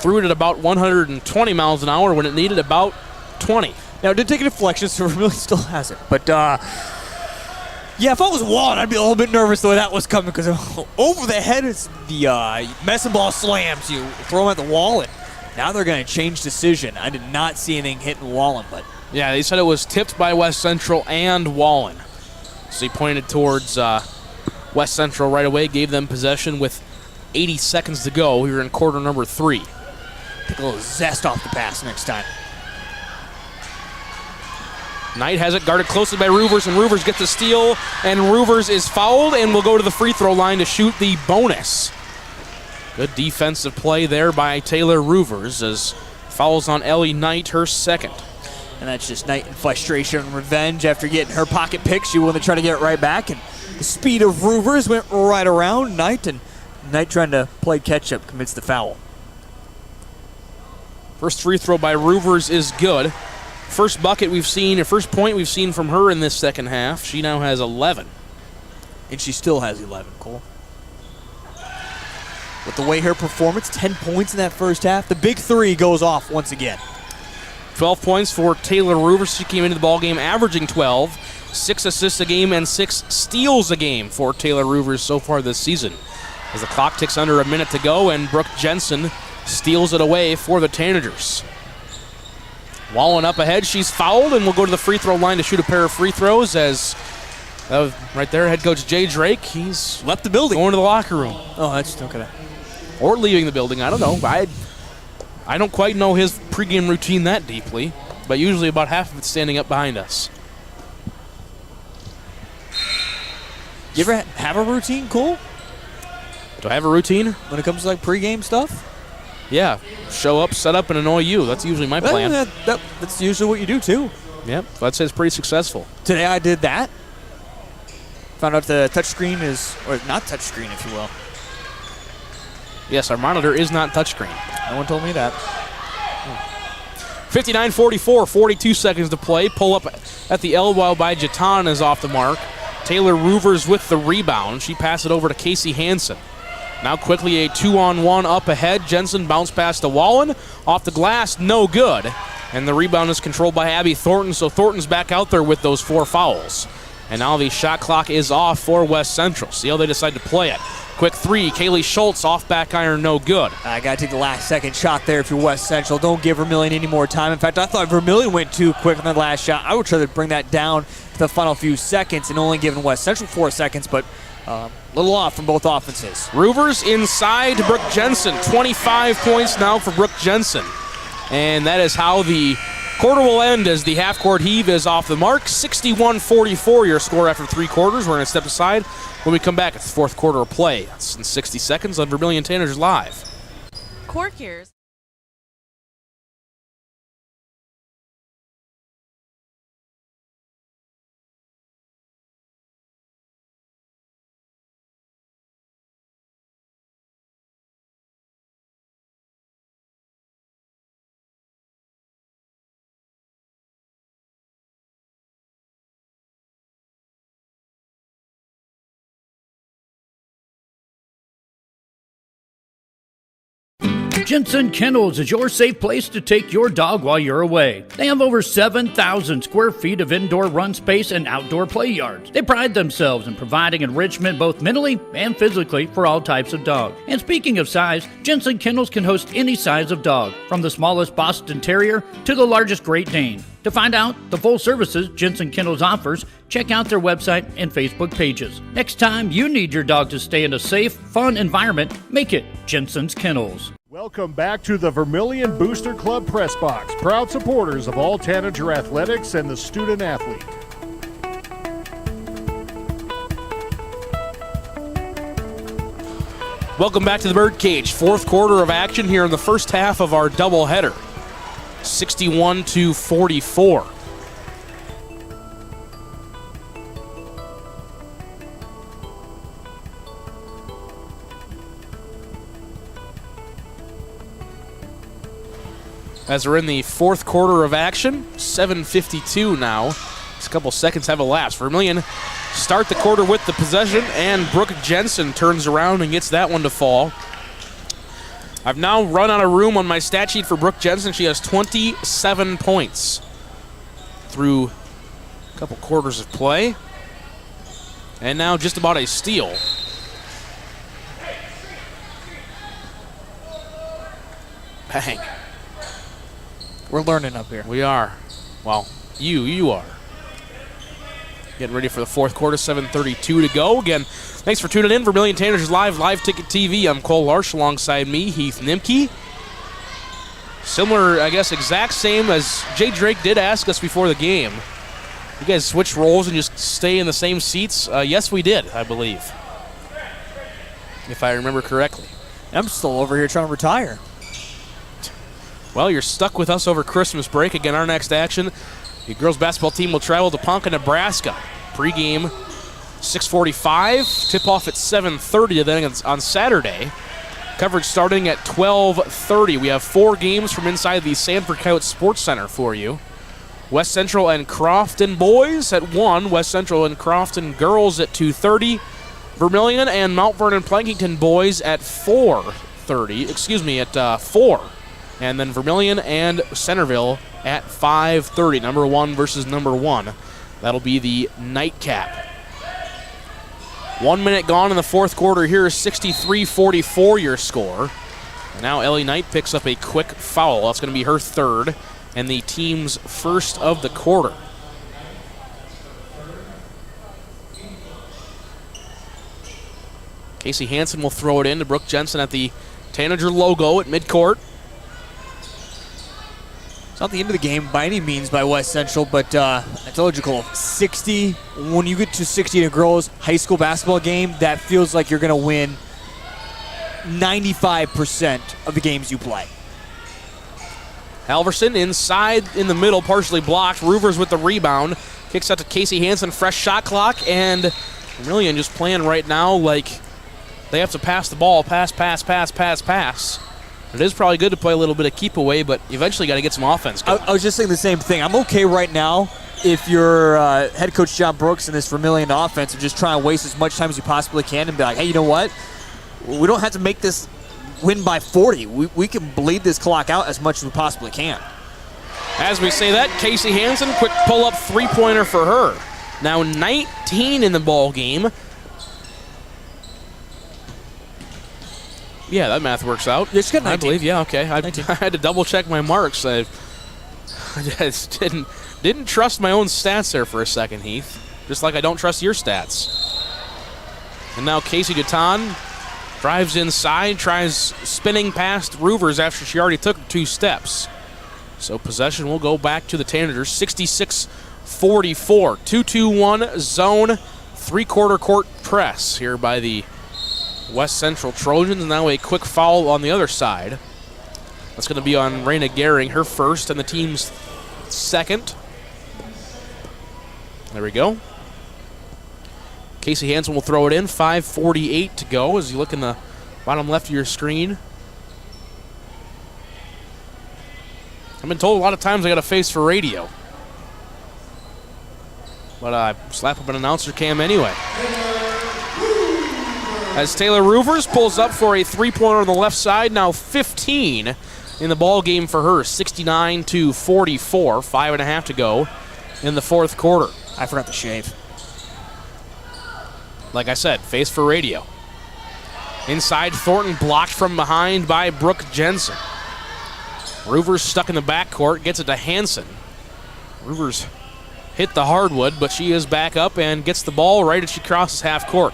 threw it at about 120 miles an hour when it needed about 20. Now, it did take a deflection, so Vermillion still has it. But, yeah, if I was Wallen, I'd be a little bit nervous the way that was coming, because over the head, it's the medicine ball slams. You throw them at the wall, and now they're going to change decision. I did not see anything hitting Wallen, but... Yeah, they said it was tipped by West Central and Wallen. So he pointed towards West Central right away, gave them possession with 80 seconds to go. We were in quarter number 3. Take a little zest off the pass next time. Knight has it guarded closely by Roovers, and Roovers gets the steal, and Roovers is fouled and will go to the free throw line to shoot the bonus. Good defensive play there by Taylor Roovers as fouls on Ellie Knight, her second. And that's just Knight in frustration and revenge after getting her pocket pick. She wanted to try to get it right back, and the speed of Roovers went right around Knight, and Knight trying to play catch-up commits the foul. First free throw by Roovers is good. First bucket we've seen, or first point we've seen from her in this second half. She now has 11. And she still has 11, Cole. With the way her performance, 10 points in that first half, the big 3 goes off once again. 12 points for Taylor Roovers. She came into the ballgame averaging 12. 6 assists a game and 6 steals a game for Taylor Roovers so far this season. As the clock ticks under a minute to go, and Brooke Jensen steals it away for the Tanagers. Wallen up ahead, she's fouled and will go to the free throw line to shoot a pair of free throws as right there, head coach Jay Drake, he's left the building. Going to the locker room. Oh, that's okay. Or leaving the building, I don't know. I don't quite know his pregame routine that deeply, but usually about half of it's standing up behind us. You ever have a routine, Cole? Do I have a routine? When it comes to like pregame stuff? Yeah, show up, set up, and annoy you. That's usually my plan. That's usually what you do, too. Yep, I'd say it's pretty successful. Today I did that. Found out the touchscreen is, or not touchscreen, if you will. Yes, our monitor is not touchscreen. No one told me that. 59-44, 42 seconds to play. Pull up at the elbow by Jatan is off the mark. Taylor Roovers with the rebound. She passed it over to Casey Hansen. Now quickly a 2-on-1 up ahead. Jensen bounced past to Wallen. Off the glass, no good. And the rebound is controlled by Abby Thornton, so Thornton's back out there with those 4 fouls. And now the shot clock is off for West Central. See how they decide to play it. Quick 3, Kaylee Schultz off back iron, no good. I got to take the last second shot there if you're West Central. Don't give Vermillion any more time. In fact, I thought Vermillion went too quick on that last shot. I would try to bring that down to the final few seconds and only giving West Central 4 seconds, but a little off from both offenses. Roovers inside to Brooke Jensen. 25 points now for Brooke Jensen. And that is how the quarter will end as the half-court heave is off the mark. 61-44 your score after 3 quarters. We're going to step aside when we come back. It's the fourth quarter of play. That's in 60 seconds on Vermillion Tanagers Live. Cork ears. Jensen Kennels is your safe place to take your dog while you're away. They have over 7,000 square feet of indoor run space and outdoor play yards. They pride themselves in providing enrichment both mentally and physically for all types of dog. And speaking of size, Jensen Kennels can host any size of dog, from the smallest Boston Terrier to the largest Great Dane. To find out the full services Jensen Kennels offers, check out their website and Facebook pages. Next time you need your dog to stay in a safe, fun environment, make it Jensen's Kennels. Welcome back to the Vermillion Booster Club Press Box, proud supporters of all Tanager athletics and the student athlete. Welcome back to the Birdcage. Fourth quarter of action here in the first half of our doubleheader. 61-44. as we're in the fourth quarter of action. 7:52 now. Just a couple seconds have elapsed. Vermillion start the quarter with the possession, and Brooke Jensen turns around and gets that one to fall. I've now run out of room on my stat sheet for Brooke Jensen. She has 27 points through a couple quarters of play. And now just about a steal. Bang. We're learning up here. We are. Well, you are. Getting ready for the fourth quarter, 7:32 to go. Again, thanks for tuning in. Vermillion Tanagers Live Ticket TV. I'm Cole Larsch alongside me, Heath Nimke. Similar, I guess, exact same as Jay Drake did ask us before the game. You guys switch roles and just stay in the same seats? Yes, we did, I believe. If I remember correctly. I'm still over here trying to retire. Well, you're stuck with us over Christmas break. Again, our next action, the girls basketball team will travel to Ponca, Nebraska. Pregame 6:45, tip-off at 7:30 then on Saturday. Coverage starting at 12:30. We have 4 games from inside the Sanford Coyote Sports Center for you. West Central and Crofton boys at 1. West Central and Crofton girls at 2:30. Vermillion and Mount Vernon Plankington boys at 4:30. At 4. And then Vermillion and Centerville at 5:30. Number 1 versus number 1. That'll be the nightcap. 1 minute gone in the fourth quarter here. 63-44 your score. And now Ellie Knight picks up a quick foul. That's going to be her third and the team's first of the quarter. Casey Hansen will throw it in to Brooke Jensen at the Tanager logo at midcourt. It's not the end of the game by any means by West Central, but I told you, Cole, 60, when you get to 60 in a girls' high school basketball game, that feels like you're going to win 95% of the games you play. Halverson inside in the middle, partially blocked. Roovers with the rebound. Kicks out to Casey Hansen, fresh shot clock, and Vermillion just playing right now like they have to pass the ball, pass. It is probably good to play a little bit of keep away, but eventually got to get some offense going. I was just saying the same thing. I'm okay right now if you're head coach John Brooks in this Vermillion offense and just try and waste as much time as you possibly can and be like, hey, you know what? We don't have to make this win by 40. We can bleed this clock out as much as we possibly can. As we say that, Casey Hansen, quick pull-up three-pointer for her. Now 19 in the ball game. Yeah, that math works out. It's got 19. I believe, yeah, okay. I had to double-check my marks. I just didn't trust my own stats there for a second, Heath. Just like I don't trust your stats. And now Casey Duton drives inside, tries spinning past Roovers after she already took 2 steps. So possession will go back to the Tanagers. 66-44. 2-2-1 zone, 3-quarter court press here by the West Central Trojans. Now a quick foul on the other side. That's going to be on Raina Gehring, her first and the team's second. There we go. Casey Hansen will throw it in. 5:48 to go as you look in the bottom left of your screen. I've been told a lot of times I got a face for radio. But I slap up an announcer cam anyway. As Taylor Roovers pulls up for a three-pointer on the left side. Now 15 in the ball game for her. 69-44. 5.5 to go in the fourth quarter. I forgot to shave. Like I said, face for radio. Inside, Thornton blocked from behind by Brooke Jensen. Roovers stuck in the backcourt, gets it to Hansen. Roovers hit the hardwood, but she is back up and gets the ball right as she crosses half court.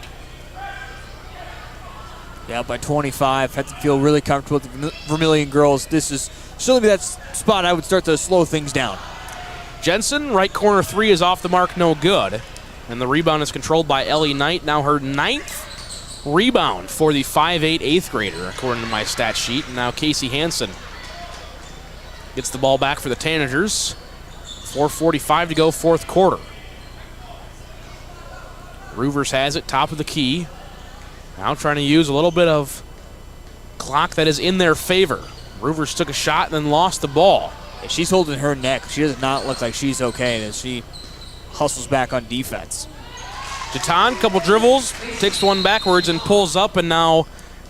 Yeah, by 25. Have to feel really comfortable with the Vermillion girls. This is certainly that spot I would start to slow things down. Jensen, right corner 3 is off the mark, no good. And the rebound is controlled by Ellie Knight. Now her 9th rebound for the 5'8" 8th grader, according to my stat sheet. And now Casey Hansen gets the ball back for the Tanagers. 4:45 to go, fourth quarter. Roovers has it, top of the key. Now trying to use a little bit of clock that is in their favor. Roovers took a shot and then lost the ball. Yeah, she's holding her neck. She does not look like she's okay as she hustles back on defense. Jatan, couple dribbles, takes one backwards and pulls up, and now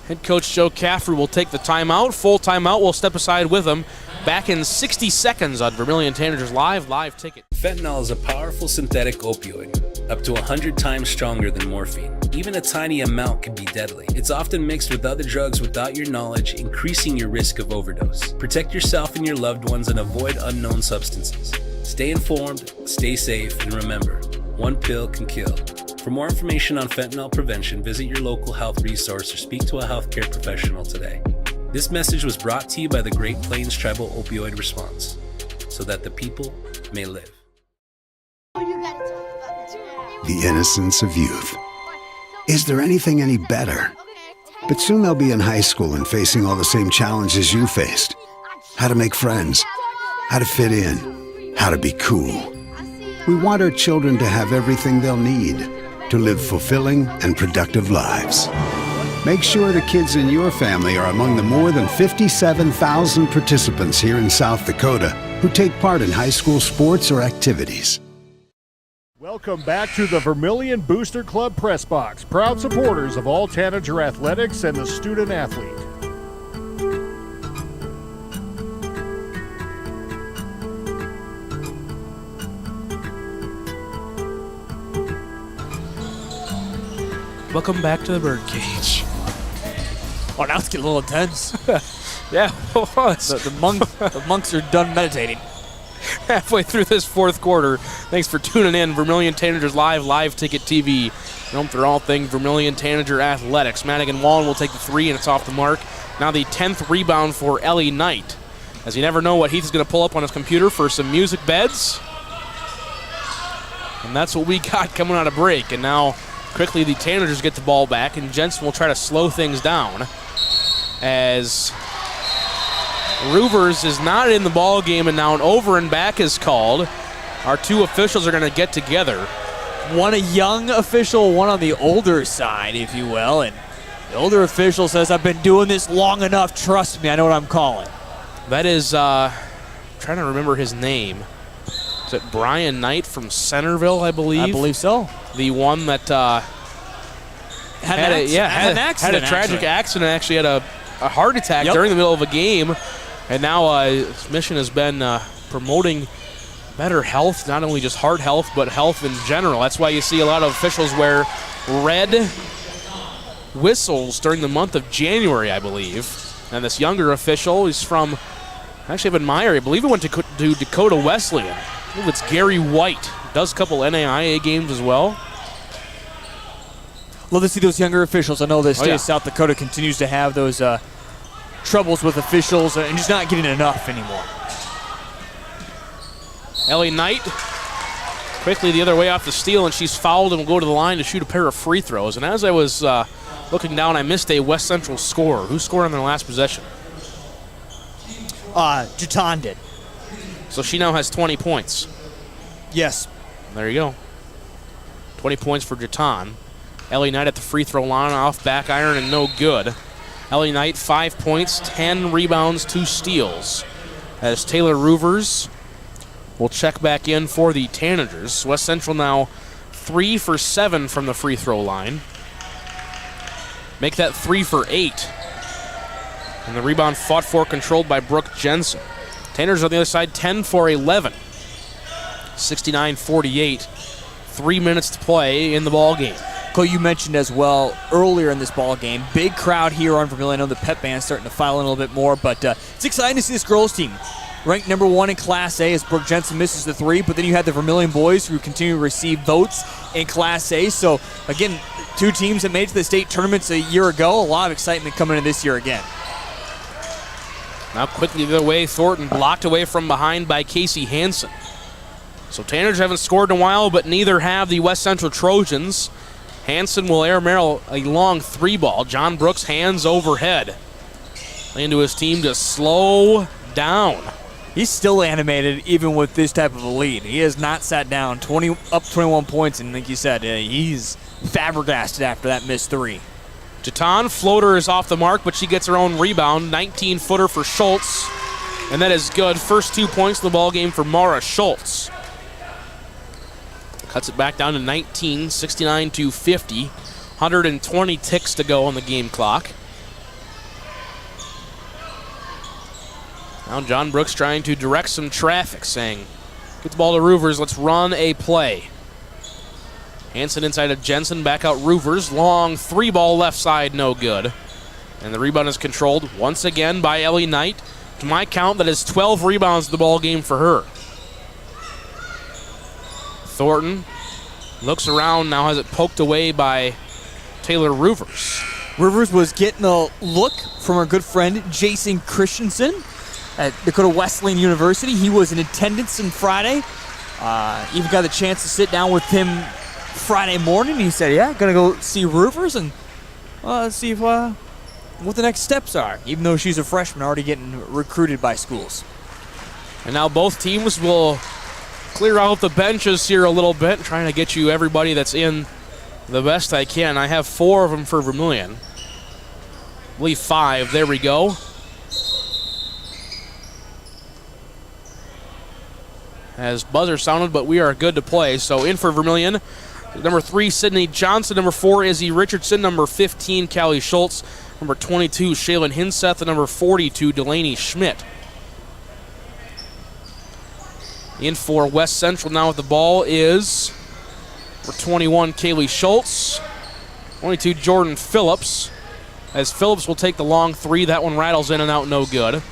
head coach Joe Caffrey will take the timeout. Full timeout. We'll step aside with him. Back in 60 seconds on Vermillion Tanagers live ticket. Fentanyl is a powerful synthetic opioid, up to 100 times stronger than morphine. Even a tiny amount can be deadly. It's often mixed with other drugs without your knowledge, increasing your risk of overdose. Protect yourself and your loved ones and avoid unknown substances. Stay informed, stay safe, and remember, one pill can kill. For more information on fentanyl prevention, visit your local health resource or speak to a healthcare professional today. This message was brought to you by the Great Plains Tribal Opioid Response, so that the people may live. The innocence of youth. Is there anything any better? But soon they'll be in high school and facing all the same challenges you faced. How to make friends, how to fit in, how to be cool. We want our children to have everything they'll need to live fulfilling and productive lives. Make sure the kids in your family are among the more than 57,000 participants here in South Dakota who take part in high school sports or activities. Welcome back to the Vermillion Booster Club Press Box, proud supporters of all Tanager athletics and the student athlete. Welcome back to the birdcage. Oh, now it's getting a little intense. Yeah, it was. The monks are done meditating. Halfway through this fourth quarter. Thanks for tuning in. Vermillion Tanagers live ticket TV. Home for all things Vermillion Tanager athletics. Madigan Wallen will take the three, and it's off the mark. Now the 10th rebound for Ellie Knight. As you never know what Heath is going to pull up on his computer for some music beds. And that's what we got coming out of break. And now quickly the Tanagers get the ball back, and Jensen will try to slow things down as Roovers is not in the ball game, and now an over and back is called. Our two officials are going to get together. One a young official, one on the older side, if you will. And the older official says, I've been doing this long enough. Trust me, I know what I'm calling. That is, trying to remember his name. Is it Brian Knight from Centerville, I believe? I believe so. The one that had a tragic accident, actually had a heart attack during the middle of a game. And now his mission has been promoting better health, not only just heart health, but health in general. That's why you see a lot of officials wear red whistles during the month of January, I believe. And this younger official, he's from, actually, Evan Meyer. I believe he went to Dakota Wesleyan. I believe it's Gary White. Does a couple NAIA games as well. Love to see those younger officials. I know the state of South Dakota continues to have those troubles with officials and just not getting enough anymore. Ellie Knight quickly the other way off the steal, and she's fouled and will go to the line to shoot a pair of free throws. And as I was looking down, I missed a West Central scorer. Who scored on their last possession? Jatan did. So she now has 20 points. Yes. There you go. 20 points for Jatan. Ellie Knight at the free throw line, off back iron and no good. Ellie Knight, 5 points, 10 rebounds, 2 steals. As Taylor Roovers will check back in for the Tanagers. West Central now 3 for 7 from the free throw line. Make that 3 for 8. And the rebound fought for, controlled by Brooke Jensen. Tanagers on the other side, 10 for 11. 69-48. 3 minutes to play in the ball game. Cole, you mentioned as well earlier in this ball game, big crowd here on Vermillion. I know the pep band's starting to file in a little bit more, but it's exciting to see this girls team ranked number 1 in Class A as Brooke Jensen misses the 3, but then you had the Vermillion boys who continue to receive votes in Class A. So, again, 2 teams that made it to the state tournaments a year ago. A lot of excitement coming in this year again. Now quickly the other way, Thornton blocked away from behind by Casey Hansen. So Tanagers haven't scored in a while, but neither have the West Central Trojans. Hansen will air a long 3 ball. John Brooks hands overhead. Into his team to slow down. He's still animated even with this type of a lead. He has not sat down. 21 points, and like you said, he's flabbergasted after that missed 3. Jaton, floater is off the mark, but she gets her own rebound. 19-footer for Schultz, and that is good. First 2 points in the ball game for Mara Schultz. Cuts it back down to 19, 69-50. 120 ticks to go on the game clock. Now John Brooks trying to direct some traffic, saying, get the ball to Roovers, let's run a play. Hansen inside of Jensen, back out Roovers. Long 3-ball left side, no good. And the rebound is controlled once again by Ellie Knight. To my count, that is 12 rebounds in the ball game for her. Thornton looks around, now has it poked away by Taylor Roovers. Roovers was getting a look from our good friend Jason Christensen at Dakota Wesleyan University. He was in attendance on Friday. Even got the chance to sit down with him Friday morning. He said, yeah, gonna go see Roovers and see if, what the next steps are, even though she's a freshman already getting recruited by schools. And now both teams will clear out the benches here a little bit, trying to get you everybody that's in the best I can. I have 4 of them for Vermillion. I believe 5. There we go. As buzzer sounded, but we are good to play. So in for Vermillion, number 3, Sydney Johnson. Number 4, Izzy Richardson. Number 15, Callie Schultz. Number 22, Shaylin Hinseth. And number 42, Delaney Schmidt. In for West Central now with the ball is number 21, Kaylee Schultz. 22, Jordan Phillips. As Phillips will take the long 3. That one rattles in and out, no good.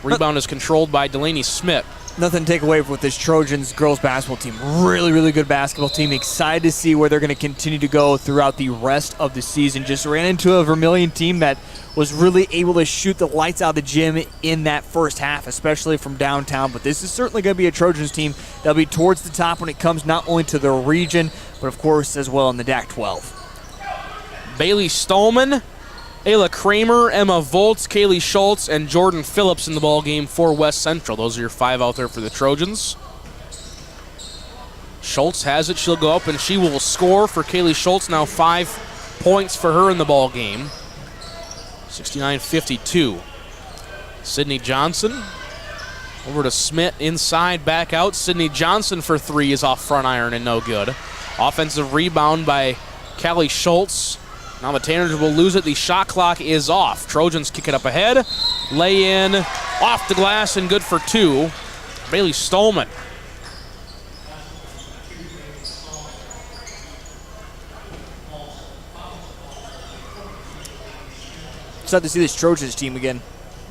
Rebound is controlled by Delaney Schmidt. Nothing to take away with this Trojans girls basketball team. Really, really good basketball team. Excited to see where they're going to continue to go throughout the rest of the season. Just ran into a Vermillion team that was really able to shoot the lights out of the gym in that first half, especially from downtown. But this is certainly going to be a Trojans team that'll be towards the top when it comes not only to the region, but of course as well in the DAC-12. Bailey Stallman, Ayla Kramer, Emma Volz, Kaylee Schultz, and Jordan Phillips in the ball game for West Central. Those are your 5 out there for the Trojans. Schultz has it. She'll go up and she will score for Kaylee Schultz. Now 5 points for her in the ball game. 69-52. Sydney Johnson over to Smith inside, back out. Sydney Johnson for 3 is off front iron and no good. Offensive rebound by Callie Schultz. Now the Tanagers will lose it. The shot clock is off. Trojans kick it up ahead. Lay in, off the glass, and good for 2. Bailey Stallman. Excited to see this Trojans team again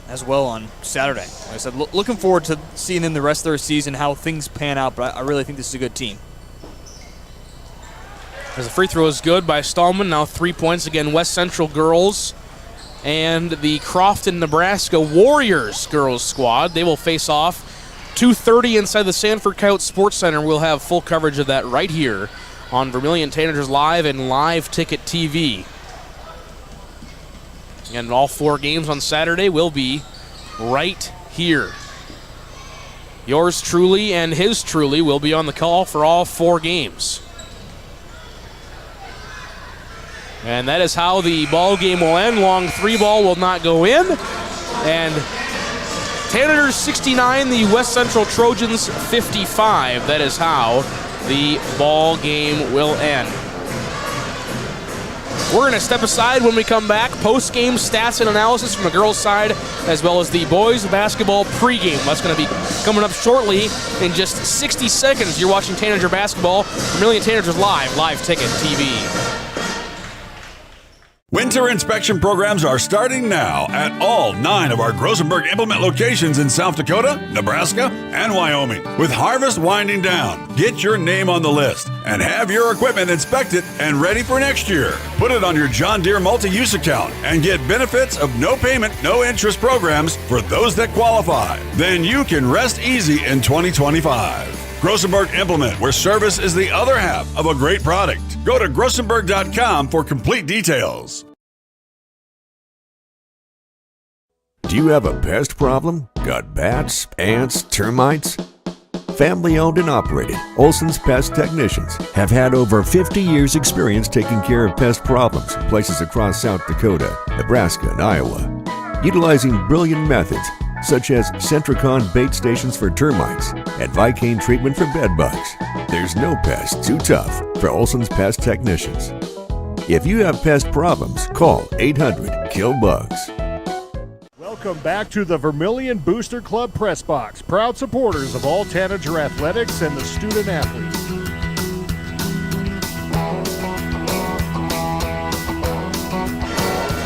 as well on Saturday. Like I said, looking forward to seeing them the rest of their season, how things pan out, but I really think this is a good team. As the free throw is good by Stallman. Now 3 points again. West Central girls and the Crofton, Nebraska Warriors girls squad. They will face off 2:30 inside the Sanford Coyote Sports Center. We'll have full coverage of that right here on Vermillion Tanagers Live and Live Ticket TV. And all 4 games on Saturday will be right here. Yours truly and his truly will be on the call for all 4 games. And that is how the ball game will end. Long 3-ball will not go in. And Tanagers 69, the West Central Trojans 55. That is how the ball game will end. We're going to step aside when we come back. Post-game stats and analysis from the girls' side, as well as the boys' basketball pregame. That's going to be coming up shortly in just 60 seconds. You're watching Tanager basketball, Vermillion Tanagers Live Ticket TV. Winter inspection programs are starting now at all 9 of our Grossenburg implement locations in South Dakota, Nebraska, and Wyoming. With harvest winding down, get your name on the list and have your equipment inspected and ready for next year. Put it on your John Deere multi-use account and get benefits of no payment, no interest programs for those that qualify. Then you can rest easy in 2025. Grossenburg Implement, where service is the other half of a great product. Go to grossenburg.com for complete details. Do you have a pest problem? Got bats, ants, termites? Family owned and operated, Olson's Pest Technicians have had over 50 years experience taking care of pest problems in places across South Dakota, Nebraska, and Iowa. Utilizing brilliant methods such as Centricon bait stations for termites and Vicane treatment for bed bugs, there's no pest too tough for Olson's Pest Technicians. If you have pest problems, call 800-KILL-BUGS. Welcome back to the Vermillion Booster Club Press Box, proud supporters of all Tanager athletics and the student athletes.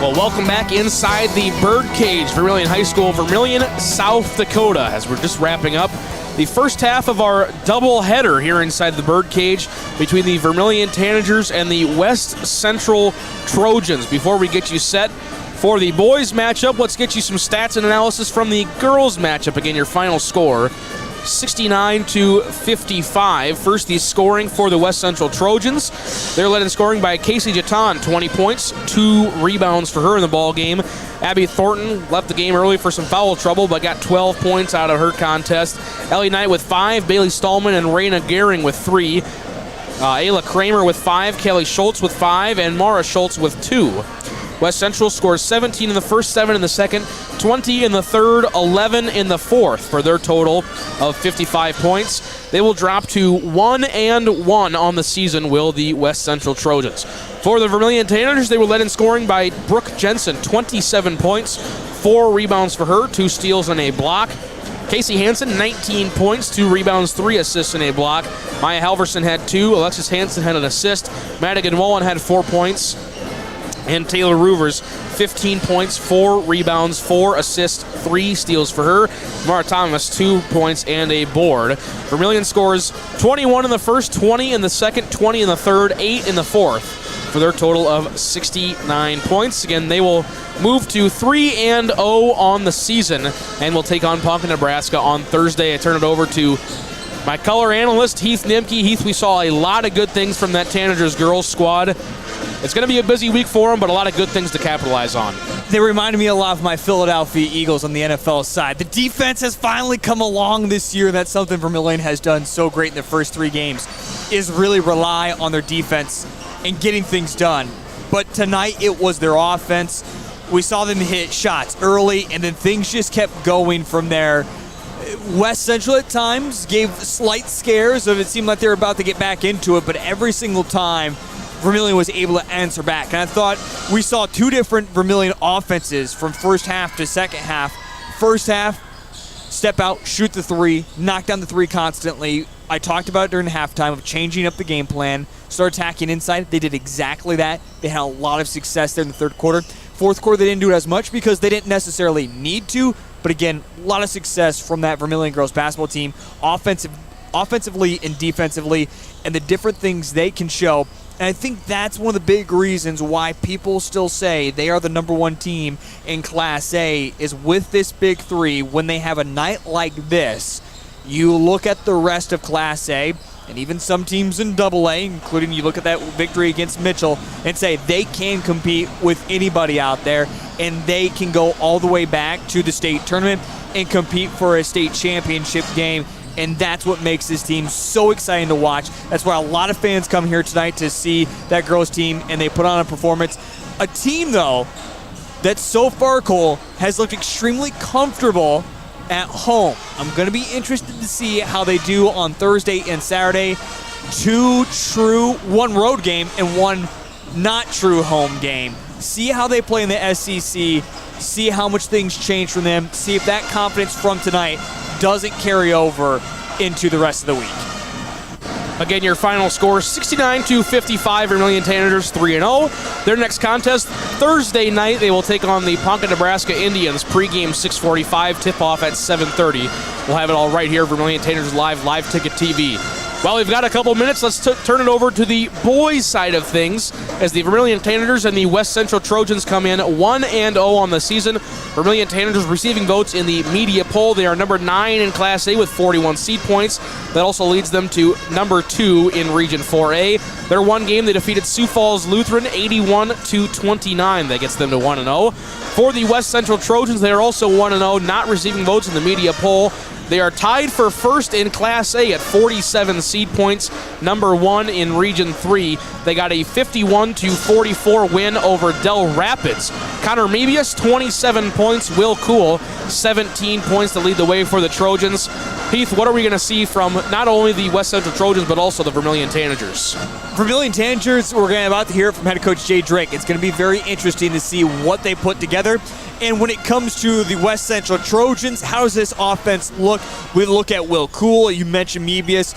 Well, welcome back inside the Birdcage, Vermillion High School, Vermillion, South Dakota, as we're just wrapping up the first half of our doubleheader here inside the Birdcage between the Vermillion Tanagers and the West Central Trojans. Before we get you set for the boys matchup, let's get you some stats and analysis from the girls matchup. Again, your final score, 69-55. First, the scoring for the West Central Trojans. They're led in scoring by Casey Jatan, 20 points, 2 rebounds for her in the ball game. Abby Thornton left the game early for some foul trouble, but got 12 points out of her contest. Ellie Knight with 5, Bailey Stallman and Raina Gehring with 3. Ayla Kramer with 5, Kelly Schultz with 5, and Mara Schultz with 2. West Central scores 17 in the first, 7 in the second, 20 in the third, 11 in the fourth for their total of 55 points. They will drop to 1-1 on the season, will the West Central Trojans. For the Vermillion Tanagers, they were led in scoring by Brooke Jensen, 27 points, 4 rebounds for her, 2 steals and a block. Casey Hansen, 19 points, 2 rebounds, 3 assists and a block. Maya Halverson had 2, Alexis Hansen had an assist, Madigan Wallen had 4 points, and Taylor Roovers, 15 points, 4 rebounds, 4 assists, 3 steals for her. Mara Thomas, 2 points and a board. Vermillion scores 21 in the first, 20 in the second, 20 in the third, 8 in the fourth for their total of 69 points. Again, they will move to 3-0 on the season and will take on Ponca, Nebraska on Thursday. I turn it over to my color analyst, Heath Nimke. Heath, we saw a lot of good things from that Tanagers girls squad. It's going to be a busy week for them, but a lot of good things to capitalize on. They reminded me a lot of my Philadelphia Eagles on the NFL side. The defense has finally come along this year. That's something Vermillion has done so great in the first 3 games, is really rely on their defense and getting things done. But tonight it was their offense. We saw them hit shots early, and then things just kept going from there. West Central at times gave slight scares of it seemed like they were about to get back into it, but every single time Vermillion was able to answer back. And I thought we saw 2 different Vermillion offenses from first half to second half. First half, step out, shoot the 3, knock down the 3 constantly. I talked about it during halftime of changing up the game plan, start attacking inside. They did exactly that. They had a lot of success there in the third quarter. Fourth quarter, they didn't do it as much because they didn't necessarily need to. But again, a lot of success from that Vermillion girls basketball team, offensively and defensively, and the different things they can show. And I think that's one of the big reasons why people still say they are the number 1 team in Class A is with this big 3. When they have a night like this, you look at the rest of Class A and even some teams in AA, including you look at that victory against Mitchell, and say they can compete with anybody out there, and they can go all the way back to the state tournament and compete for a state championship game. And that's what makes this team so exciting to watch. That's why a lot of fans come here tonight to see that girls team, and they put on a performance. A team, though, that so far, Cole, has looked extremely comfortable at home. I'm going to be interested to see how they do on Thursday and Saturday. 2 true, 1 road game and 1 not true home game. See how they play in the SEC. See how much things change from them. See if that confidence from tonight doesn't carry over into the rest of the week. Again, your final score, 69-55, Vermillion Tanagers 3-0. Their next contest, Thursday night, they will take on the Ponca, Nebraska Indians. Pregame 6:45, tip-off at 7:30. We'll have it all right here, Vermillion Tanagers Live Ticket TV. Well, we've got a couple minutes. Let's turn it over to the boys' side of things as the Vermillion Tanagers and the West Central Trojans come in 1-0 on the season. Vermillion Tanagers receiving votes in the media poll. They are number 9 in Class A with 41 seed points. That also leads them to number 2 in Region 4A. Their one game, they defeated Sioux Falls Lutheran 81-29. That gets them to 1-0. For the West Central Trojans, they are also 1-0, not receiving votes in the media poll. They are tied for first in Class A at 47 seed points, number 1 in Region 3. They got a 51-44 win over Del Rapids. Connor Mebius, 27 points. Will Cool, 17 points to lead the way for the Trojans. Heath, what are we going to see from not only the West Central Trojans, but also the Vermillion Tanagers? Vermillion Tanagers, we're about to hear it from head coach Jay Drake. It's going to be very interesting to see what they put together. And when it comes to the West Central Trojans, how does this offense look? We look at Will Cool, you mentioned Mebius,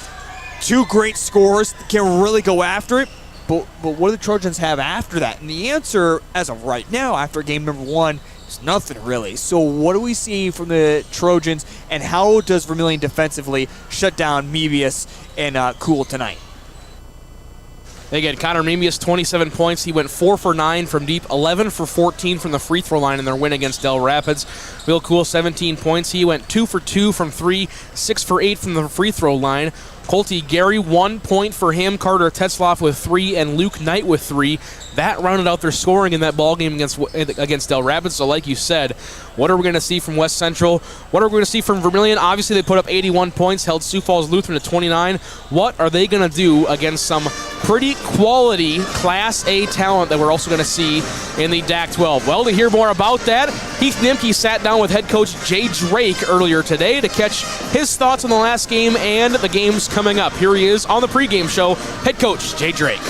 2 great scorers, can really go after it. But what do the Trojans have after that? And the answer, as of right now, after game number 1, is nothing really. So what do we see from the Trojans, and how does Vermillion defensively shut down Mebius and Cool tonight? Again, Connor Mebius, 27 points. He went 4 for 9 from deep, 11 for 14 from the free throw line in their win against Del Rapids. Will Cool, 17 points. He went 2 for 2 from 3, 6 for 8 from the free throw line. Colty Gary, 1 point for him. Carter Tetzloff with 3, and Luke Knight with 3. That rounded out their scoring in that ball game against Del Rapids. So like you said, what are we going to see from West Central? What are we going to see from Vermillion? Obviously, they put up 81 points, held Sioux Falls Lutheran to 29. What are they going to do against some pretty quality Class A talent that we're also going to see in the DAC-12? Well, to hear more about that, Heath Nimke sat down with head coach Jay Drake earlier today to catch his thoughts on the last game and the games coming up. Here he is on the pregame show, head coach Jay Drake.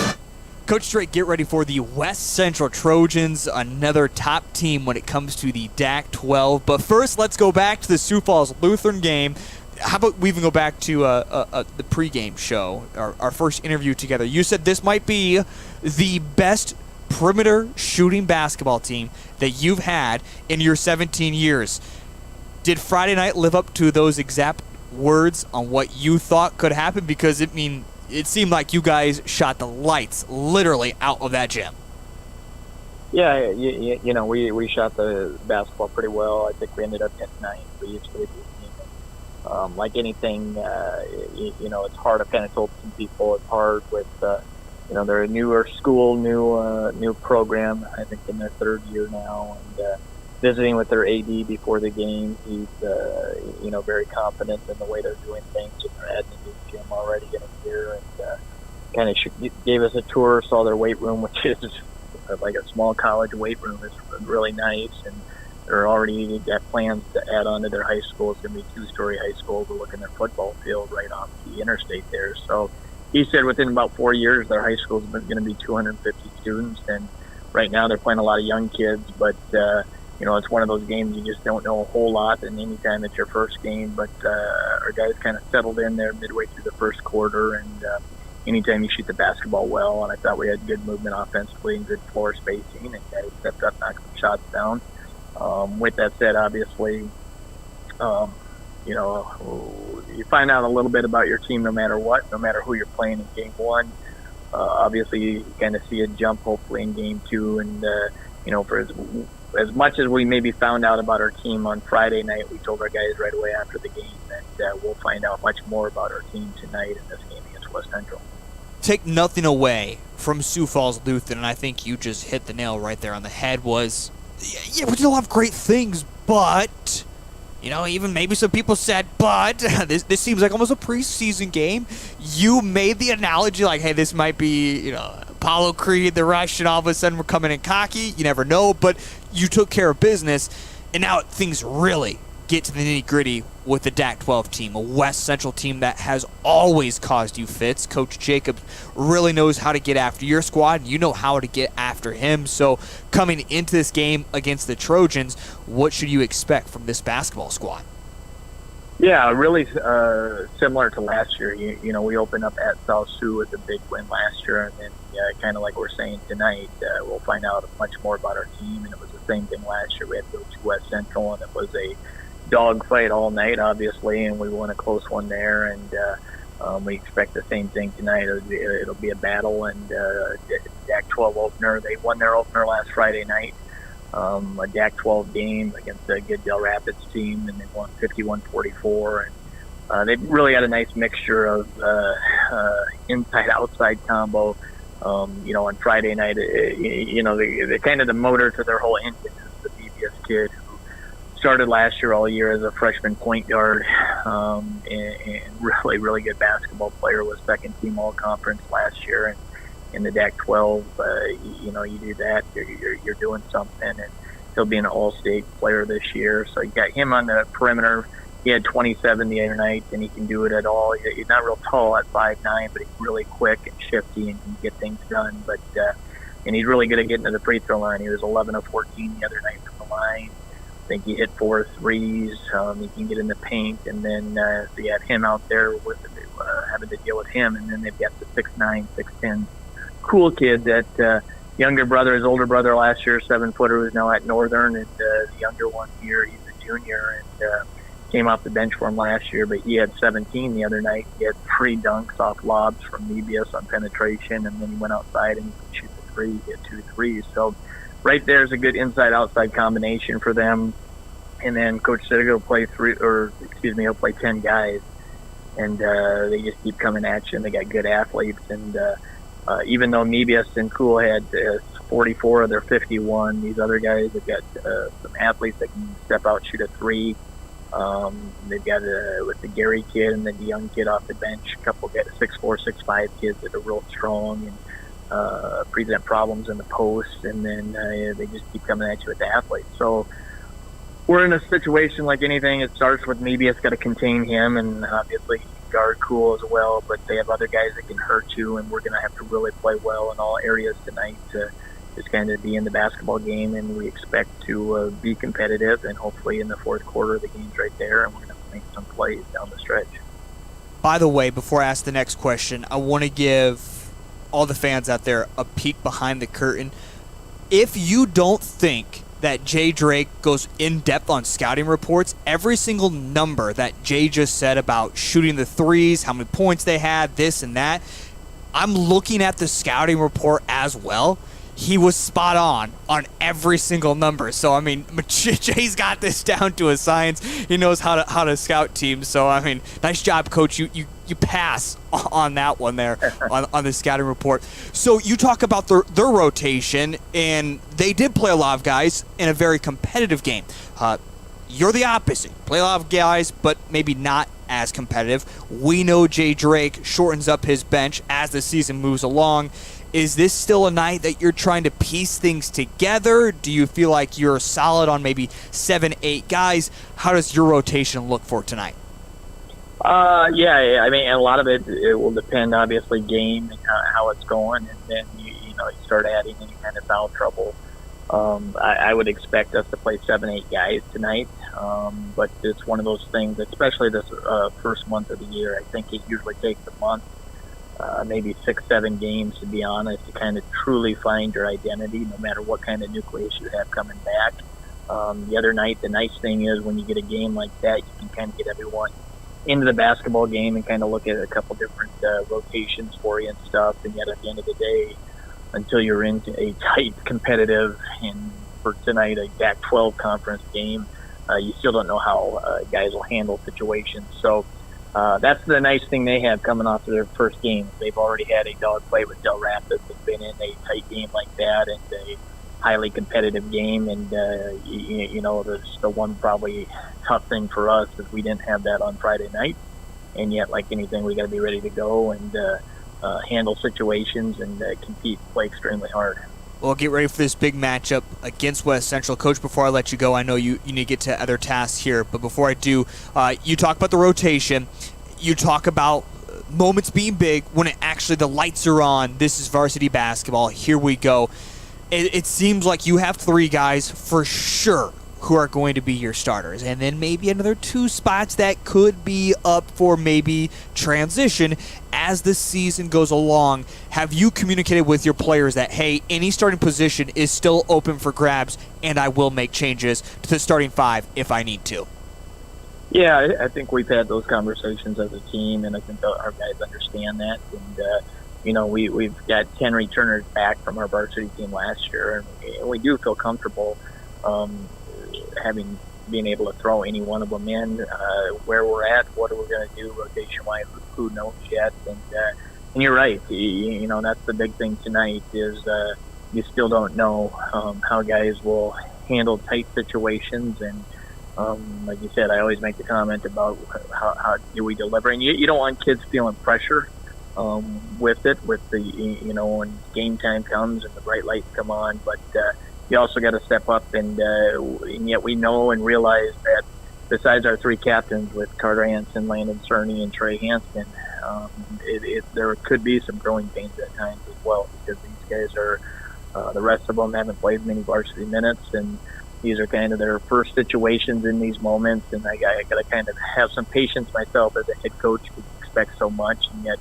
Coach Drake, get ready for the West Central Trojans, another top team when it comes to the DAC-12. But first, let's go back to the Sioux Falls Lutheran game. How about we even go back to the pregame show, our first interview together. You said this might be the best perimeter shooting basketball team that you've had in your 17 years. Did Friday night live up to those exact words on what you thought could happen? Because, it seemed like you guys shot the lights literally out of that gym. Yeah, we shot the basketball pretty well. I think we ended up getting 9 threes for the game. Like anything, it's hard. I've kind of told some people it's hard with, they're a newer school, new program. I think in their 3rd year now, and visiting with their AD before the game, he's very confident in the way they're doing things. And they're adding a new gym already in a year, and kind of gave us a tour, saw their weight room, which is like a small college weight room. It's really nice, and they're already got plans to add on to their high school. It's going to be a 2-story high school to look in their football field right off the interstate there. So he said within about 4 years, their high school is going to be 250 students, and right now they're playing a lot of young kids, but it's one of those games you just don't know a whole lot, and anytime it's your first game, but our guys kind of settled in there midway through the first quarter, and anytime you shoot the basketball well, and I thought we had good movement offensively and good floor spacing, and guys stepped up, knocked some shots down. With that said, obviously, you find out a little bit about your team no matter what, no matter who you're playing in game 1. Obviously, you kind of see a jump hopefully in game 2, and for as much as we maybe found out about our team on Friday night, we told our guys right away after the game that we'll find out much more about our team tonight in this game against West Central. Take nothing away from Sioux Falls Lutheran, and I think you just hit the nail right there on the head, was, yeah, we did a lot of great things, but, even maybe some people said, but, this seems like almost a preseason game. You made the analogy like, hey, this might be, Apollo Creed, the Rush, and all of a sudden we're coming in cocky. You never know, but you took care of business, and now things really get to the nitty-gritty with the DAC-12 team, a West Central team that has always caused you fits. Coach Jacobs really knows how to get after your squad, and you know how to get after him. So coming into this game against the Trojans, what should you expect from this basketball squad? Yeah, really similar to last year. We opened up at South Sioux with a big win last year, and then kind of like we're saying tonight, we'll find out much more about our team. And it was the same thing last year. We had to go to West Central, and it was a dogfight all night, obviously, and we won a close one there. And we expect the same thing tonight. It'll be a battle, and DAC-12 opener. They won their opener last Friday night. A DAC-12 game against a good Del Rapids team, and they won 51-44. And they really had a nice mixture of inside-outside combo. On Friday night, the kind of the motor to their whole engine is the BBS kid who started last year all year as a freshman point guard. and really, really good basketball player. Was second team all conference last year, and in the DAC-12, you do that, you're doing something, and he'll be an all-state player this year. So you got him on the perimeter. He had 27 the other night, and he can do it at all. He's not real tall at 5'9", but he's really quick and shifty and can get things done. But and he's really good at getting to the free throw line. He was 11 of 14 the other night from the line. I think he hit 4 threes. He can get in the paint, and then they had him out there with having to deal with him. And then they've got the 6'9", 6'10" cool kid that younger brother, his older brother last year, 7-footer, who's now at Northern, and the younger one here, he's a junior, and came off the bench for him last year, but he had 17 the other night. He had 3 dunks off lobs from Nebius on penetration, and then he went outside and he could shoot the 3. He had 2 threes. So right there's a good inside-outside combination for them. And then Coach Sitter will play he'll play 10 guys, and they just keep coming at you, and they got good athletes. And even though Nebius and Cool had 44 of their 51, these other guys have got some athletes that can step out, shoot a 3. They've got with the Gary kid and then the young kid off the bench, a couple got 6'4", 6'5" kids that are real strong and present problems in the post, and then they just keep coming at you with the athletes. So we're in a situation like anything. It starts with Nebius got to contain him, and obviously guard Cool as well, but they have other guys that can hurt you, and we're going to have to really play well in all areas tonight to just kind of be in the basketball game, and we expect to be competitive, and hopefully in the fourth quarter the game's right there, and we're going to make some plays down the stretch. By the way, before I ask the next question, I want to give all the fans out there a peek behind the curtain. If you don't think that Jay Drake goes in-depth on scouting reports, every single number that Jay just said about shooting the threes, how many points they had, this and that, I'm looking at the scouting report as well. He was spot on every single number. So, I mean, Jay's got this down to a science. He knows how to scout teams. So, I mean, nice job, Coach. You pass on that one there on the scouting report. So, you talk about their rotation, and they did play a lot of guys in a very competitive game. You're the opposite. Play a lot of guys, but maybe not as competitive. We know Jay Drake shortens up his bench as the season moves along. Is this still a night that you're trying to piece things together? Do you feel like you're solid on maybe 7-8 guys? How does your rotation look for tonight? Yeah, I mean, a lot of it will depend, obviously, game and how it's going, and then you start adding any kind of foul trouble. I would expect us to play 7-8 guys tonight, but it's one of those things, especially this first month of the year. I think it usually takes a month, maybe 6-7 games, to be honest, to kind of truly find your identity, no matter what kind of nucleus you have coming back. The other night, the nice thing is when you get a game like that, you can kind of get everyone into the basketball game and kind of look at a couple different rotations for you and stuff. And yet at the end of the day, until you're into a tight, competitive, and for tonight, a DAC-12 conference game, you still don't know how guys will handle situations. So that's the nice thing they have coming off of their first game. They've already had a dogfight with Del Rapids. They've been in a tight game like that and a highly competitive game. And, there's the one probably tough thing for us is we didn't have that on Friday night. And yet, like anything, we got to be ready to go and handle situations and compete, play extremely hard. Well, get ready for this big matchup against West Central. Coach, before I let you go, I know you need to get to other tasks here, but before I do, you talk about the rotation. You talk about moments being big when the lights are on. This is varsity basketball. Here we go. It seems like you have 3 guys for sure who are going to be your starters, and then maybe another 2 spots that could be up for maybe transition as the season goes along. Have you communicated with your players that, hey, any starting position is still open for grabs, and I will make changes to the starting 5 if I need to? Yeah, I think we've had those conversations as a team, and I think our guys understand that. And we've got 10 returners back from our varsity team last year, and we do feel comfortable being able to throw any one of them in. Where we're at, what are we going to do rotation-wise, who knows yet. And you're right. That's the big thing tonight is you still don't know how guys will handle tight situations. And Like you said, I always make the comment about how do we deliver, and you don't want kids feeling pressure with the when game time comes and the bright lights come on, but you also got to step up, and yet we know and realize that besides our 3 captains with Carter Hansen, Landon Cerny, and Trey Hansen, there could be some growing pains at times as well, because these guys are the rest of them haven't played many varsity minutes, and these are kind of their first situations in these moments, and I got to kind of have some patience myself as a head coach. We expect so much, and yet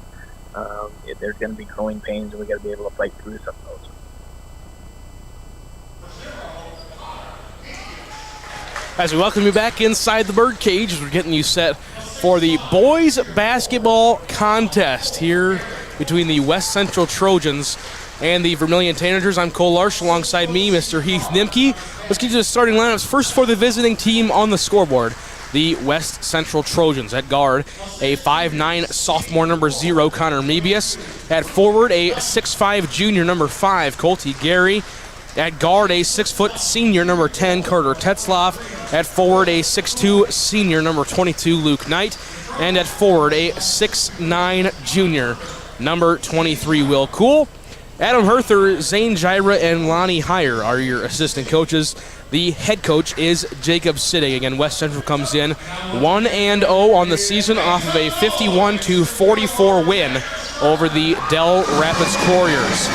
there's going to be growing pains, and we got to be able to fight through some of those. As we welcome you back inside the birdcage, as we're getting you set for the boys basketball contest here between the West Central Trojans and the Vermillion Tanagers. I'm Cole Larsch, alongside me, Mr. Heath Nimke. Let's get to the starting lineups. First, for the visiting team on the scoreboard, the West Central Trojans. At guard, a 5'9" sophomore, number 0, Connor Mebius. At forward, a 6'5" junior, number 5, Colty Gary. At guard, a 6' senior, number 10, Carter Tetzloff. At forward, a 6'2" senior, number 22, Luke Knight. And at forward, a 6'9" junior, number 23, Will Kuhl. Adam Herther, Zane Gyra, and Lonnie Heyer are your assistant coaches. The head coach is Jacob Sittig. Again, West Central comes in 1-0 on the season off of a 51-44 win over the Dell Rapids Couriers.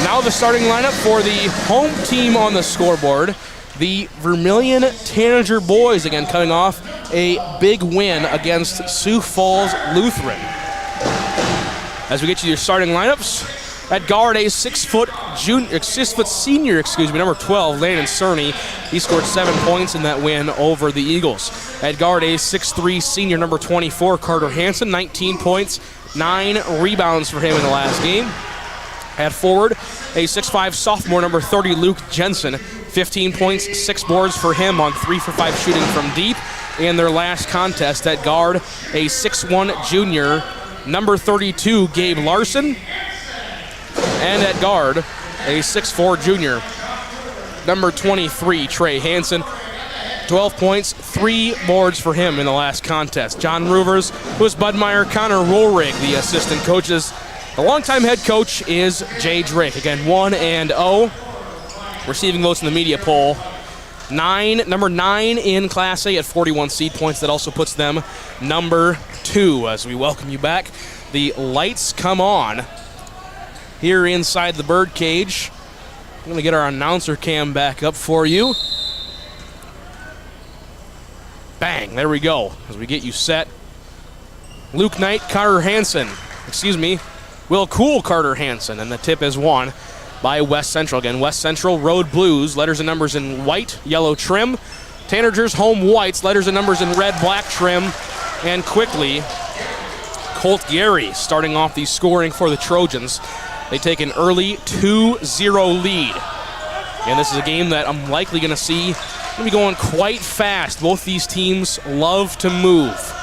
Now the starting lineup for the home team on the scoreboard, the Vermillion Tanager boys, again coming off a big win against Sioux Falls Lutheran. As we get you your starting lineups, at guard, a 6' senior, number 12, Landon Cerny. He scored 7 points in that win over the Eagles. At guard, a 6'3" senior, number 24, Carter Hansen, 19 points, 9 rebounds for him in the last game. At forward, a 6'5" sophomore, number 30, Luke Jensen, 15 points, 6 boards for him on 3 for 5 shooting from deep. In their last contest, at guard, a 6'1" junior, number 32, Gabe Larson. And at guard, a 6'4" junior, number 23, Trey Hansen. 12 points, 3 boards for him in the last contest. John Ruvers, Louis Budmeyer, Connor Rollrig, the assistant coaches. The longtime head coach is Jay Drake. Again, 1-0. Receiving votes in the media poll. Number 9 in Class A at 41 seed points. That also puts them number 2. As we welcome you back, the lights come on here inside the birdcage. I'm going to get our announcer cam back up for you. Bang, there we go, as we get you set. Luke Knight, Will Kuhl, Carter Hansen, and the tip is won by West Central. Again, West Central Road Blues, letters and numbers in white, yellow trim. Tanagers home whites, letters and numbers in red, black trim. And quickly, Colt Gary starting off the scoring for the Trojans. They take an early 2-0 lead. And this is a game that I'm likely going to see be going quite fast. Both these teams love to move.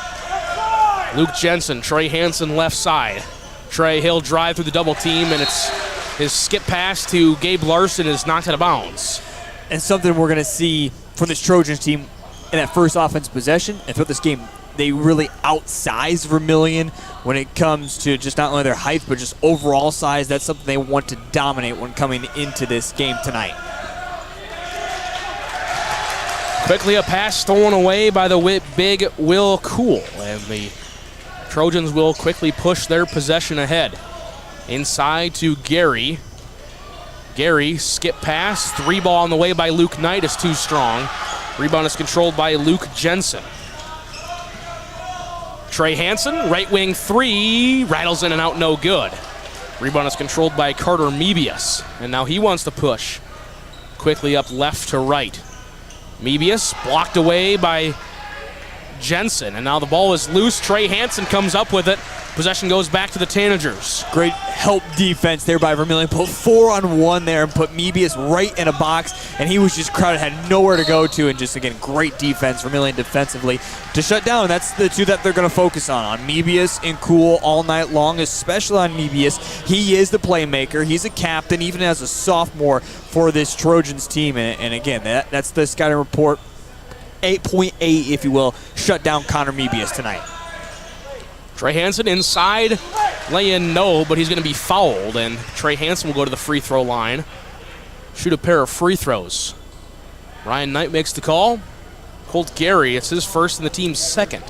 Luke Jensen, Trey Hansen left side. Trey, he'll drive through the double team, and it's his skip pass to Gabe Larson is knocked out of bounds. And something we're going to see from this Trojans team in that first offensive possession and throughout this game, they really outsize Vermillion when it comes to just not only their height, but just overall size. That's something they want to dominate when coming into this game tonight. Quickly a pass stolen away by the big Will Kuhl, and the Trojans will quickly push their possession ahead. Inside to Gary. Gary, skip pass, 3-ball on the way by Luke Knight is too strong. Rebound is controlled by Luke Jensen. Trey Hansen, right wing 3, rattles in and out, no good. Rebound is controlled by Carter Mebius, and now he wants to push. Quickly up left to right. Mebius blocked away by Jensen, and now the ball is loose. Trey Hansen comes up with it. Possession goes back to the Tanagers. Great help defense there by Vermillion. Put 4-on-1 there and put Mebius right in a box, and he was just crowded, had nowhere to go to, and just, again, great defense, Vermillion defensively, to shut down. And that's the two that they're going to focus on Mebius and Kuhl all night long, especially on Mebius. He is the playmaker. He's a captain, even as a sophomore, for this Trojans team. And again, that's the scouting report 8.8, if you will, shut down Connor Mebius tonight. Trey Hansen inside, lay in no, but he's going to be fouled, and Trey Hansen will go to the free throw line, shoot a pair of free throws. Ryan Knight makes the call. Colt Gary, it's his first and the team's second.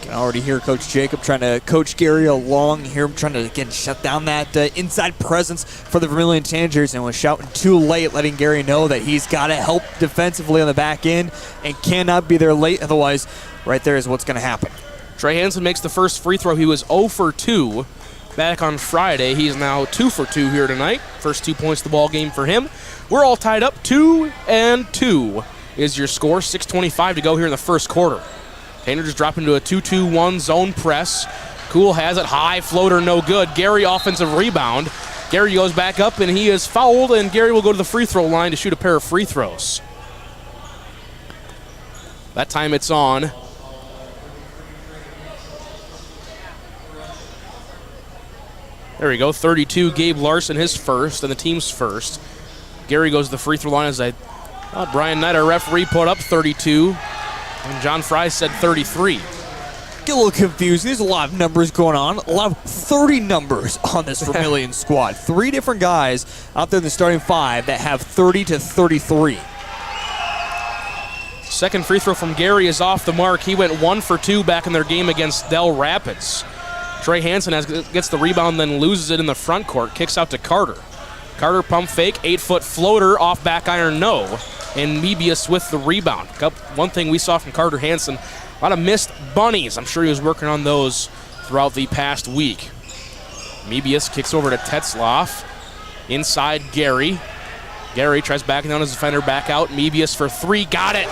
Can already hear Coach Jacob trying to coach Gary along. Hear him trying to, again, shut down that inside presence for the Vermillion Tanagers, and was shouting too late, letting Gary know that he's got to help defensively on the back end and cannot be there late. Otherwise, right there is what's going to happen. Trey Hansen makes the first free throw. He was 0 for 2 back on Friday. He's now 2 for 2 here tonight. First 2 points of the ball game for him. We're all tied up. 2-2 is your score. 6:25 to go here in the first quarter. Tanagers drop into a 2-2-1 zone press. Cool has it. High floater, no good. Gary offensive rebound. Gary goes back up, and he is fouled, and Gary will go to the free throw line to shoot a pair of free throws. That time it's on. There we go, 32, Gabe Larson, his first, and the team's first. Gary goes to the free throw line, as I thought Brian Knight, our referee, put up 32, and John Fry said 33. Get a little confused. There's a lot of numbers going on. A lot of 30 numbers on this Vermillion squad. 3 different guys out there in the starting 5 that have 30 to 33. Second free throw from Gary is off the mark. He went 1 for 2 back in their game against Del Rapids. Trey Hansen gets the rebound, then loses it in the front court. Kicks out to Carter. Carter pump fake, 8-foot floater off back iron, no. And Mebius with the rebound. One thing we saw from Carter Hansen, a lot of missed bunnies. I'm sure he was working on those throughout the past week. Mebius kicks over to Tetzloff. Inside Gary. Gary tries backing down his defender, back out. Mebius for 3, got it.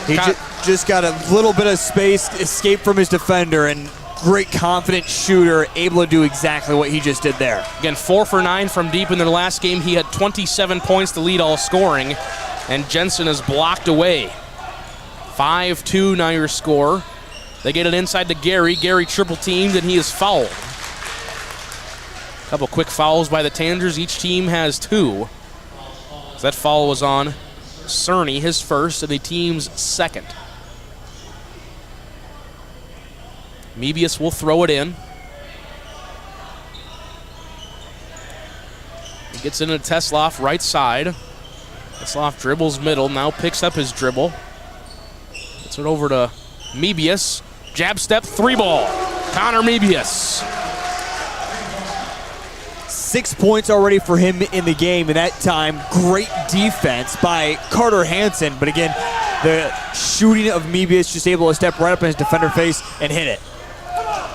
He just got a little bit of space, escape from his defender, and great confident shooter, able to do exactly what he just did there. Again, 4 for 9 from deep in their last game. He had 27 points to lead all scoring, and Jensen is blocked away. 5-2 now your score. They get it inside to Gary. Gary triple teamed, and he is fouled. A couple quick fouls by the Tanagers. Each team has 2. So that foul was on Cerny, his first, and the team's second. Mebius will throw it in. He gets into Tetzloff, right side. Tetzloff dribbles middle, now picks up his dribble. Gets it over to Mebius. Jab step, 3-ball. Connor Mebius. 6 points already for him in the game, and that time, great defense by Carter Hansen. But again, the shooting of Mebius, just able to step right up in his defender face and hit it.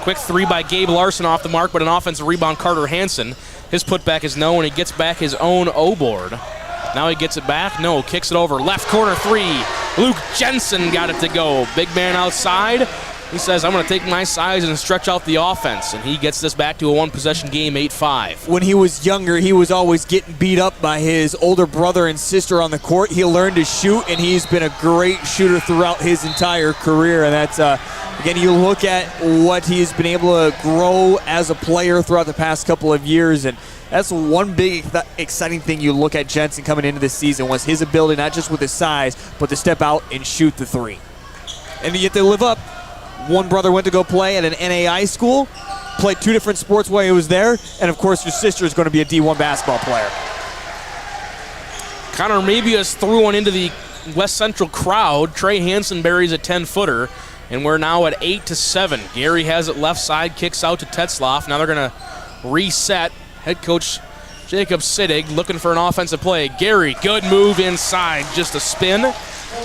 Quick 3 by Gabe Larson off the mark, but an offensive rebound, Carter Hansen. His putback is no, and he gets back his own O-board. Now he gets it back. No, kicks it over. Left corner 3. Luke Jensen got it to go. Big man outside. He says, I'm going to take my size and stretch out the offense, and he gets this back to a one-possession game, 8-5. When he was younger, he was always getting beat up by his older brother and sister on the court. He learned to shoot, and he's been a great shooter throughout his entire career, and that's, again, you look at what he's been able to grow as a player throughout the past couple of years, and that's one big exciting thing you look at Jensen coming into this season was his ability, not just with his size, but to step out and shoot the 3. And yet they live up. One brother went to go play at an NAI school, played 2 different sports while he was there, and of course your sister is going to be a D1 basketball player. Connor Mebius threw one into the West Central crowd. Trey Hansen buries a 10-footer, and we're now at 8-7. Gary has it left side, kicks out to Tetzloff. Now they're going to reset. Head coach Jacob Sittig looking for an offensive play. Gary, good move inside, just a spin.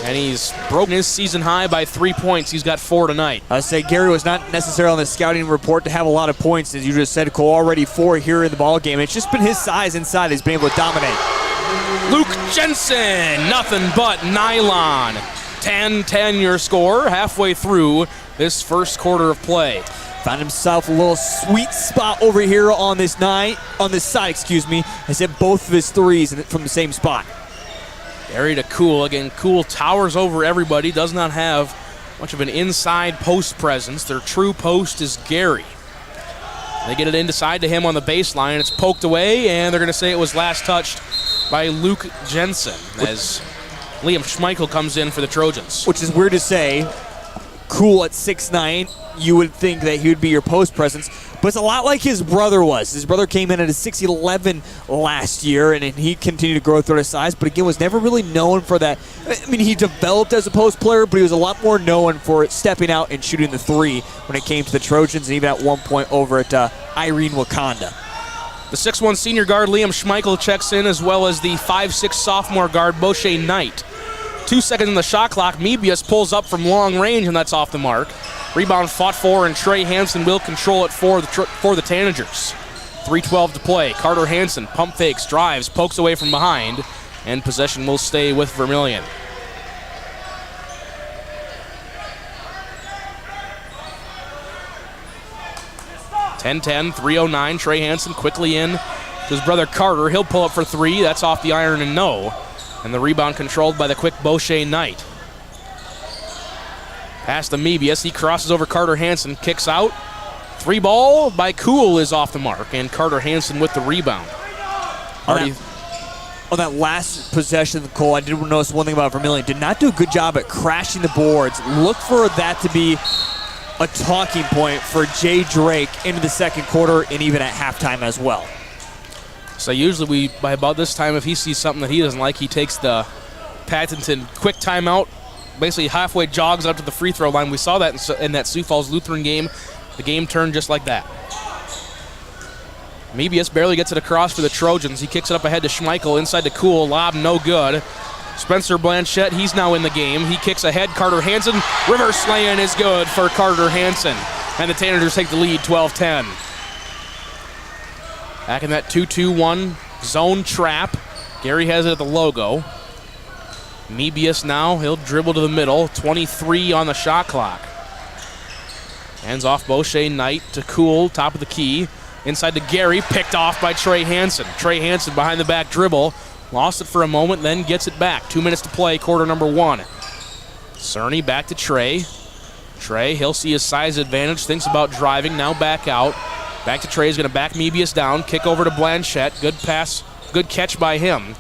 And he's broken his season high by 3 points. He's got 4 tonight. I say Gary was not necessarily on the scouting report to have a lot of points, as you just said, Cole. Already 4 here in the ball game. It's just been his size inside he's been able to dominate. Luke Jensen, nothing but nylon. 10-10 your score halfway through this first quarter of play. Found himself a little sweet spot over here on this side, has hit both of his 3s from the same spot. Gary to Cool. Again, Cool towers over everybody, does not have much of an inside post presence. Their true post is Gary. They get it inside to him on the baseline. It's poked away, and they're going to say it was last touched by Luke Jensen. As Liam Schmeichel comes in for the Trojans. Which is weird to say. Cool at 6'9", you would think that he would be your post presence, but it's a lot like his brother was. His brother came in at a 6'11" last year, and he continued to grow through his size, but again was never really known for that. I mean, he developed as a post player, but he was a lot more known for stepping out and shooting the three when it came to the Trojans, and even at one point over at Irene Wakanda. The 6'1" senior guard Liam Schmeichel checks in, as well as the 5'6" sophomore guard Boshe Knight. 2 seconds in the shot clock. Mebius pulls up from long range, and that's off the mark. Rebound fought for, and Trey Hansen will control it for the Tanagers. 3:12 to play. Carter Hansen pump fakes, drives, pokes away from behind, and possession will stay with Vermillion. (10-10), 3:09. Trey Hansen quickly in to his brother Carter. He'll pull up for three. That's off the iron and no. And the rebound controlled by the quick Boshe Knight. Pass to Mebius. He crosses over Carter Hansen. Kicks out. Three ball by Kuhl is off the mark. And Carter Hansen with the rebound. On that last possession, Cole, I did notice one thing about Vermillion. Did not do a good job at crashing the boards. Look for that to be a talking point for Jay Drake into the second quarter and even at halftime as well. So usually by about this time, if he sees something that he doesn't like, he takes the patented quick timeout, basically halfway jogs up to the free throw line. We saw that in that Sioux Falls Lutheran game. The game turned just like that. Mebius barely gets it across for the Trojans. He kicks it up ahead to Schmeichel, inside to Kuhl, lob no good. Spencer Blanchette, he's now in the game. He kicks ahead, Carter Hansen. Reverse lay-in is good for Carter Hansen. And the Tanagers take the lead, 12-10. Back in that 2-2-1 zone trap. Gary has it at the logo. Mebius now, he'll dribble to the middle. 23 on the shot clock. Hands off Boshe Knight to Kuhl, top of the key. Inside to Gary, picked off by Trey Hansen. Trey Hansen behind the back dribble. Lost it for a moment, then gets it back. 2 minutes to play, quarter number one. Cerny back to Trey. Trey, he'll see his size advantage, thinks about driving, now back out. Back to Trey, he's going to back Mebius down. Kick over to Blanchette. Good pass, good catch by him.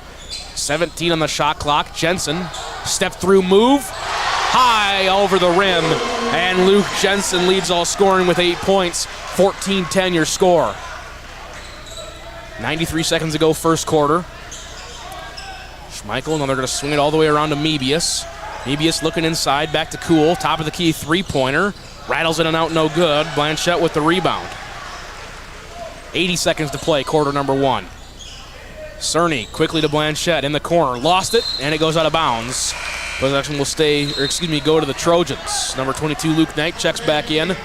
17 on the shot clock. Jensen, step through move. High over the rim. And Luke Jensen leads all scoring with 8 points. 14-10 your score. 93 seconds to go, first quarter. Schmeichel, and they're going to swing it all the way around to Mebius. Mebius looking inside, back to Kuhl. Top of the key, three-pointer. Rattles in and out, no good. Blanchette with the rebound. 80 seconds to play, quarter number one. Cerny quickly to Blanchette in the corner. Lost it, and it goes out of bounds. Possession will go to the Trojans. Number 22, Luke Knight, checks back in.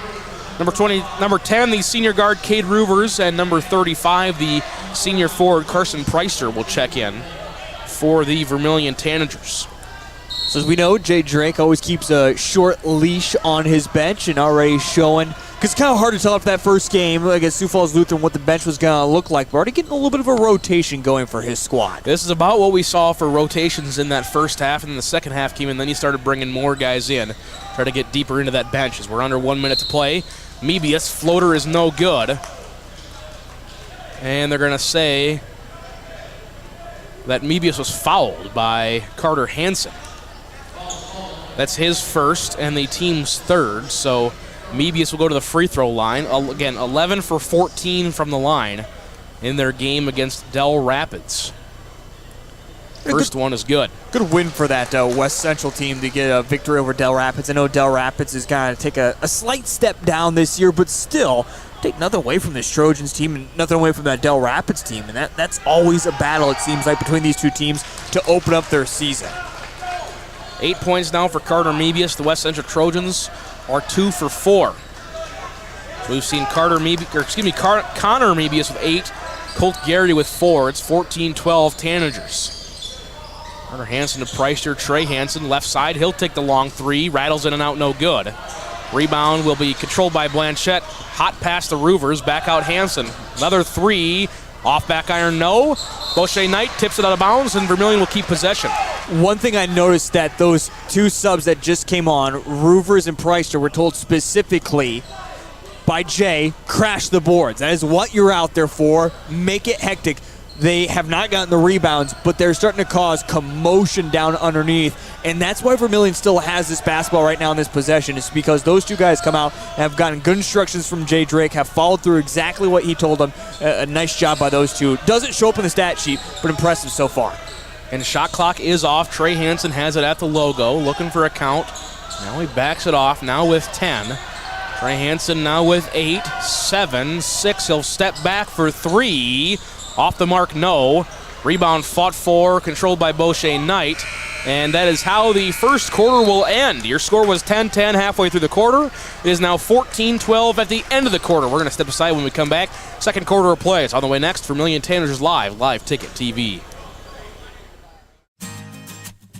Number 10, the senior guard, Cade Ruvers, and number 35, the senior forward, Carson Preister, will check in for the Vermillion Tanagers. So as we know, Jay Drake always keeps a short leash on his bench and already showing, because it's kind of hard to tell after that first game against Sioux Falls Lutheran what the bench was going to look like. We're already getting a little bit of a rotation going for his squad. This is about what we saw for rotations in that first half, and then the second half came in, then he started bringing more guys in, try to get deeper into that bench as we're under 1 minute to play. Mebius, floater is no good. And they're going to say that Mebius was fouled by Carter Hansen. That's his first and the team's third, so Mebius will go to the free throw line. Again, 11 for 14 from the line in their game against Del Rapids. First one is good. Good win for that West Central team to get a victory over Del Rapids. I know Del Rapids is going to take a slight step down this year, but still take nothing away from this Trojans team and nothing away from that Del Rapids team. And that's always a battle, it seems like, between these two teams to open up their season. 8 points now for Carter Mebius. The West Central Trojans are 2 for 4. So we've seen Connor Mebius with 8, Colt Garrity with 4. It's 14-12 Tanagers. Carter Hansen to Preister, Trey Hansen, left side. He'll take the long three, rattles in and out, no good. Rebound will be controlled by Blanchette. Hot pass to Ruvers, back out Hansen. Another three, off back iron, no. Boshe Knight tips it out of bounds, and Vermillion will keep possession. One thing I noticed that those two subs that just came on, Ruvers and Preister, were told specifically by Jay, crash the boards. That is what you're out there for. Make it hectic. They have not gotten the rebounds, but they're starting to cause commotion down underneath, and that's why Vermillion still has this basketball right now in this possession. It's because those two guys come out and have gotten good instructions from Jay Drake, have followed through exactly what he told them. A nice job by those two. Doesn't show up in the stat sheet, but impressive so far. And shot clock is off. Trey Hansen has it at the logo, looking for a count. Now he backs it off, now with 10. Trey Hansen now with 8, 7, 6. He'll step back for 3. Off the mark, no. Rebound fought for, controlled by Beauchet Knight. And that is how the first quarter will end. Your score was 10-10 halfway through the quarter. It is now 14-12 at the end of the quarter. We're going to step aside when we come back. Second quarter of play. It's on the way next for Vermillion Tanagers Live Ticket TV.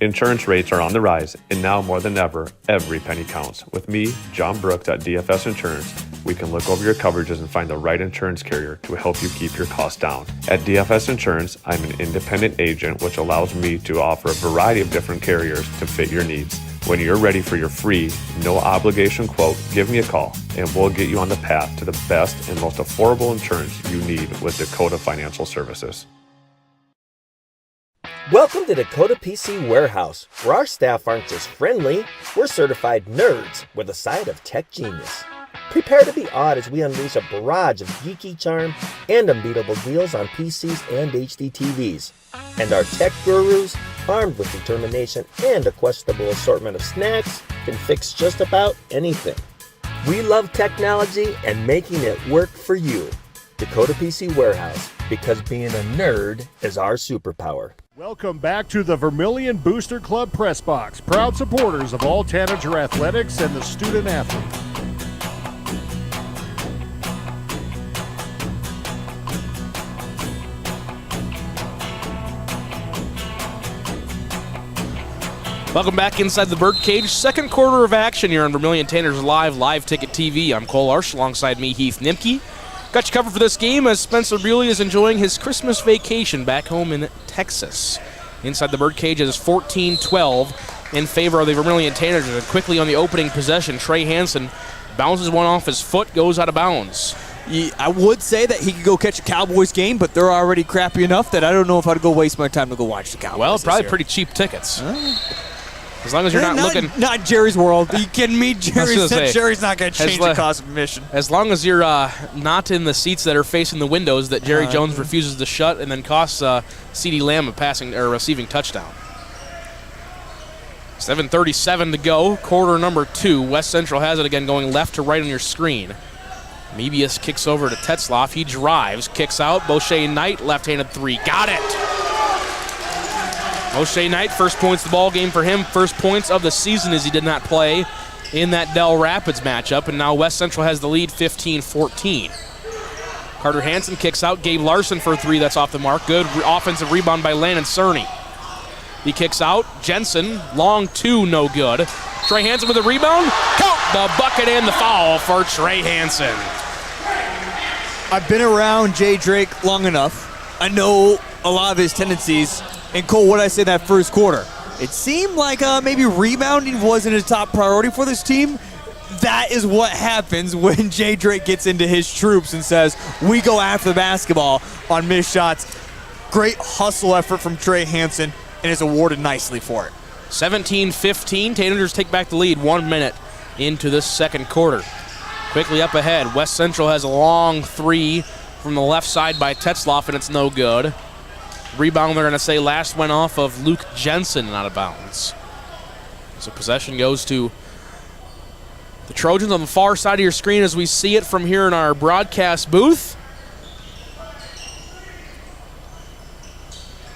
Insurance rates are on the rise, and now more than ever, every penny counts. With me, John Brooks at DFS Insurance, we can look over your coverages and find the right insurance carrier to help you keep your costs down. At DFS Insurance, I'm an independent agent, which allows me to offer a variety of different carriers to fit your needs. When you're ready for your free, no obligation quote, give me a call, and we'll get you on the path to the best and most affordable insurance you need with Dakota Financial Services. Welcome to Dakota PC Warehouse, where our staff aren't just friendly, we're certified nerds with a side of tech genius. Prepare to be awed as we unleash a barrage of geeky charm and unbeatable deals on PCs and HD TVs. And our tech gurus, armed with determination and a questionable assortment of snacks, can fix just about anything. We love technology and making it work for you. Dakota PC Warehouse, because being a nerd is our superpower. Welcome back to the Vermillion Booster Club Press Box, proud supporters of all Tanager athletics and the student athlete. Welcome back inside the Birdcage. Second quarter of action here on Vermillion Tanagers Live Ticket TV. I'm Cole Larsch, alongside me, Heath Nimke. Got you covered for this game as Spencer Bewley is enjoying his Christmas vacation back home in Texas. Inside the Birdcage, it is 14-12 in favor of the Vermillion Tanagers. And quickly on the opening possession, Trey Hansen bounces one off his foot, goes out of bounds. I would say that he could go catch a Cowboys game, but they're already crappy enough that I don't know if I'd go waste my time to go watch the Cowboys. Well, probably pretty cheap tickets. As long as you're not looking... Not Jerry's World. Are you kidding me? Jerry's not going to change the cost of admission. As long as you're not in the seats that are facing the windows that Jerry Jones refuses to shut and then costs CeeDee Lamb a passing or receiving touchdown. 7:37 to go. Quarter number 2. West Central has it again, going left to right on your screen. Mebius kicks over to Tetzloff. He drives, kicks out. Beauchet Knight, left-handed 3. Got it! Beauchet Knight, first points of the ball game for him. First points of the season as he did not play in that Dell Rapids matchup. And now West Central has the lead 15-14. Carter Hansen kicks out. Gabe Larson for 3. That's off the mark. Good offensive rebound by Landon Cerny. He kicks out. Jensen, long 2, no good. Trey Hansen with a rebound. Count the bucket and the foul for Trey Hansen. I've been around Jay Drake long enough. I know a lot of his tendencies. And Cole, what did I say in that first quarter? It seemed like maybe rebounding wasn't a top priority for this team. That is what happens when Jay Drake gets into his troops and says, we go after the basketball on missed shots. Great hustle effort from Trey Hansen, and is awarded nicely for it. 17-15, Tanagers take back the lead 1 minute into this second quarter. Quickly up ahead, West Central has a long 3 from the left side by Tetzloff, and it's no good. Rebound, they're going to say, last went off of Luke Jensen and out of bounds. So possession goes to the Trojans on the far side of your screen as we see it from here in our broadcast booth.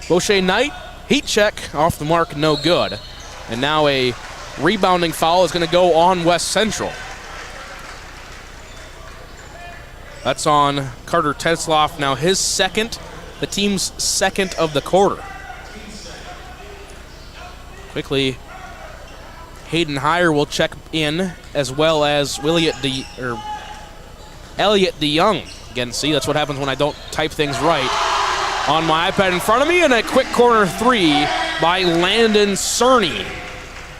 Beauchet Knight, heat check, off the mark, no good. And now a rebounding foul is going to go on West Central. That's on Carter Tetzloff, now his second. The team's second of the quarter. Quickly, Hayden Heyer will check in, as well as Elliot DeYoung. Again, see, that's what happens when I don't type things right. On my iPad in front of me, and a quick corner 3 by Landon Cerny.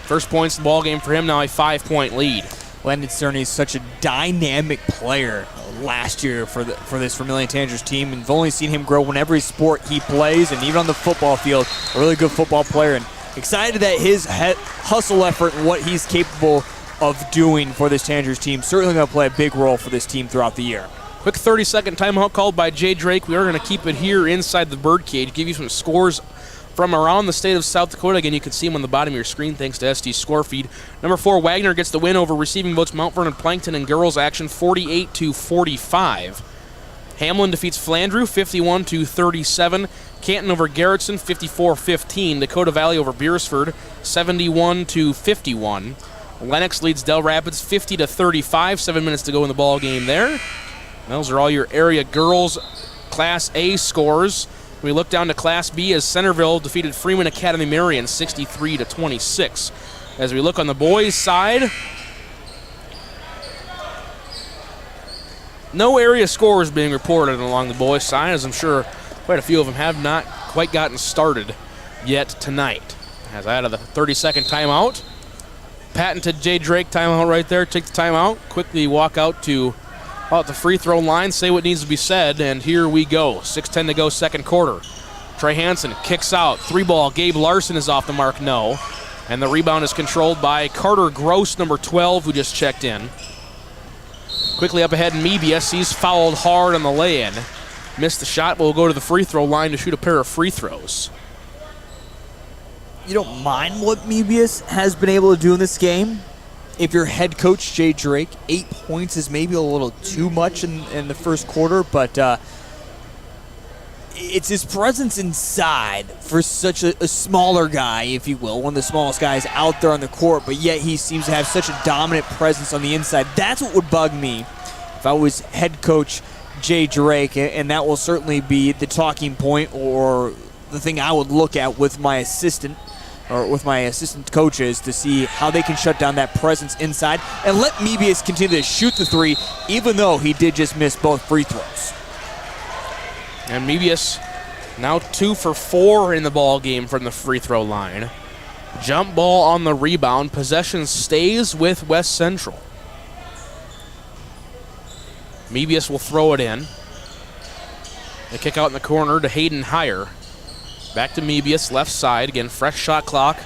First points in the ball game for him, now a 5-point lead. Landon Cerny is such a dynamic player last year for this Vermillion Tanagers team, and we've only seen him grow in every sport he plays, and even on the football field, a really good football player, and excited that his hustle effort and what he's capable of doing for this Tanagers team certainly going to play a big role for this team throughout the year. Quick 30-second timeout called by Jay Drake. We are going to keep it here inside the birdcage, give you some scores from around the state of South Dakota. Again, you can see them on the bottom of your screen thanks to SD's score feed. Number 4, Wagner gets the win over receiving votes Mount Vernon Plankton in girls action 48-45. Hamlin defeats Flandreau 51-37. Canton over Garrettson 54-15. Dakota Valley over Beersford 71-51. Lennox leads Del Rapids 50-35. 7 minutes to go in the ball game there. Those are all your area girls Class A scores. We look down to Class B as Centerville defeated Freeman Academy Marion 63-26. As we look on the boys' side, no area scores being reported along the boys' side, as I'm sure quite a few of them have not quite gotten started yet tonight. As out of the 30-second timeout, patented Jay Drake timeout right there. Take the timeout, quickly walk out to the free throw line, say what needs to be said, and here we go. 6:10 to go, second quarter. Trey Hansen kicks out. 3-ball. Gabe Larson is off the mark, no. And the rebound is controlled by Carter Gross, number 12, who just checked in. Quickly up ahead, Mebius. He's fouled hard on the lay-in. Missed the shot, but will go to the free throw line to shoot a pair of free throws. You don't mind what Mebius has been able to do in this game? If you're head coach Jay Drake, 8 points is maybe a little too much in the first quarter, but it's his presence inside for such a smaller guy, if you will, one of the smallest guys out there on the court, but yet he seems to have such a dominant presence on the inside. That's what would bug me if I was head coach Jay Drake, and that will certainly be the talking point or the thing I would look at with my assistant coaches to see how they can shut down that presence inside and let Mebius continue to shoot the three, even though he did just miss both free throws. And Mebius now 2 for 4 in the ball game from the free throw line. Jump ball on the rebound. Possession stays with West Central. Mebius will throw it in. They kick out in the corner to Hayden Heyer. Back to Mebius, left side. Again, fresh shot clock.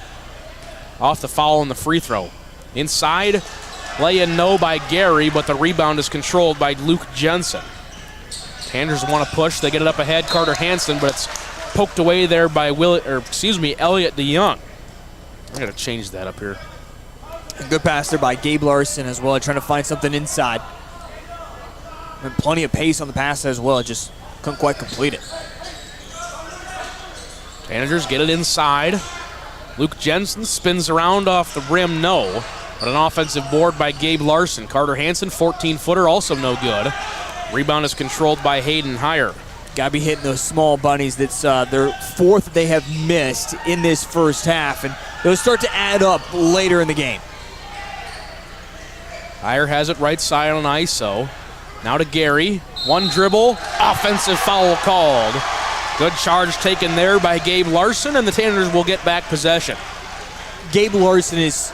Off the foul on the free throw. Inside, lay-in no by Gary, but the rebound is controlled by Luke Jensen. Tanners want to push. They get it up ahead. Carter Hansen, but it's poked away there by Elliot DeYoung. I got to change that up here. A good pass there by Gabe Larson as well, trying to find something inside. And plenty of pace on the pass as well. Just couldn't quite complete it. Tanagers get it inside. Luke Jensen spins around off the rim, no. But an offensive board by Gabe Larson. Carter Hansen, 14-footer, also no good. Rebound is controlled by Hayden Heyer. Gotta be hitting those small bunnies. That's their fourth that they have missed in this first half, and those start to add up later in the game. Heyer has it right side on ISO. Now to Gary. One dribble, offensive foul called. Good charge taken there by Gabe Larson, and the Tanagers will get back possession. Gabe Larson he's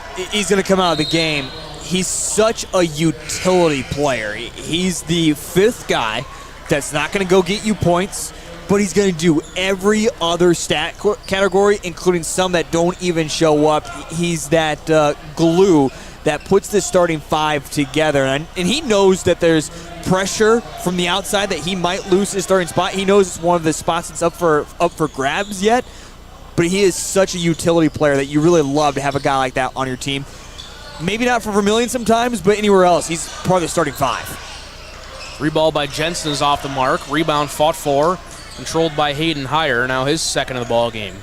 going to come out of the game. He's such a utility player. He's the fifth guy that's not going to go get you points, but he's going to do every other stat category, including some that don't even show up. He's that glue that puts the starting five together, and he knows that there's pressure from the outside that he might lose his starting spot. He knows it's one of the spots that's up for grabs yet, but he is such a utility player that you really love to have a guy like that on your team. Maybe not for Vermillion sometimes, but anywhere else, he's part of the starting five. Free ball by Jensen is off the mark. Rebound fought for, controlled by Hayden Heyer, now his second of the ball game.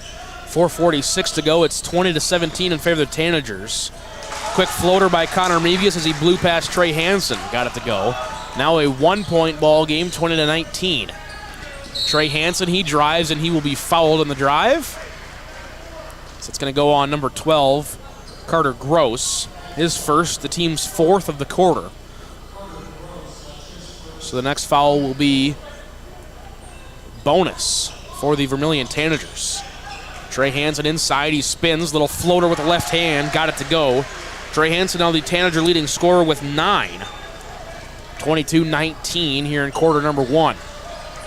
4:46 to go. It's 20-17 in favor of the Tanagers. Quick floater by Connor Mebius as he blew past Trey Hansen. Got it to go. Now a 1-point ball game, 20-19. Trey Hansen, he drives and he will be fouled on the drive. So it's going to go on number 12, Carter Gross. His first, the team's fourth of the quarter. So the next foul will be bonus for the Vermillion Tanagers. Trey Hansen inside, he spins, little floater with the left hand, got it to go. Trey Hansen now the Tanager leading scorer with 9. 22-19 here in quarter number 1.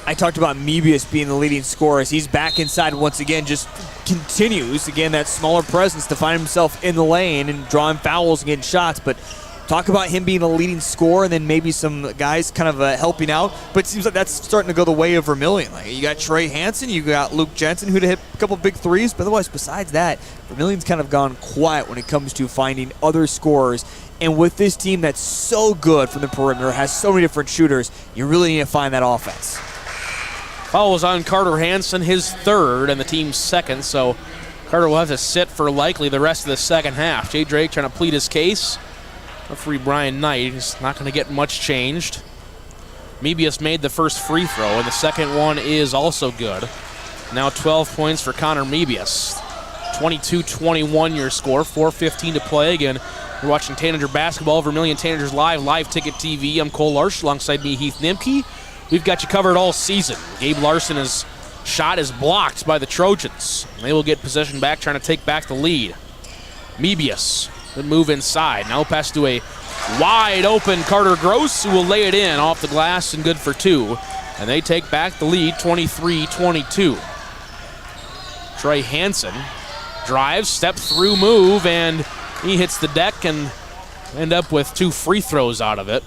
I talked about Mebius being the leading scorer as he's back inside once again, just continues, again, that smaller presence to find himself in the lane and drawing fouls and getting shots. But talk about him being a leading scorer and then maybe some guys kind of helping out. But it seems like that's starting to go the way of Vermillion. Like, you got Trey Hansen, you got Luke Jensen, who'd hit a couple big threes. But otherwise, besides that, Vermillion's kind of gone quiet when it comes to finding other scorers. And with this team that's so good from the perimeter, has so many different shooters, you really need to find that offense. Foul was on Carter Hansen, his 3rd and the team's 2nd, so Carter will have to sit for likely the rest of the second half. Jay Drake trying to plead his case. Referee Brian Knight is not going to get much changed. Mebius made the first free throw, and the second one is also good. Now 12 points for Connor Mebius. 22-21 your score, 4:15 to play. Again, you're watching Tanager basketball, Vermillion Tanagers live ticket TV. I'm Cole Larsch, alongside me, Heath Nimke. We've got you covered all season. Gabe Larson's shot is blocked by the Trojans. They will get possession back, trying to take back the lead. Mebius, good move inside. Now pass to a wide open Carter Gross, who will lay it in off the glass and good for 2. And they take back the lead, 23-22. Trey Hansen drives, step through move, and he hits the deck and end up with 2 free throws out of it.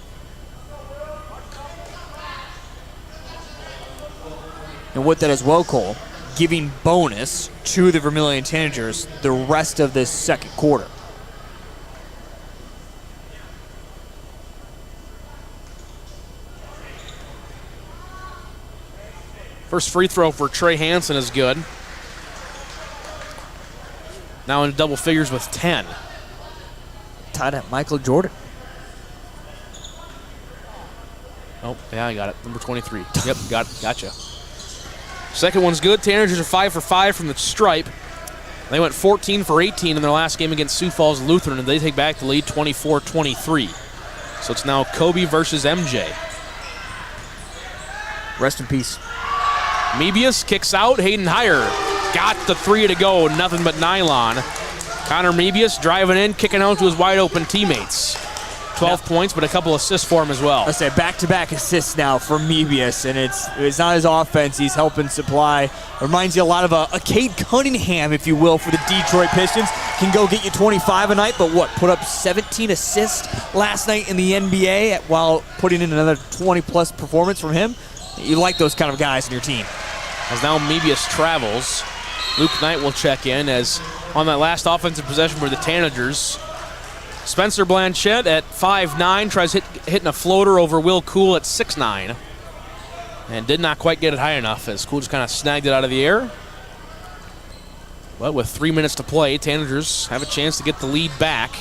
And with that as well, Cole, giving bonus to the Vermillion Tanagers the rest of this second quarter. First free throw for Trey Hansen is good. Now in double figures with 10. Tied at Michael Jordan. Oh, yeah, I got it. Number 23. Yep, gotcha. Second one's good. Tanagers are 5 for 5 from the stripe. They went 14 for 18 in their last game against Sioux Falls Lutheran, and they take back the lead 24-23. So it's now Kobe versus MJ. Rest in peace. Mebius kicks out. Hayden Heyer got the 3 to go. Nothing but nylon. Connor Mebius driving in, kicking out to his wide open teammates. 12 points, but a couple assists for him as well. I say back-to-back assists now for Mebius, and it's not his offense. He's helping supply. Reminds you a lot of a Cade Cunningham, if you will, for the Detroit Pistons. Can go get you 25 a night, but what? Put up 17 assists last night in the NBA while putting in another 20-plus performance from him. You like those kind of guys in your team. As now Mebius travels, Luke Knight will check in as on that last offensive possession for the Tanagers. Spencer Blanchette at 5'9", tries hitting a floater over Will Cool at 6'9", and did not quite get it high enough as Cool just kind of snagged it out of the air. But with 3 minutes to play, Tanagers have a chance to get the lead back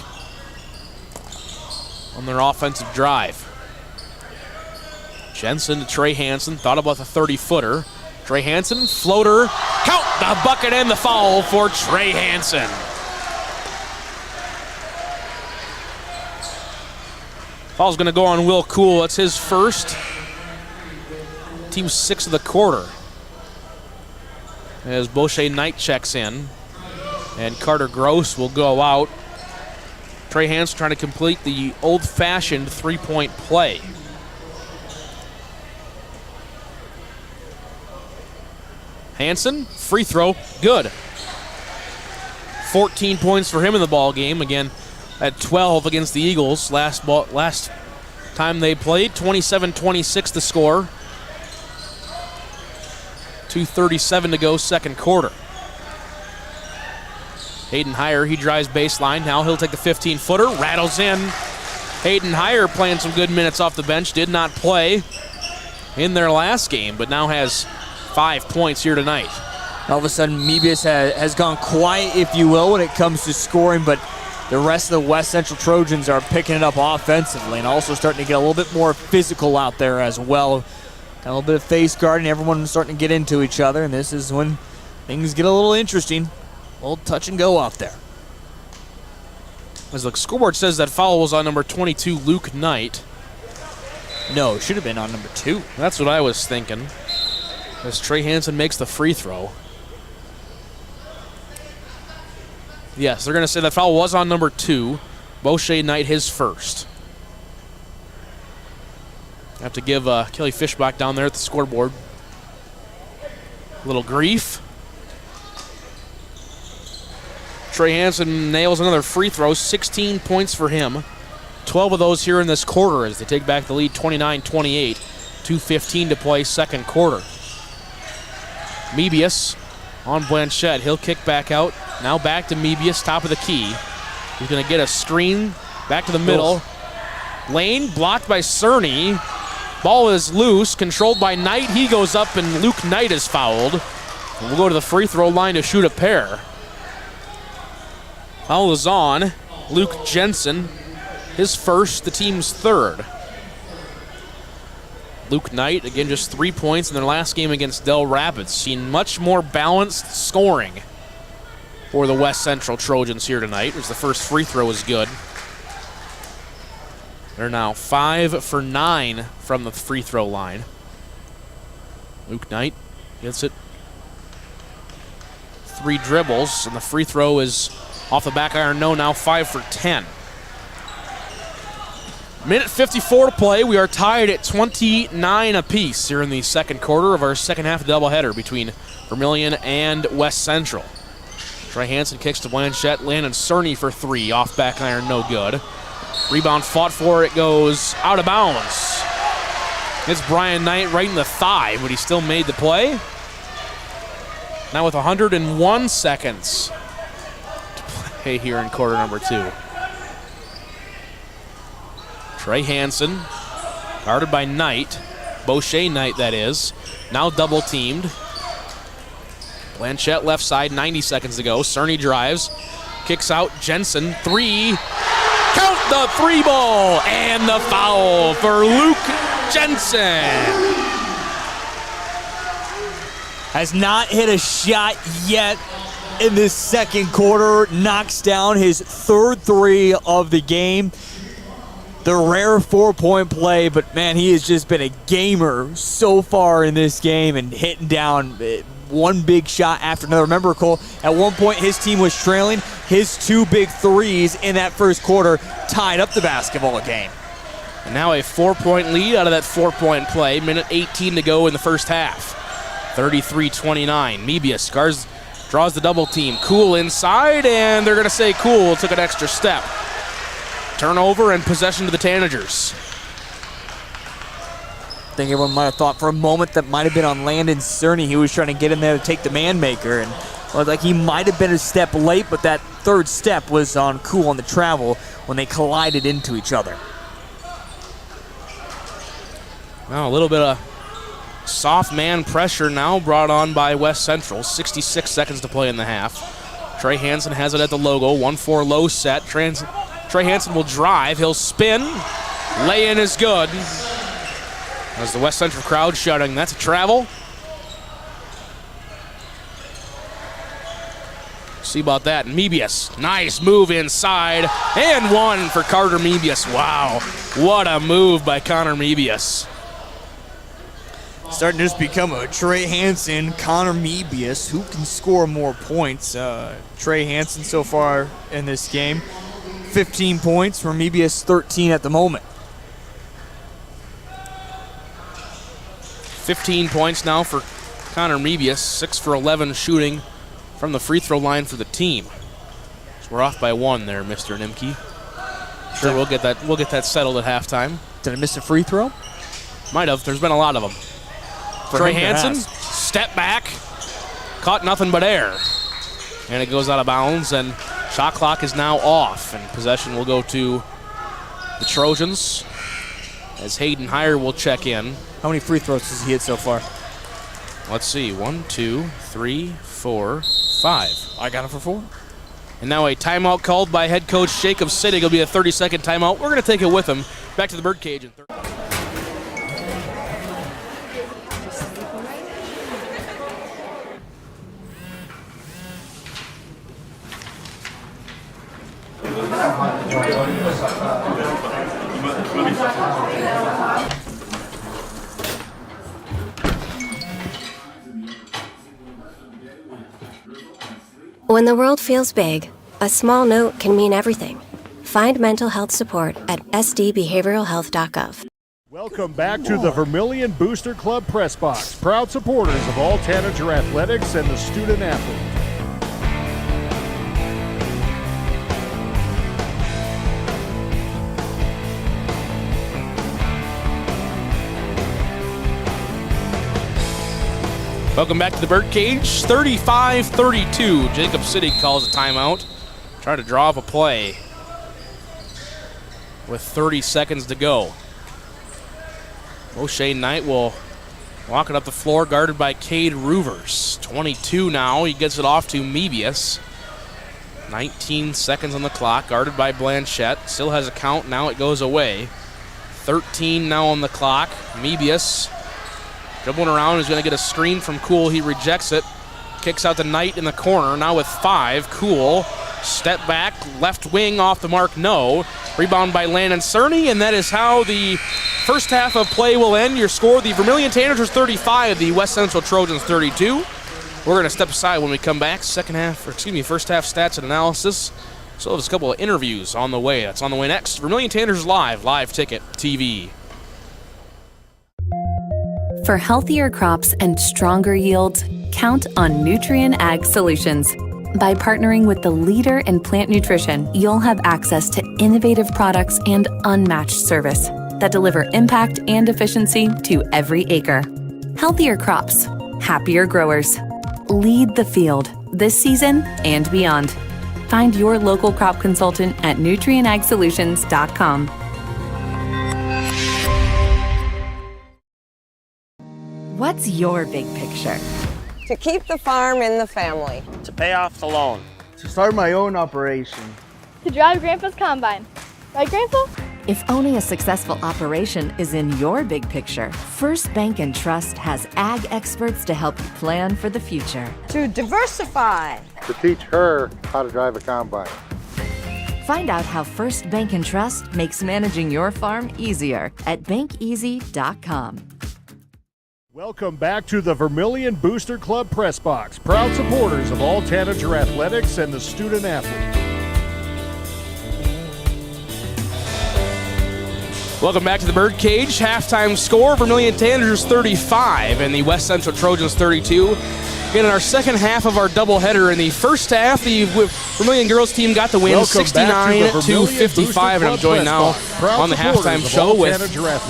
on their offensive drive. Jensen to Trey Hansen, thought about the 30-footer. Trey Hansen, floater, count the bucket and the foul for Trey Hansen. Foul's going to go on Will Cool. That's his first. Team 6 of the quarter. As Boshe Knight checks in. And Carter Gross will go out. Trey Hansen trying to complete the old-fashioned three-point play. Hansen, free throw, good. 14 points for him in the ball game. Again, at 12 against the Eagles last time they played. 27-26 the score. 2:37 to go, second quarter. Hayden Heyer, he drives baseline. Now he'll take the 15-footer, rattles in. Hayden Heyer playing some good minutes off the bench. Did not play in their last game, but now has 5 points here tonight. All of a sudden, Mebius has gone quiet, if you will, when it comes to scoring, but the rest of the West Central Trojans are picking it up offensively and also starting to get a little bit more physical out there as well. Got a little bit of face guarding, everyone's starting to get into each other, and this is when things get a little interesting. A little touch and go out there. As the scoreboard says, that foul was on number 22, Luke Knight. No, it should have been on number 2. That's what I was thinking. As Trey Hansen makes the free throw. Yes, they're going to say that foul was on number 2. Beauchet Knight his first. Have to give Kelly Fishbach down there at the scoreboard a little grief. Trey Hansen nails another free throw, 16 points for him. 12 of those here in this quarter as they take back the lead 29-28. 2:15 to play second quarter. Mebius on Blanchette. He'll kick back out. Now back to Mebius, top of the key. He's going to get a screen back to the middle. Lane blocked by Cerny. Ball is loose, controlled by Knight. He goes up and Luke Knight is fouled. And we'll go to the free throw line to shoot a pair. Foul is on Luke Jensen, his first, the team's third. Luke Knight, again, just 3 points in their last game against Del Rapids. Seen much more balanced scoring for the West Central Trojans here tonight, as the first free throw is good. They're now 5 for 9 from the free throw line. Luke Knight gets it. 3 dribbles, and the free throw is off the back iron, no, now 5 for 10. Minute 54 to play. We are tied at 29 apiece here in the second quarter of our second half doubleheader between Vermillion and West Central. Trey Hansen kicks to Blanchette. Landon Cerny for 3. Off back iron, no good. Rebound fought for. It goes out of bounds. It's Brian Knight right in the thigh, but he still made the play. Now with 101 seconds to play here in quarter number 2. Trey Hansen, guarded by Knight. Beauchet Knight, that is. Now double teamed. Blanchette left side, 90 seconds to go. Cerny drives, kicks out. Jensen, 3. Count the 3 ball, and the foul for Luke Jensen. Has not hit a shot yet in this second quarter. Knocks down his third 3 of the game. The rare 4-point play, but man, he has just been a gamer so far in this game and hitting down one big shot after another. Remember, Cole, at one point his team was trailing. His 2 big threes in that first quarter tied up the basketball game. And now a 4-point lead out of that 4-point play. Minute 18 to go in the first half. 33-29. Mebius draws the double team. Cool inside, and they're going to say Cool took an extra step. Turnover and possession to the Tanagers. I think everyone might have thought for a moment that might have been on Landon Cerny. He was trying to get in there to take the man maker, and looked like he might have been a step late, but that third step was on Cool on the travel when they collided into each other. Now a little bit of soft man pressure now brought on by West Central. 66 seconds to play in the half. Trey Hansen has it at the logo. 1-4 low set. Trey Hansen will drive. He'll spin. Lay-in is good. As the West Central crowd shouting, that's a travel. See about that. Mebius, nice move inside. And 1 for Carter Mebius. Wow, what a move by Connor Mebius. Starting to just become a Trey Hansen, Connor Mebius. Who can score more points? Trey Hansen so far in this game. 15 points for Mebius, 13 at the moment. 15 points now for Connor Mebius, 6 for 11 shooting from the free throw line for the team. So we're off by 1 there, Mr. Nimke. Sure, we'll get that settled at halftime. Did I miss a free throw? Might have. There's been a lot of them. Trey Hansen, step back, caught nothing but air. And it goes out of bounds, and shot clock is now off, and possession will go to the Trojans as Hayden Heyer will check in. How many free throws has he hit so far? Let's see, 1, 2, 3, 4, 5. I got him for 4. And now a timeout called by head coach Jacob Sittig. It'll be a 30-second timeout. We're going to take it with him back to the birdcage in 30. When the world feels big, a small note can mean everything. Find mental health support at sdbehavioralhealth.gov. Welcome back to the Vermillion Booster Club Press Box, proud supporters of all Tanager athletics and the student athlete. Welcome back to the Birdcage. 35-32. Jacob City calls a timeout. Try to draw up a play with 30 seconds to go. O'Shea Knight will walk it up the floor, guarded by Cade Roovers. 22 now. He gets it off to Mebius. 19 seconds on the clock, guarded by Blanchette. Still has a count. Now it goes away. 13 now on the clock. Mebius dribbling around. He's going to get a screen from Cool. He rejects it. Kicks out to Knight in the corner. Now with 5. Cool. Step back. Left wing off the mark. No. Rebound by Landon Cerny. And that is how the first half of play will end. Your score, the Vermillion Tanagers 35, the West Central Trojans 32. We're going to step aside when we come back. First half stats and analysis. So there's a couple of interviews on the way. That's on the way next. Vermillion Tanagers live ticket TV. For healthier crops and stronger yields, count on Nutrien Ag Solutions. By partnering with the leader in plant nutrition, you'll have access to innovative products and unmatched service that deliver impact and efficiency to every acre. Healthier crops, happier growers. Lead the field this season and beyond. Find your local crop consultant at nutrienagsolutions.com. What's your big picture? To keep the farm in the family. To pay off the loan. To start my own operation. To drive Grandpa's combine. Right, Grandpa? If owning a successful operation is in your big picture, First Bank & Trust has ag experts to help you plan for the future. To diversify. To teach her how to drive a combine. Find out how First Bank & Trust makes managing your farm easier at bankeasy.com. Welcome back to the Vermillion Booster Club Press Box, proud supporters of all Tanager athletics and the student athlete. Welcome back to the Birdcage. Halftime score, Vermillion Tanagers 35 and the West Central Trojans 32. In our second half of our doubleheader, in the first half, the Vermillion girls team got the win 69-55, and I'm joined now on the halftime show with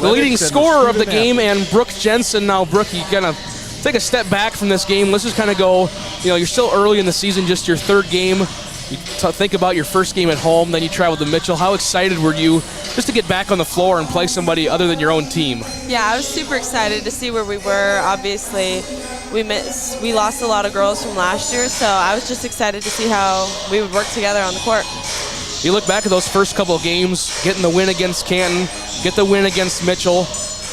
the leading scorer of the game and Brooke Jensen. Now, Brooke, you kind of take a step back from this game. Let's just kind of go, you're still early in the season, just your third game. You think about your first game at home, then you traveled to Mitchell. How excited were you just to get back on the floor and play somebody other than your own team? Yeah, I was super excited to see where we were. Obviously, we lost a lot of girls from last year, so I was just excited to see how we would work together on the court. You look back at those first couple of games, getting the win against Canton, get the win against Mitchell.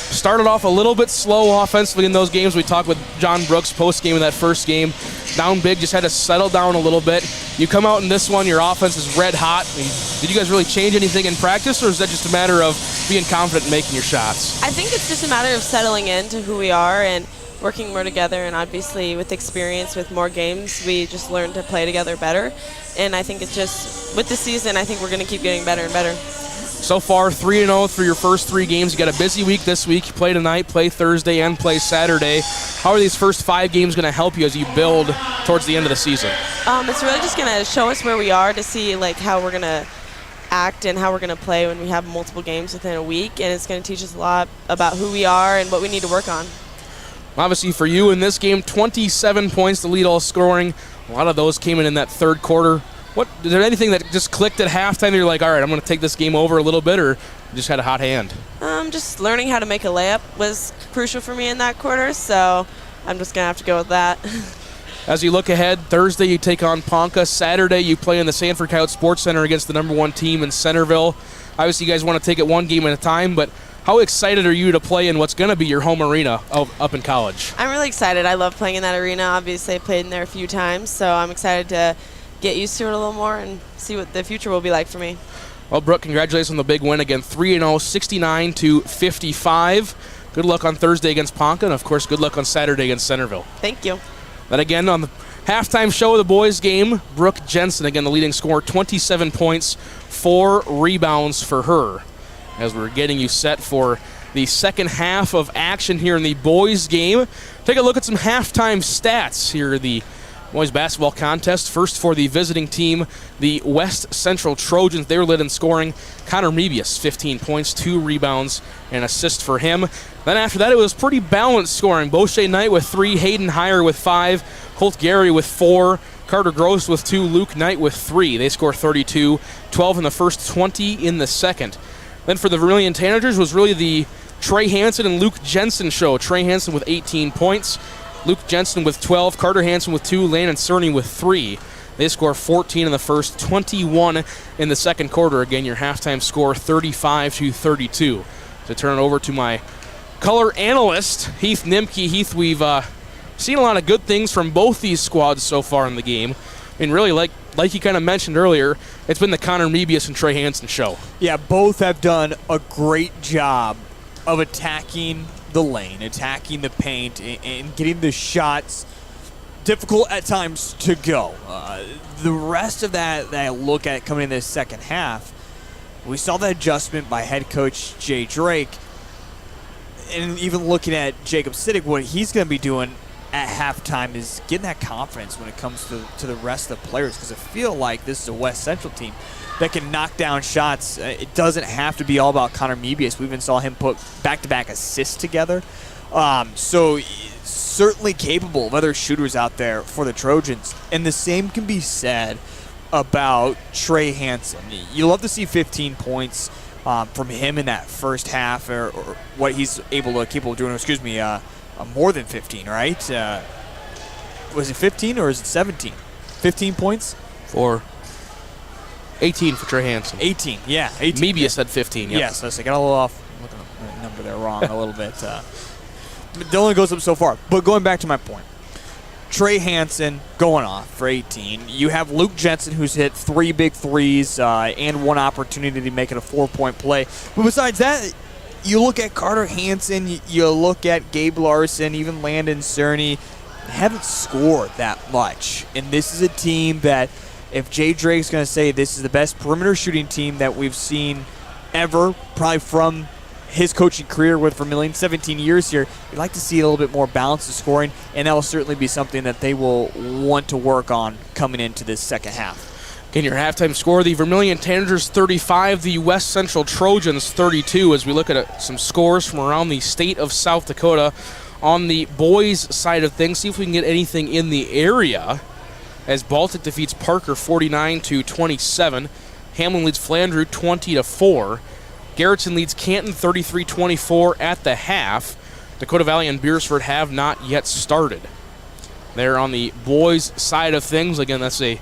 Started off a little bit slow offensively in those games. We talked with John Brooks post-game in that first game. Down big, just had to settle down a little bit. You come out in this one, your offense is red hot. Did you guys really change anything in practice, or is that just a matter of being confident in making your shots? I think it's just a matter of settling into who we are and working more together, and obviously with experience, with more games, we just learn to play together better. And I think it's just, with the season, I think we're going to keep getting better and better. So far, 3-0 through your first 3 games. You got a busy week this week. You play tonight, play Thursday, and play Saturday. How are these first 5 games going to help you as you build towards the end of the season? It's really just going to show us where we are to see how we're going to act and how we're going to play when we have multiple games within a week. And it's going to teach us a lot about who we are and what we need to work on. Obviously, for you in this game, 27 points to lead all scoring. A lot of those came in that third quarter. Is there anything that just clicked at halftime? You're like, all right, I'm going to take this game over a little bit, or you just had a hot hand? Just learning how to make a layup was crucial for me in that quarter, so I'm just going to have to go with that. As you look ahead, Thursday you take on Ponca. Saturday you play in the Sanford Coyote Sports Center against the #1 team in Centerville. Obviously, you guys want to take it one game at a time, but how excited are you to play in what's going to be your home arena up in college? I'm really excited. I love playing in that arena. Obviously, I played in there a few times, so I'm excited to get used to it a little more and see what the future will be like for me. Well, Brooke, congratulations on the big win again, 3-0, 69-55. Good luck on Thursday against Ponca, and of course, good luck on Saturday against Centerville. Thank you. Then again, on the Halftime show of the boys' game, Brooke Jensen, again the leading scorer, 27 points, 4 rebounds for her. As we're getting you set for the second half of action here in the boys' game, take a look at some halftime stats here in the boys basketball contest. First for the visiting team, the West Central Trojans. They were led in scoring. Connor Mebius, 15 points, 2 rebounds, and assist for him. Then after that, it was pretty balanced scoring. Beauchet Knight with 3, Hayden Heyer with 5, Colt Gary with 4, Carter Gross with 2, Luke Knight with 3. They score 32, 12 in the first, 20 in the second. Then for the Vermillion Tanagers was really the Trey Hansen and Luke Jensen show. Trey Hansen with 18 points, Luke Jensen with 12, Carter Hansen with 2, Landon Cerny with 3. They score 14 in the first, 21 in the second quarter. Again, your halftime score 35-32. To turn it over to my color analyst, Heath Nimke. Heath, we've seen a lot of good things from both these squads so far in the game. I mean, really, like you kind of mentioned earlier, it's been the Connor Mebius and Trey Hansen show. Yeah, both have done a great job of attacking the lane, attacking the paint, and getting the shots difficult at times to go. The rest of that I look at coming in this second half, we saw that adjustment by head coach Jay Drake, and even looking at Jacob Siddick, what he's going to be doing at halftime is getting that confidence when it comes to the rest of the players, because I feel like this is a West Central team that can knock down shots. It doesn't have to be all about Connor Mebius. We even saw him put back-to-back assists together. So certainly capable of other shooters out there for the Trojans. And the same can be said about Trey Hansen. You love to see 15 points from him in that first half, or what he's capable of doing. More than 15, right? Was it 15 or is it 17? 15 points? For 18 for Trey Hansen. 18, yeah. 18. Mebius said 15, yep. Yes, I got a little off. I'm looking at the number there wrong a little bit. It only goes up so far. But going back to my point, Trey Hansen going off for 18. You have Luke Jensen, who's hit 3 big threes and 1 opportunity to make it a 4-point play. But besides that, you look at Carter Hansen, you look at Gabe Larson, even Landon Cerny, haven't scored that much. And this is a team that, if Jay Drake's going to say this is the best perimeter shooting team that we've seen ever, probably from his coaching career with Vermillion, 17 years here, you'd like to see a little bit more balance of scoring, and that will certainly be something that they will want to work on coming into this second half. In your halftime score, the Vermillion Tanagers 35, the West Central Trojans 32, as we look at some scores from around the state of South Dakota. On the boys' side of things, see if we can get anything in the area, as Baltic defeats Parker 49-27. Hamlin leads Flandreau 20-4. Garrettson leads Canton 33-24 at the half. Dakota Valley and Beersford have not yet started. There on the boys' side of things, again, that's a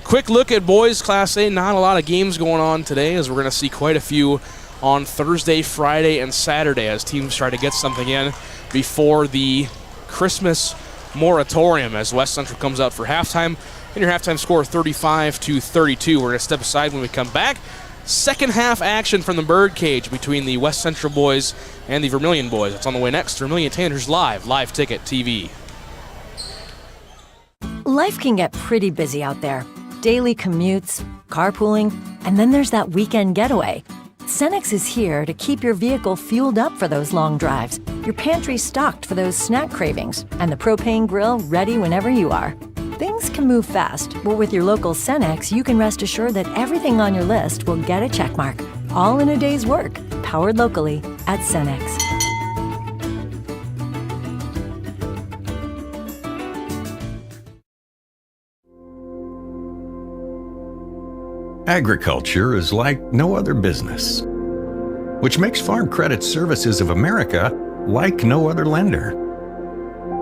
quick look at boys Class A. Not a lot of games going on today, as we're going to see quite a few on Thursday, Friday, and Saturday as teams try to get something in before the Christmas moratorium, as West Central comes out for halftime. And your halftime score 35-32. We're going to step aside when we come back. Second half action from the birdcage between the West Central boys and the Vermillion boys. It's on the way next. Vermillion Tanagers Live Ticket TV. Life can get pretty busy out there. Daily commutes, carpooling, and then there's that weekend getaway. Cenex is here to keep your vehicle fueled up for those long drives, your pantry stocked for those snack cravings, and the propane grill ready whenever you are. Things can move fast, but with your local Cenex, you can rest assured that everything on your list will get a checkmark, all in a day's work, powered locally at Cenex. Agriculture is like no other business, which makes Farm Credit Services of America like no other lender.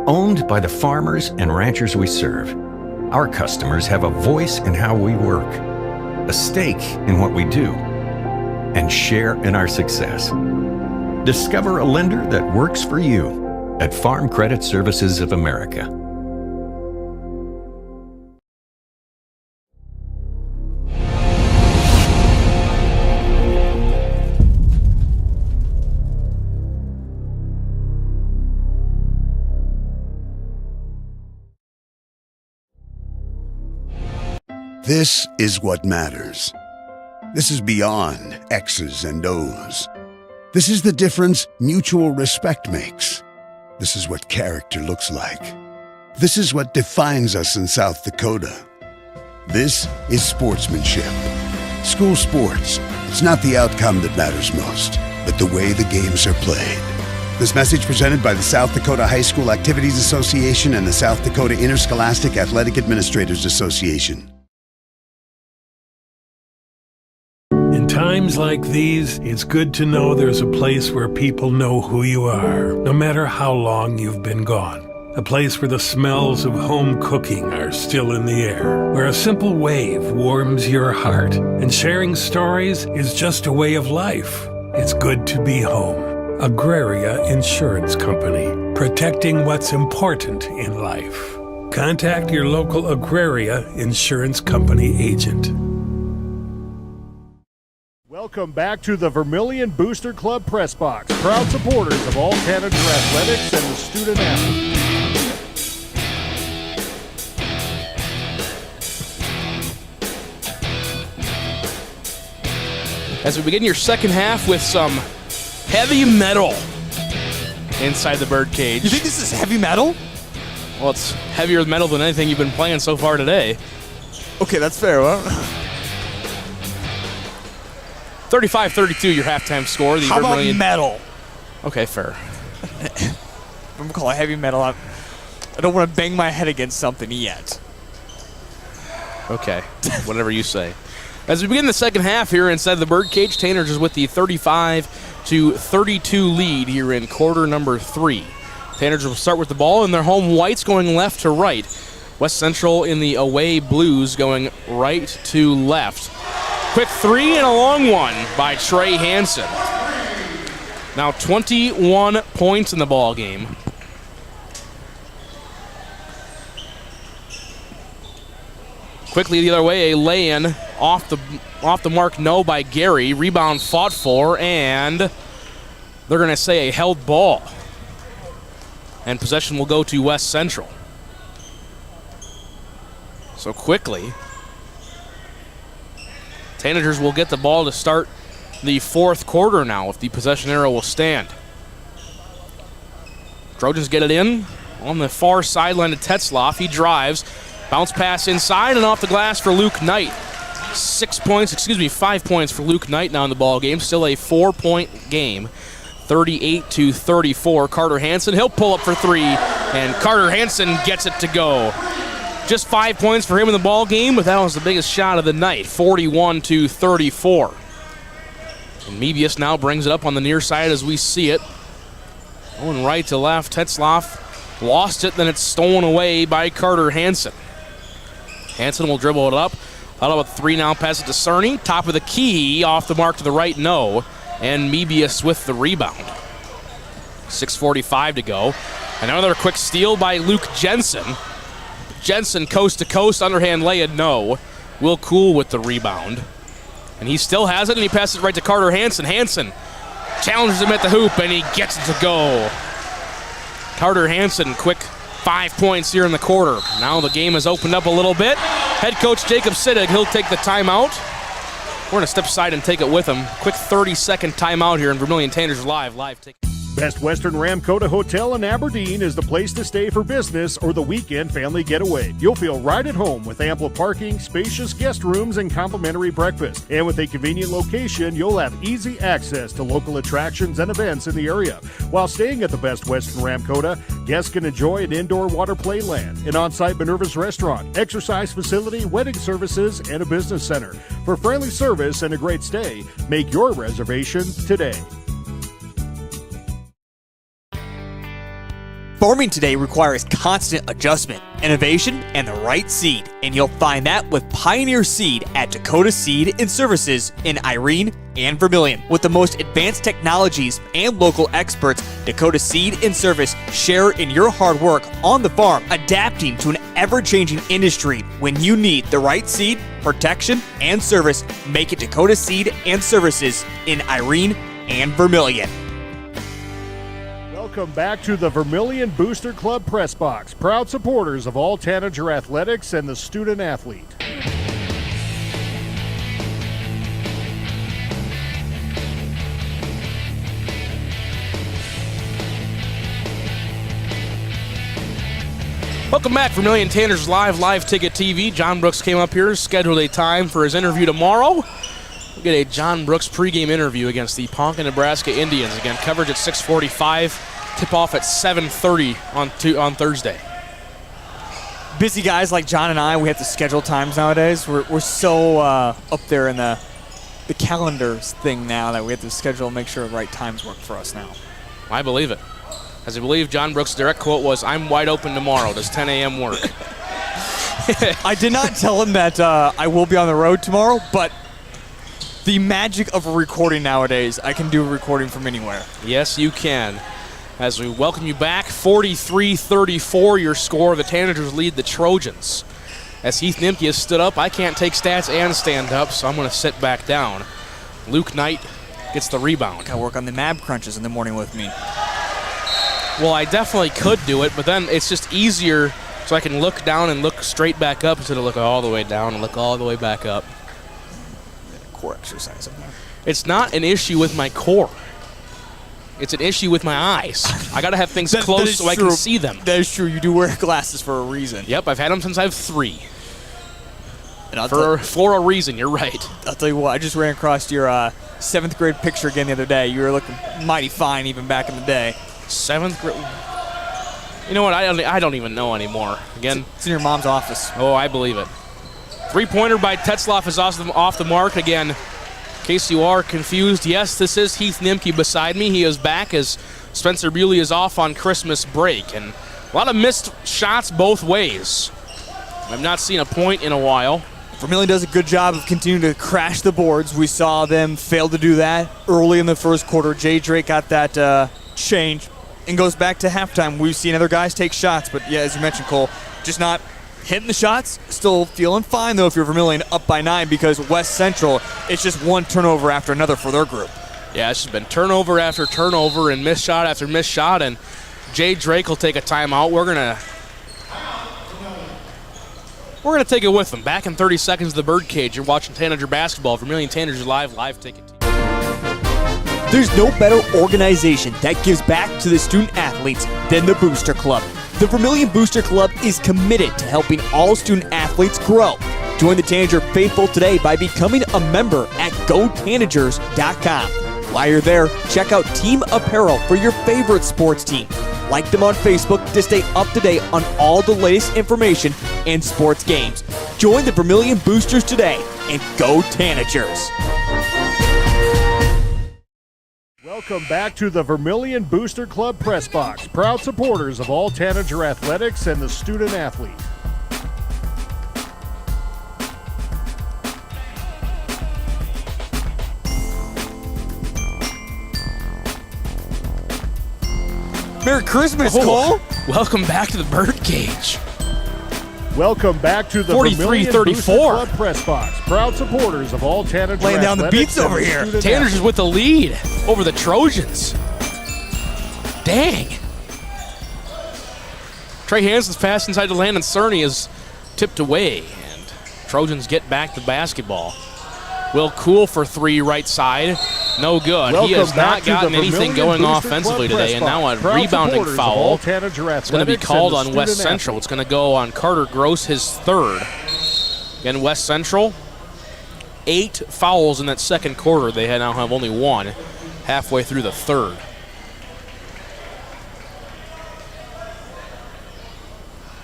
Owned by the farmers and ranchers we serve, our customers have a voice in how we work, a stake in what we do, and share in our success. Discover a lender that works for you at Farm Credit Services of America. This is what matters. This is beyond X's and O's. This is the difference mutual respect makes. This is what character looks like. This is what defines us in South Dakota. This is sportsmanship. School sports. It's not the outcome that matters most, but the way the games are played. This message presented by the South Dakota High School Activities Association and the South Dakota Interscholastic Athletic Administrators Association. In times like these, it's good to know there's a place where people know who you are, no matter how long you've been gone. A place where the smells of home cooking are still in the air, where a simple wave warms your heart, and sharing stories is just a way of life. It's good to be home. Agraria Insurance Company, protecting what's important in life. Contact your local Agraria Insurance Company agent. Welcome back to the Vermillion Booster Club Press Box, proud supporters of all Tanager athletics and the student athletes. As we begin your second half with some heavy metal inside the birdcage. You think this is heavy metal? Well, it's heavier metal than anything you've been playing so far today. Okay, that's fair. Well, 35-32, your halftime score. The how Vermillion... about metal? Okay, fair. I'm going to call it heavy metal. I don't want to bang my head against something yet. Okay, whatever you say. As we begin the second half here inside the birdcage, Tanagers with the 35-32 lead here in quarter number 3. Tanagers will start with the ball in their home whites going left to right. West Central in the away blues going right to left. Quick three and a long one by Trey Hansen. Now 21 points in the ball game. Quickly the other way, a lay-in off the mark, no, by Gary. Rebound fought for, and they're going to say a held ball. And possession will go to West Central. So quickly, Tanagers will get the ball to start the fourth quarter now if the possession arrow will stand. Trojans get it in on the far sideline to Tetzloff. He drives. Bounce pass inside and off the glass for Luke Knight. 5 points for Luke Knight now in the ball game. Still a 4-point game. 38-34. Carter Hansen, he'll pull up for three, and Carter Hansen gets it to go. Just 5 points for him in the ball game, but that was the biggest shot of the night. 41-34. And Mebius now brings it up on the near side as we see it. Going right to left. Tetzloff lost it, then it's stolen away by Carter Hansen. Hansen will dribble it up. Out of a three now, pass it to Cerny. Top of the key, off the mark to the right, no. And Mebius with the rebound. 6:45 to go. Another quick steal by Luke Jensen. Jensen coast to coast, underhand lay-in, no. Will Cool with the rebound. And he still has it, and he passes it right to Carter Hansen. Hansen challenges him at the hoop, and he gets it to go. Carter Hansen, quick 5 points here in the quarter. Now the game has opened up a little bit. Head coach Jacob Sittig, he'll take the timeout. We're going to step aside and take it with him. Quick 30-second timeout here in Vermillion Tanagers live take. Best Western Ramkota Hotel in Aberdeen is the place to stay for business or the weekend family getaway. You'll feel right at home with ample parking, spacious guest rooms, and complimentary breakfast. And with a convenient location, you'll have easy access to local attractions and events in the area. While staying at the Best Western Ramkota, guests can enjoy an indoor water play land, an on-site Minerva's restaurant, exercise facility, wedding services, and a business center. For friendly service and a great stay, make your reservation today. Farming today requires constant adjustment, innovation, and the right seed, and you'll find that with Pioneer Seed at Dakota Seed and Services in Irene and Vermillion. With the most advanced technologies and local experts, Dakota Seed and Service share in your hard work on the farm, adapting to an ever-changing industry. When you need the right seed, protection, and service, make it Dakota Seed and Services in Irene and Vermillion. Welcome back to the Vermillion Booster Club Press Box, proud supporters of all Tanager athletics and the student athlete. Welcome back, Vermillion Tanagers live ticket TV. John Brooks came up here, scheduled a time for his interview tomorrow. We'll get a John Brooks pregame interview against the Ponca, Nebraska Indians. Again, coverage at 6:45, tip-off at 7:30 on Thursday. Busy guys like John and I, we have to schedule times nowadays. We're so up there in the calendars thing now that we have to schedule and make sure the right times work for us now. I believe it. As I believe John Brooks' direct quote was, "I'm wide open tomorrow. Does 10 a.m. work?" I did not tell him that I will be on the road tomorrow, but the magic of a recording nowadays, I can do a recording from anywhere. Yes, you can. As we welcome you back, 43-34 your score. The Tanagers lead the Trojans. As Heath Nimke has stood up, I can't take stats and stand up, so I'm going to sit back down. Luke Knight gets the rebound. Got to work on the mab crunches in the morning with me. Well, I definitely could do it, but then it's just easier so I can look down and look straight back up instead of look all the way down and look all the way back up. Core exercise. It's not an issue with my core. It's an issue with my eyes. I got to have things close so I can see them. That is true. You do wear glasses for a reason. Yep, I've had them since I was 3. And for a reason, you're right. I'll tell you what, I just ran across your 7th grade picture again the other day. You were looking mighty fine even back in the day. 7th grade. You know what? I don't even know anymore. Again, it's in your mom's office. Oh, I believe it. 3-pointer by Tetzloff is off the mark again. In case you are confused, yes, this is Heath Nimke beside me. He is back as Spencer Bewley is off on Christmas break, and a lot of missed shots both ways. I've not seen a point in a while. Vermillion does a good job of continuing to crash the boards. We saw them fail to do that early in the first quarter. Jay Drake got that change and goes back to halftime. We've seen other guys take shots, but yeah, as you mentioned, Cole, just not hitting the shots. Still feeling fine, though, if you're Vermillion up by 9, because West Central, it's just one turnover after another for their group. Yeah, it's just been turnover after turnover and missed shot after missed shot, and Jay Drake will take a timeout. We're gonna take it with them. Back in 30 seconds, the Birdcage. You're watching Tanager basketball. Vermillion Tanager live ticket. There's no better organization that gives back to the student athletes than the Booster Club. The Vermillion Booster Club is committed to helping all student athletes grow. Join the Tanager faithful today by becoming a member at gotanagers.com. While you're there, check out team apparel for your favorite sports team. Like them on Facebook to stay up to date on all the latest information and sports games. Join the Vermillion Boosters today and go Tanagers. Welcome back to the Vermillion Booster Club Press Box, proud supporters of all Tanager athletics and the student athlete. Merry Christmas, Cole. Welcome back to the Birdcage. Welcome back to the 43-34 Club Press Box, proud supporters of all Tanager laying down the athletics beats over here. Tanager's with the lead over the Trojans. Dang. Trey Hansen's pass inside the Landon Cerny is tipped away, and Trojans get back the basketball. Will Cool for 3 right side. No good. He has not gotten anything going offensively today, and now a rebounding foul. It's going to be called on West Central. It's going to go on Carter Gross, his 3rd. Again, West Central, 8 fouls in that second quarter. They now have only 1 halfway through the 3rd.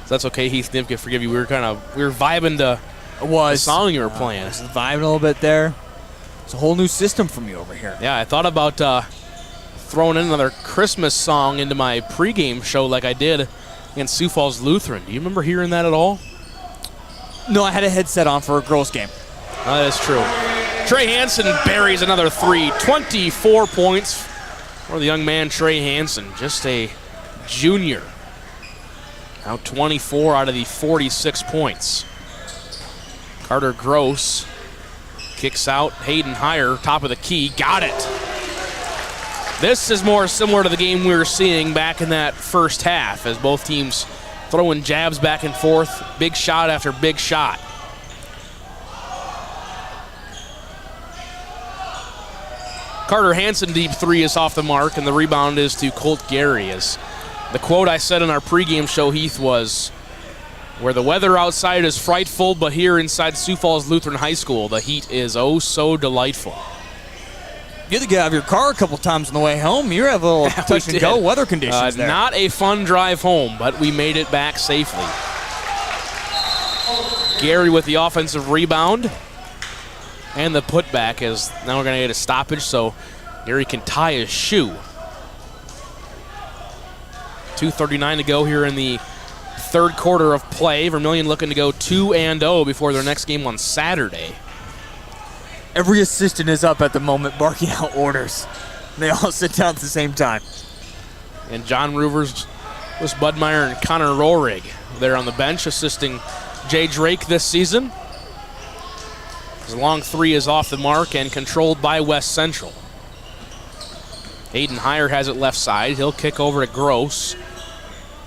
So that's okay, Heath Nimke, forgive you. We were vibing to the song you were playing. I was vibing a little bit there. It's a whole new system for me over here. Yeah, I thought about throwing in another Christmas song into my pregame show like I did against Sioux Falls Lutheran. Do you remember hearing that at all? No, I had a headset on for a girls' game. Oh, that is true. Trey Hansen buries another 3. 24 points for the young man Trey Hansen, just a junior. Now 24 out of the 46 points. Carter Gross kicks out. Hayden Heyer, top of the key. Got it. This is more similar to the game we were seeing back in that first half, as both teams throwing jabs back and forth. Big shot after big shot. Carter Hansen deep 3 is off the mark, and the rebound is to Colt Gary. As the quote I said in our pregame show, Heath, was, where the weather outside is frightful, but here inside Sioux Falls Lutheran High School, the heat is oh so delightful. You had to get out of your car a couple times on the way home. You have a little touch and go weather conditions there. Not a fun drive home, but we made it back safely. Gary with the offensive rebound. And the putback is now we're going to get a stoppage so Gary can tie his shoe. 2:39 to go here in the third quarter of play. Vermillion looking to go 2-0 before their next game on Saturday. Every assistant is up at the moment barking out orders. They all sit down at the same time. And John Ruvers, Wes Budmeyer, and Connor Rohrig there on the bench assisting Jay Drake this season. His long three is off the mark and controlled by West Central. Hayden Heyer has it left side. He'll kick over to Gross.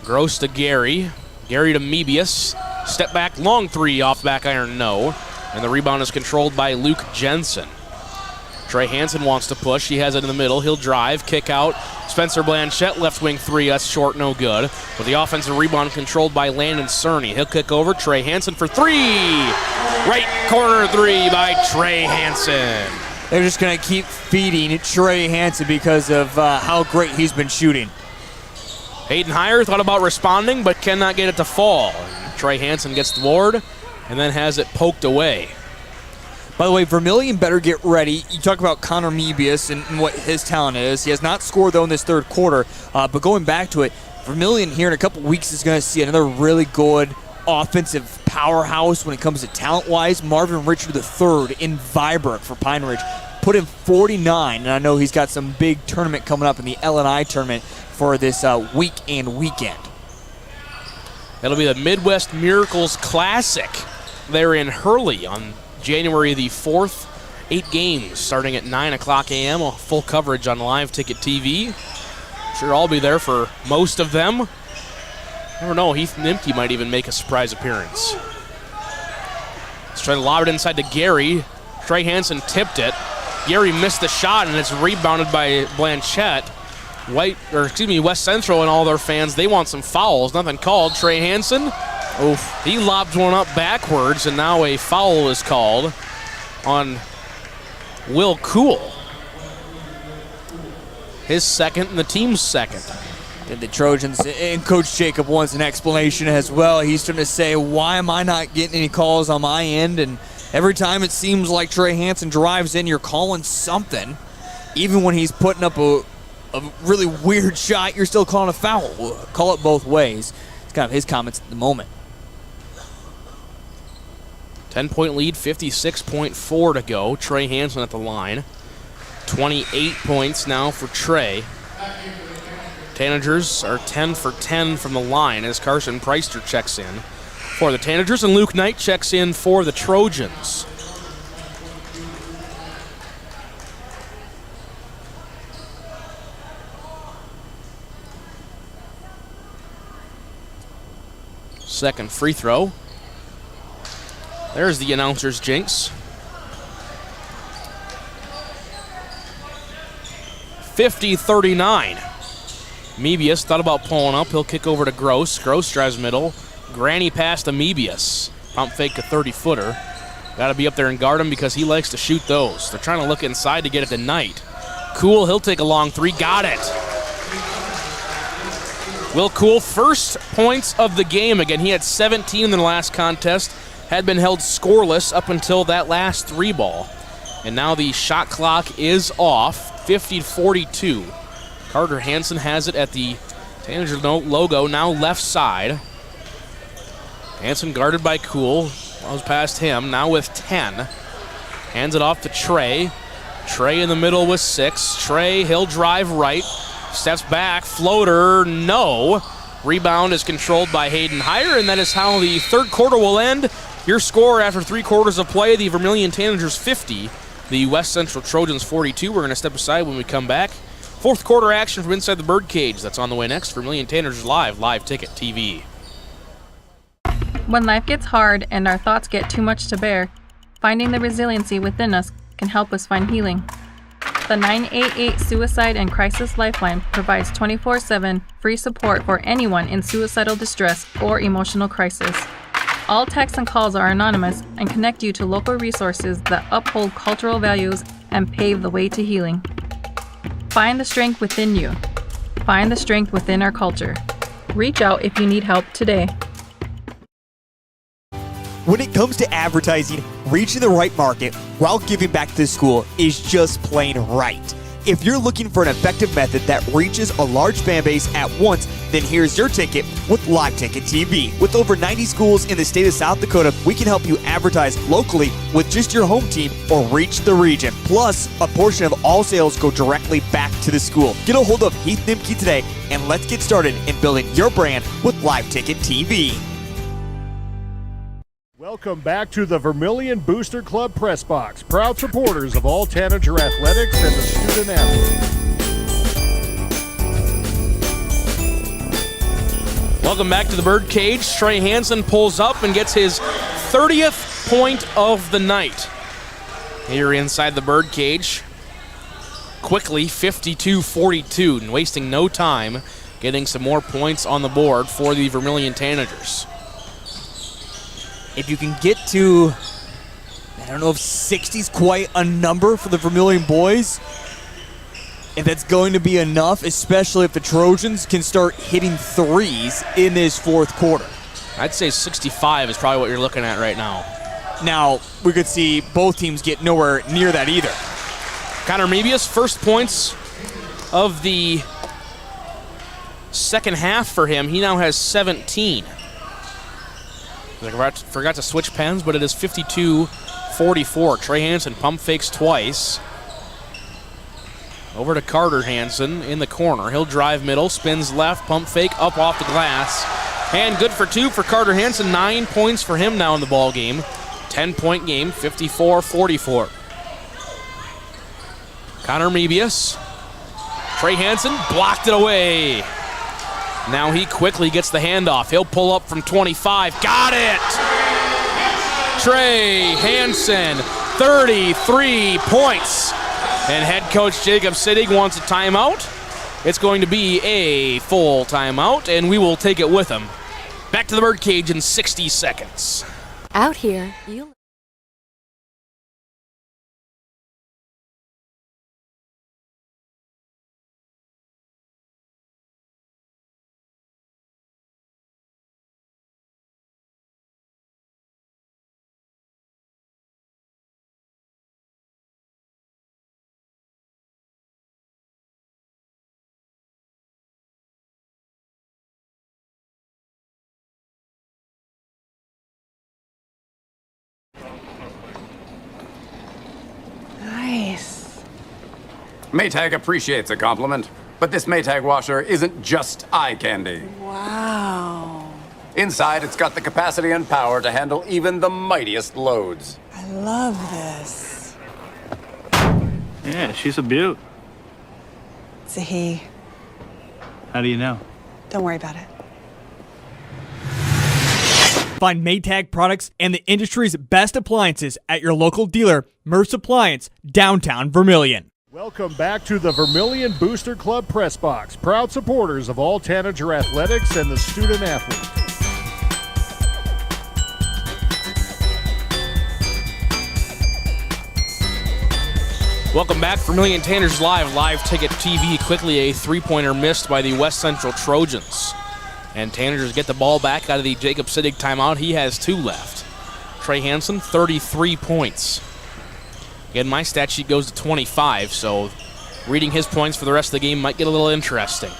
Gross to Gary. Gary to Mebius. Step back, long three off back iron, no. And the rebound is controlled by Luke Jensen. Trey Hansen wants to push. He has it in the middle. He'll drive, kick out. Spencer Blanchette, left wing three. That's short, no good. But the offensive rebound controlled by Landon Cerny. He'll kick over. Trey Hansen for three. Right corner three by Trey Hansen. They're just going to keep feeding Trey Hansen because of how great he's been shooting. Hayden Heyer thought about responding, but cannot get it to fall. Trey Hansen gets the board and then has it poked away. By the way, Vermillion better get ready. You talk about Connor Mebius and what his talent is. He has not scored, though, in this third quarter. But going back to it, Vermillion here in a couple weeks is going to see another really good offensive powerhouse when it comes to talent-wise. Marvin Richard III in Viborg for Pine Ridge put in 49, and I know he's got some big tournament coming up in the L&I tournament for this week and weekend. That'll be the Midwest Miracles Classic there in Hurley on January the 4th. 8 games starting at 9 o'clock a.m. Full coverage on Live Ticket TV. Sure, I'll be there for most of them. Never know, Heath Nimke might even make a surprise appearance. Let's try to lob it inside to Gary. Trey Hansen tipped it. Gary missed the shot, and it's rebounded by Blanchette. West Central and all their fans, they want some fouls. Nothing called. Trey Hansen, oof, he lobs one up backwards, and now a foul is called on Will Cool. His second and the team's second. And the Trojans and Coach Jacob wants an explanation as well. He's trying to say, why am I not getting any calls on my end? And every time it seems like Trey Hansen drives in, you're calling something. Even when he's putting up a really weird shot, you're still calling a foul. Call it both ways. It's kind of his comments at the moment. 10-point lead, 56.4 to go. Trey Hansen at the line. 28 points now for Trey. Tanagers are 10 for 10 from the line as Carson Preister checks in for the Tanagers, and Luke Knight checks in for the Trojans. Second free throw. There's the announcer's jinx. 50-39. Mebius thought about pulling up. He'll kick over to Gross. Gross drives middle. Granny pass to Mebius. Pump fake a 30-footer. Got to be up there and guard him because he likes to shoot those. They're trying to look inside to get it to Knight. Cool, he'll take a long three. Got it. Will Cool, first points of the game. Again, he had 17 in the last contest. Had been held scoreless up until that last three ball. And now the shot clock is off. 50-42. Carter Hansen has it at the Tanager logo, now left side. Hansen guarded by Cool. Goes past him, now with 10. Hands it off to Trey. Trey in the middle with 6. Trey, he'll drive right. Steps back, floater, no. Rebound is controlled by Hayden Heyer, and that is how the third quarter will end. Your score after 3 quarters of play, the Vermillion Tanagers 50, the West Central Trojans 42. We're going to step aside when we come back. Fourth quarter action from inside the birdcage. That's on the way next. Vermillion Tanagers Live Ticket TV. When life gets hard and our thoughts get too much to bear, finding the resiliency within us can help us find healing. The 988 Suicide and Crisis Lifeline provides 24/7 free support for anyone in suicidal distress or emotional crisis. All texts and calls are anonymous and connect you to local resources that uphold cultural values and pave the way to healing. Find the strength within you. Find the strength within our culture. Reach out if you need help today. When it comes to advertising, reaching the right market while giving back to the school is just plain right. If you're looking for an effective method that reaches a large fan base at once, then here's your ticket with Live Ticket TV. With over 90 schools in the state of South Dakota, we can help you advertise locally with just your home team or reach the region. Plus, a portion of all sales go directly back to the school. Get a hold of Heath Nimke today, and let's get started in building your brand with Live Ticket TV. Welcome back to the Vermillion Booster Club Press Box, proud supporters of all Tanager athletics and the student athletes. Welcome back to the Birdcage. Trey Hansen pulls up and gets his 30th point of the night. Here inside the Birdcage. Quickly, 52-42, and wasting no time getting some more points on the board for the Vermillion Tanagers. If you can get to, I don't know if 60's quite a number for the Vermillion boys, if that's going to be enough, especially if the Trojans can start hitting threes in this fourth quarter. I'd say 65 is probably what you're looking at right now. Now, we could see both teams get nowhere near that either. Connor Mebius, first points of the second half for him. He now has 17. I forgot to switch pens, but it is 52-44. Trey Hansen pump fakes twice. Over to Carter Hansen in the corner. He'll drive middle, spins left, pump fake, up off the glass. And good for two for Carter Hansen. 9 points for him now in the ball game. 10-point game, 54-44. Connor Mebius. Trey Hansen blocked it away. Now he quickly gets the handoff. He'll pull up from 25. Got it! Trey Hansen, 33 points. And head coach Jacob Sittig wants a timeout. It's going to be a full timeout, and we will take it with him. Back to the Birdcage in 60 seconds. Out here, you... Nice. Maytag appreciates a compliment, but this Maytag washer isn't just eye candy. Wow. Inside, it's got the capacity and power to handle even the mightiest loads. I love this. Yeah, she's a beaut. It's a he. How do you know? Don't worry about it. Find Maytag products and the industry's best appliances at your local dealer, Merce Appliance, downtown Vermillion. Welcome back to the Vermillion Booster Club Press Box, proud supporters of all Tanager athletics and the student athlete. Welcome back, Vermillion Tanagers Live Ticket TV. Quickly, a three-pointer missed by the West Central Trojans. And Tanagers get the ball back out of the Jacob Sittig timeout. He has 2 left. Trey Hansen, 33 points. Again, my stat sheet goes to 25, so reading his points for the rest of the game might get a little interesting.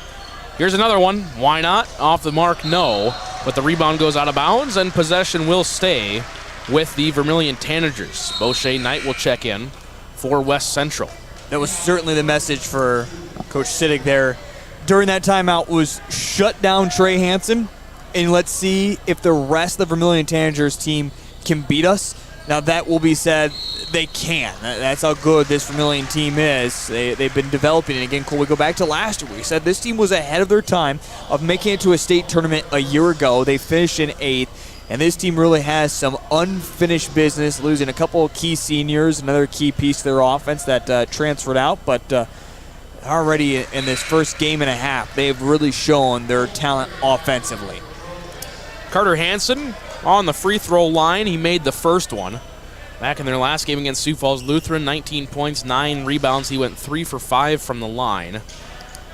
Here's another one. Why not? Off the mark, no. But the rebound goes out of bounds, and possession will stay with the Vermillion Tanagers. Boshe Knight will check in for West Central. That was certainly the message for Coach Sittig there during that timeout, was shut down Trey Hansen, and let's see if the rest of the Vermillion Tanagers team can beat us. Now, that will be said, they can. That's how good this Vermillion team is. They've been developing. And again, Cole, we go back to last year. We said this team was ahead of their time of making it to a state tournament a year ago. They finished in 8th. And this team really has some unfinished business, losing a couple of key seniors, another key piece of their offense that transferred out. But already in this first game and a half, they've really shown their talent offensively. Carter Hansen on the free throw line. He made the first one. Back in their last game against Sioux Falls Lutheran, 19 points, 9 rebounds. He went 3 for 5 from the line.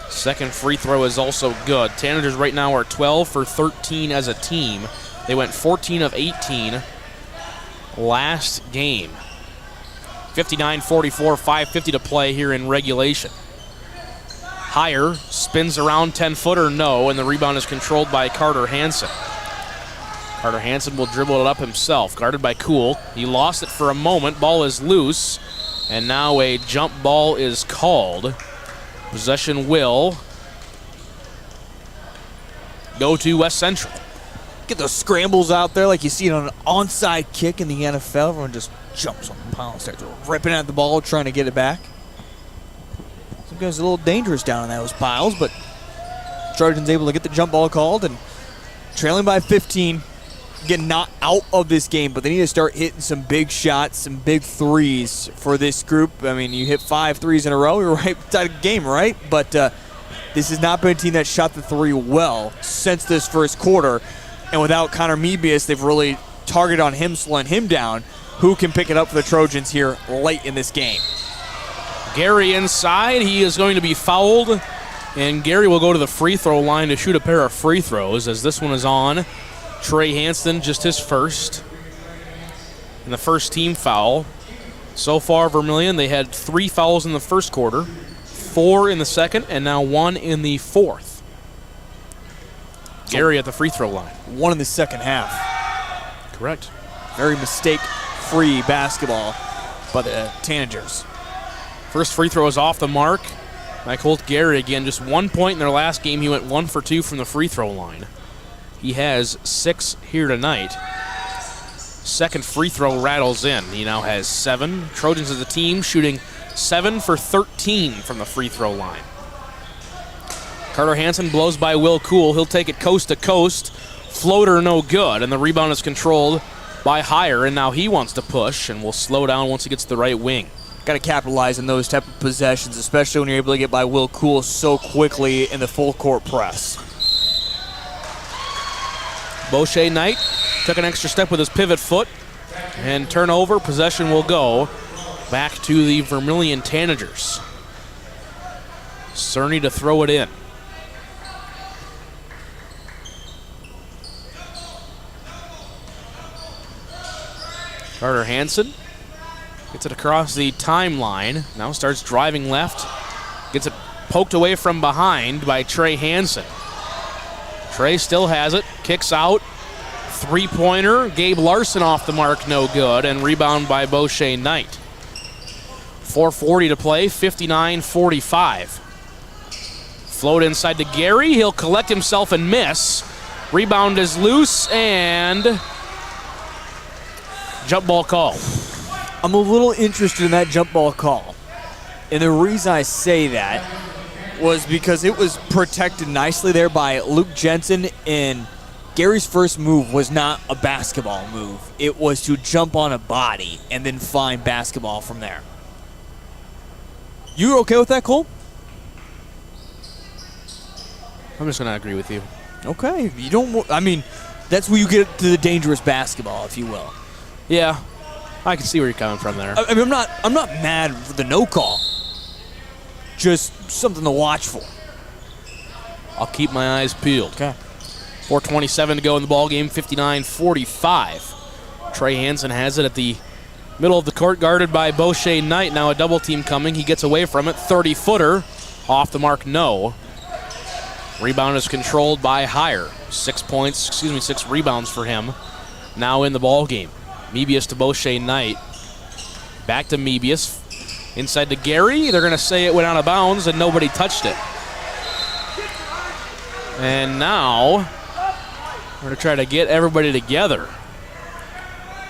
Second free throw is also good. Tanagers right now are 12 for 13 as a team. They went 14 of 18 last game. 59-44, 5:50 to play here in regulation. Higher spins around 10-footer, no, and the rebound is controlled by Carter Hansen. Carter Hansen will dribble it up himself, guarded by Kuhl. He lost it for a moment. Ball is loose, and now a jump ball is called. Possession will go to West Central. Get those scrambles out there like you see it on an onside kick in the NFL. Everyone just jumps on the pile and starts ripping at the ball, trying to get it back. Sometimes a little dangerous down in those piles, but Trojans able to get the jump ball called and trailing by 15. Getting not out of this game, but they need to start hitting some big shots, some big threes for this group. I mean, you hit 5 threes in a row, you're right tied the game, right? But this has not been a team that shot the three well since this first quarter. And without Connor Mebius, they've really targeted on him, slowing him down. Who can pick it up for the Trojans here late in this game? Gary inside. He is going to be fouled. And Gary will go to the free throw line to shoot a pair of free throws as this one is on Trey Hansen, just his first. And the first team foul. So far, Vermillion, they had 3 fouls in the first quarter, 4 in the second, and now 1 in the fourth. Gary at the free throw line. 1 in the second half. Correct. Very mistake-free basketball by the Tanagers. First free throw is off the mark by Colt Gary again. Just 1 point in their last game. He went 1 for 2 from the free throw line. He has 6 here tonight. Second free throw rattles in. He now has 7. Trojans as a team shooting 7 for 13 from the free throw line. Carter Hansen blows by Will Kuhl. He'll take it coast to coast. Floater no good, and the rebound is controlled by Higher, and now he wants to push and will slow down once he gets to the right wing. Got to capitalize on those type of possessions, especially when you're able to get by Will Kuhl so quickly in the full court press. Boucher Knight took an extra step with his pivot foot, and turnover. Possession will go back to the Vermillion Tanagers. Cerny to throw it in. Carter Hansen gets it across the timeline. Now starts driving left. Gets it poked away from behind by Trey Hansen. Trey still has it. Kicks out. Three-pointer. Gabe Larson off the mark, no good. And rebound by Boucher Knight. 4:40 to play, 59-45. Float inside to Gary. He'll collect himself and miss. Rebound is loose and jump ball call. I'm a little interested in that jump ball call. And the reason I say that was because it was protected nicely there by Luke Jensen, and Gary's first move was not a basketball move. It was to jump on a body and then find basketball from there. You okay with that, Cole? I'm just going to agree with you. Okay. You don't. I mean, that's where you get to the dangerous basketball, if you will. Yeah, I can see where you're coming from there. I mean, I'm not mad for the no call. Just something to watch for. I'll keep my eyes peeled. Okay. 4:27 to go in the ball game. 59-45. Trey Hansen has it at the middle of the court, guarded by Boucher Knight. Now a double team coming. He gets away from it. 30-footer off the mark. No. Rebound is controlled by Higher. 6 rebounds for him. Now in the ball game. Mebius to Boucher Knight. Back to Mebius. Inside to Gary. They're going to say it went out of bounds and nobody touched it. And now we're going to try to get everybody together.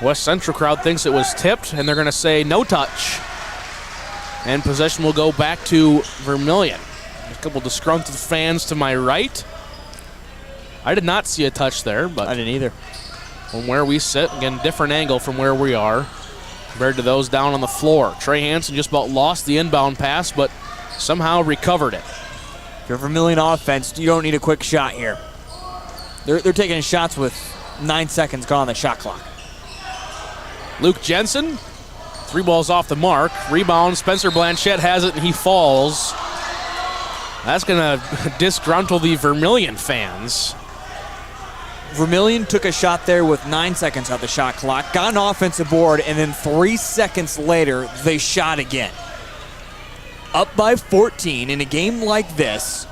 West Central crowd thinks it was tipped, and they're going to say no touch. And possession will go back to Vermillion. A couple disgruntled fans to my right. I did not see a touch there, but I didn't either. from where we sit. Again, different angle from where we are compared to those down on the floor. Trey Hansen just about lost the inbound pass, but somehow recovered it. If you're Vermillion offense, you don't need a quick shot here. They're taking shots with 9 seconds gone on the shot clock. Luke Jensen, 3 balls off the mark. Rebound, Spencer Blanchette has it, and he falls. That's going to disgruntle the Vermillion fans. Vermillion took a shot there with 9 seconds on the shot clock, got an offensive board, and then 3 seconds later, they shot again. Up by 14 in a game like this.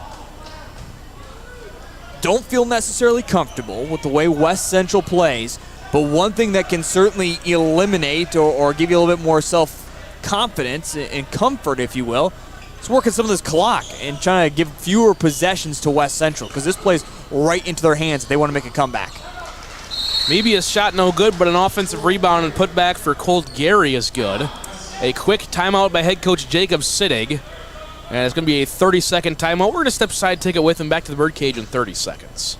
Don't feel necessarily comfortable with the way West Central plays, but one thing that can certainly eliminate or give you a little bit more self-confidence and comfort, if you will, is working some of this clock and trying to give fewer possessions to West Central, because this plays right into their hands if they want to make a comeback. Maybe a shot no good, but an offensive rebound and put back for Colt Gary is good. A quick timeout by head coach Jacob Sittig. And it's going to be a 30-second timeout. We're going to step aside, take it with him back to the birdcage in 30 seconds.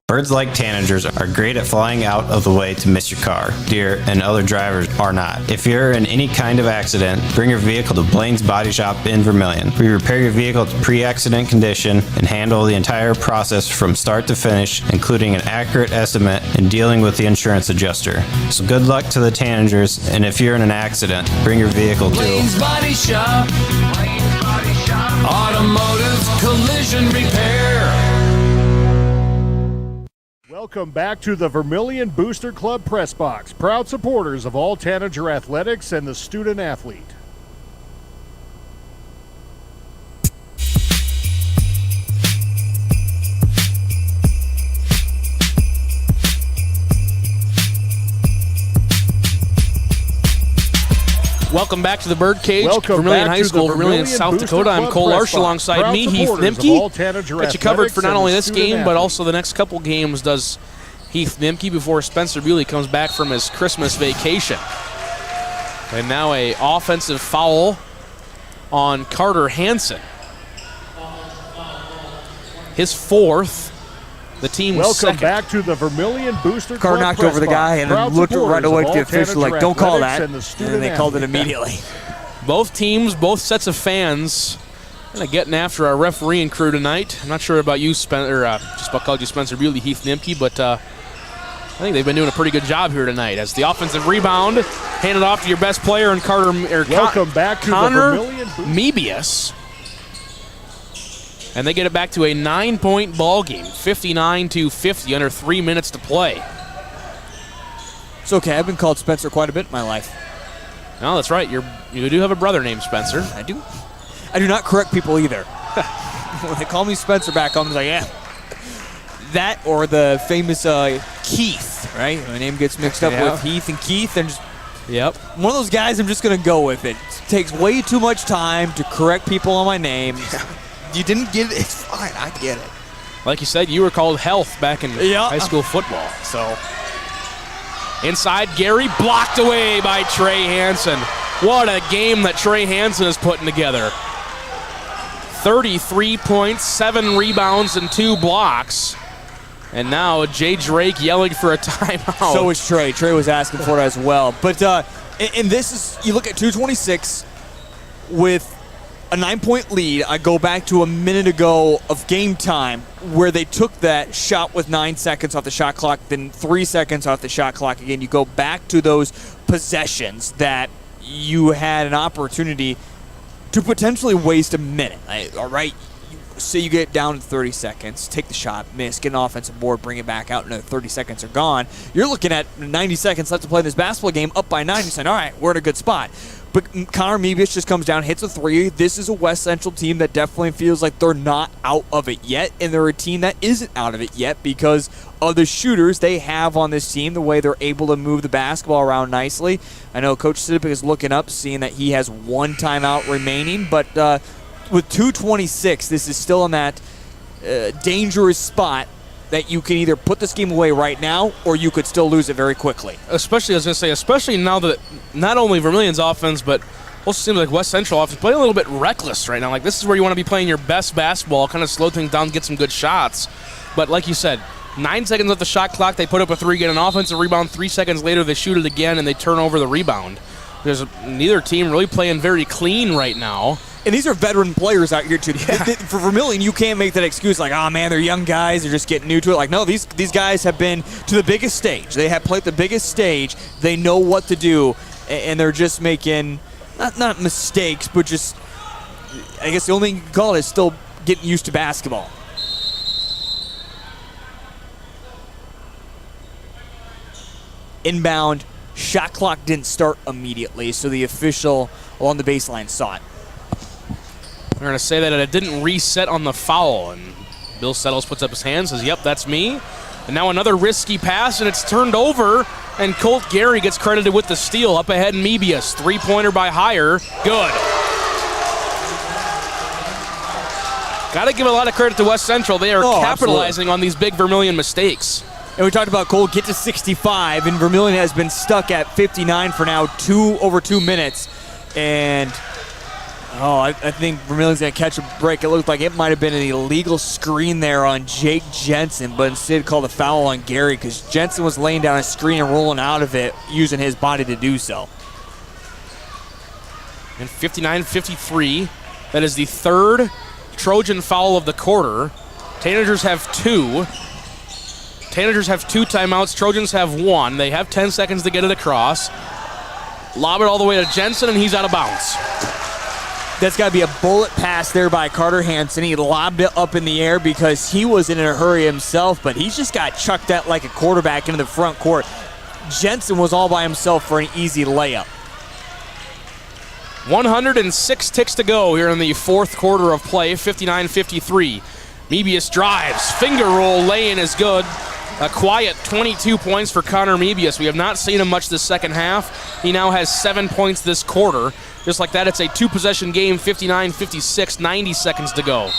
Birds like tanagers are great at flying out of the way to miss your car. Deer and other drivers are not. If you're in any kind of accident, bring your vehicle to Blaine's Body Shop in Vermillion. We repair your vehicle to pre-accident condition and handle the entire process from start to finish, including an accurate estimate and dealing with the insurance adjuster. So good luck to the tanagers, and if you're in an accident, bring your vehicle to Blaine's Body Shop. Blaine's Body Shop. Automotive collision repair. Welcome back to the Vermillion Booster Club Press Box, proud supporters of all Tanager athletics and the student athlete. Welcome back to the Birdcage. Welcome Vermillion back High to School, the Vermillion, Vermillion South Booster Dakota. I'm Club Cole Press Larsch Box, alongside proud me, Heath supporters of all Nimke. Tanager Got you covered for not only this athletics and the game, student but athlete. also the next couple games does Heath Nimke before Spencer Bewley comes back from his Christmas vacation. And now a offensive foul on Carter Hansen. His fourth. The team's Welcome second. back to the Vermillion Booster Car Club knocked Press over the Box, guy and then proud looked right supporters away of at the all official Tanager like, don't call athletics that. and the And student then they called it athlete. immediately. Both teams, both sets of fans, kind of getting after our refereeing crew tonight. I'm not sure about you, Spencer, just about called you Spencer Bewley, Heath Nimke, but I think they've been doing a pretty good job here tonight. As the offensive rebound handed off to your best player in Welcome back to Connor the Vermillion Booster. Mebius. And they get it back to a 9-point ball game, 59-50, under 3 minutes to play. It's okay. I've been called Spencer quite a bit in my life. No, that's right. You do have a brother named Spencer. I do. I do not correct people either. When they call me Spencer back home, I'm like, yeah. That or the famous Keith, right? My name gets mixed up with Heath and Keith, and just one of those guys. I'm just gonna go with it. It takes way too much time to correct people on my name. You didn't get it. It's fine. I get it. Like you said, you were called Health back in high school football. So inside, Gary blocked away by Trey Hansen. What a game that Trey Hansen is putting together. 33 points, 7 rebounds, and 2 blocks. And now Jay Drake yelling for a timeout. So is Trey. Trey was asking for it as well. But and this is, you look at 2:26 with a 9-point lead. I go back to a minute ago of game time where they took that shot with 9 seconds off the shot clock, then 3 seconds off the shot clock again. You go back to those possessions that you had an opportunity to potentially waste a minute. All right, say you get down to 30 seconds, take the shot, miss, get an offensive board, bring it back out, another 30 seconds are gone. You're looking at 90 seconds left to play this basketball game, up by 9. You're saying, all right, we're in a good spot. But Connor Mebius just comes down, hits a 3. This is a West Central team that definitely feels like they're not out of it yet, and they're a team that isn't out of it yet because of the shooters they have on this team, the way they're able to move the basketball around nicely. I know Coach Siddick is looking up, seeing that he has 1 timeout remaining, but with 2:26, this is still in that dangerous spot that you can either put this game away right now or you could still lose it very quickly. Especially, I was going to say, especially now that not only Vermillion's offense, but also seems like West Central offense playing a little bit reckless right now. Like, this is where you want to be playing your best basketball, kind of slow things down, get some good shots. But like you said, 9 seconds left the shot clock. They put up a 3, get an offensive rebound. 3 seconds later, they shoot it again, and they turn over the rebound. There's neither team really playing very clean right now. And these are veteran players out here, too. Yeah. For Vermillion, you can't make that excuse like, oh, man, they're young guys. They're just getting new to it. Like, no, these guys have been to the biggest stage. They have played the biggest stage. They know what to do, and they're just making, not mistakes, but just, I guess the only thing you can call it is still getting used to basketball. Inbound, shot clock didn't start immediately, so the official along the baseline saw it. We're going to say that it didn't reset on the foul, and Bill Settles puts up his hand, says, yep, that's me. And now another risky pass, and it's turned over, and Colt Gary gets credited with the steal. Up ahead, Mebius, 3-pointer by Heyer, good. Got to give a lot of credit to West Central. They are capitalizing on these big Vermillion mistakes. And we talked about Cole get to 65, and Vermillion has been stuck at 59 for now, over 2 minutes. And I think Vermillion's going to catch a break. It looked like it might have been an illegal screen there on Jake Jensen, but instead called a foul on Gary because Jensen was laying down a screen and rolling out of it, using his body to do so. And 59-53, that is the third Trojan foul of the quarter. Tanagers have 2. Tanagers have 2 timeouts. Trojans have 1. They have 10 seconds to get it across. Lob it all the way to Jensen, and he's out of bounds. That's got to be a bullet pass there by Carter Hansen. He lobbed it up in the air because he was in a hurry himself, but he's just got chucked out like a quarterback into the front court. Jensen was all by himself for an easy layup. 106 ticks to go here in the fourth quarter of play, 59-53. Mebius drives, finger roll, lay-in is good. A quiet 22 points for Connor Mebius. We have not seen him much this second half. He now has 7 points this quarter. Just like that, it's a 2-possession game, 59-56, 90 seconds to go.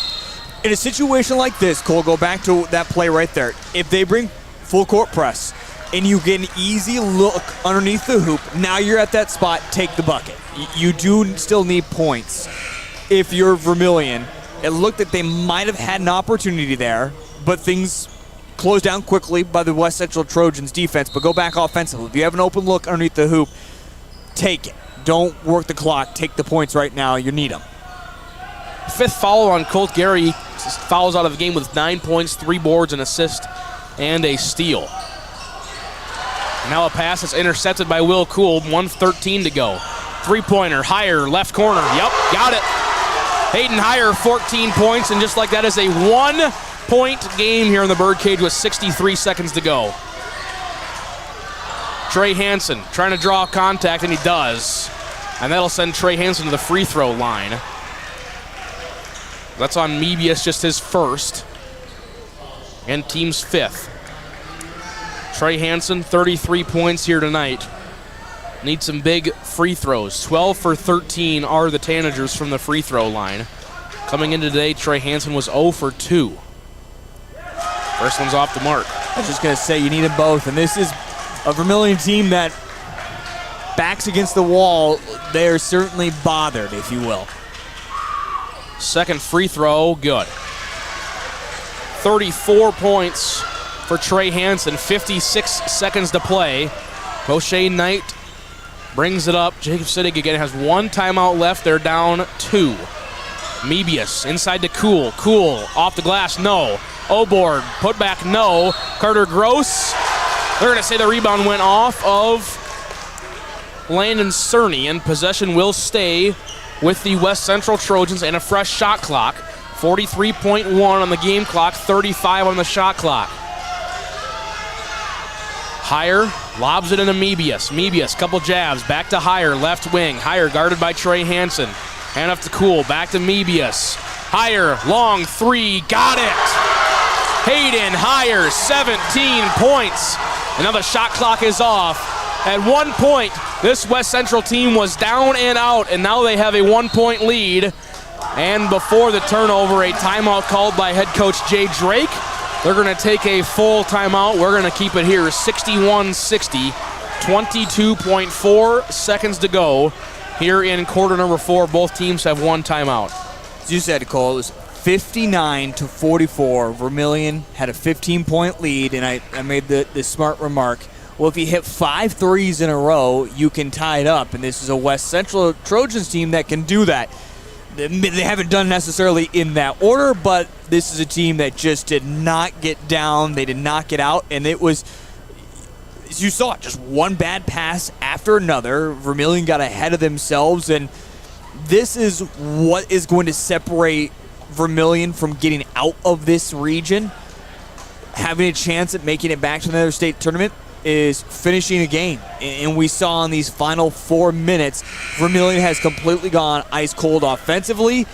In a situation like this, Cole, go back to that play right there. If they bring full court press and you get an easy look underneath the hoop, now you're at that spot, take the bucket. You do still need points. If you're Vermillion, it looked like they might have had an opportunity there, but things closed down quickly by the West Central Trojans defense, but go back offensively. If you have an open look underneath the hoop, take it. Don't work the clock. Take the points right now. You need them. 5th foul on Colt Gary. He fouls out of the game with 9 points, 3 boards, an assist, and a steal. Now a pass that's intercepted by Will Cool. 1:13 to go. 3-pointer, Heyer, left corner. Yep, got it. Hayden Heyer, 14 points, and just like that is a 1-point game here in the Birdcage with 63 seconds to go. Trey Hansen trying to draw contact, and he does. And that'll send Trey Hansen to the free throw line. That's on Mebius, just his first. And team's 5th. Trey Hansen, 33 points here tonight. Need some big free throws. 12 for 13 are the Tanagers from the free throw line. Coming into today, Trey Hansen was 0 for 2. First one's off the mark. I was just going to say, you need them both. And this is a Vermillion team that backs against the wall. They're certainly bothered, if you will. Second free throw, good. 34 points for Trey Hansen, 56 seconds to play. O'Shea Knight brings it up. Jacob Siddig again has 1 timeout left. They're down 2. Mebius inside to Cool. Cool off the glass, no. O-board, put back, no. Carter Gross. They're going to say the rebound went off of Landon Cerny, and possession will stay with the West Central Trojans and a fresh shot clock. 43.1 on the game clock, 35 on the shot clock. Heyer lobs it into Mebius. Mebius, couple jabs, back to Heyer, left wing. Heyer guarded by Trey Hansen. Hand up to Cool, back to Mebius. Heyer, long 3, got it! Hayden Heyer, 17 points. And now the shot clock is off. At 1 point, this West Central team was down and out, and now they have a 1-point lead. And before the turnover, a timeout called by head coach Jay Drake. They're going to take a full timeout. We're going to keep it here, 61-60, 22.4 seconds to go here in quarter number 4. Both teams have 1 timeout. As you said, Cole, it was 59-44. Vermillion had a 15-point lead, and I made the smart remark, well, if you hit 5 threes in a row, you can tie it up, and this is a West Central Trojans team that can do that. They haven't done necessarily in that order, but this is a team that just did not get down. They did not get out, and it was, as you saw, just one bad pass after another. Vermillion got ahead of themselves, and this is what is going to separate Vermillion from getting out of this region. Having a chance at making it back to another state tournament is finishing a game. And we saw in these final 4 minutes, Vermillion has completely gone ice cold offensively,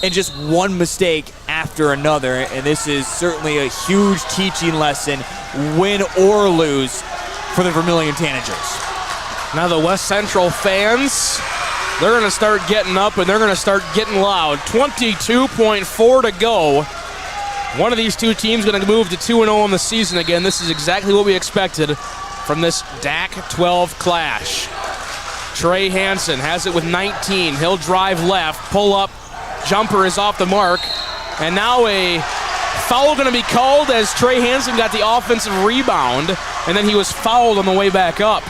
and just one mistake after another. And this is certainly a huge teaching lesson, win or lose, for the Vermillion Tanagers. Now the West Central fans, they're going to start getting up and they're going to start getting loud. 22.4 to go. One of these two teams going to move to 2-0 in the season again. This is exactly what we expected from this DAC 12 clash. Trey Hansen has it with 19. He'll drive left, pull up, jumper is off the mark, and now a foul going to be called as Trey Hansen got the offensive rebound, and then he was fouled on the way back up.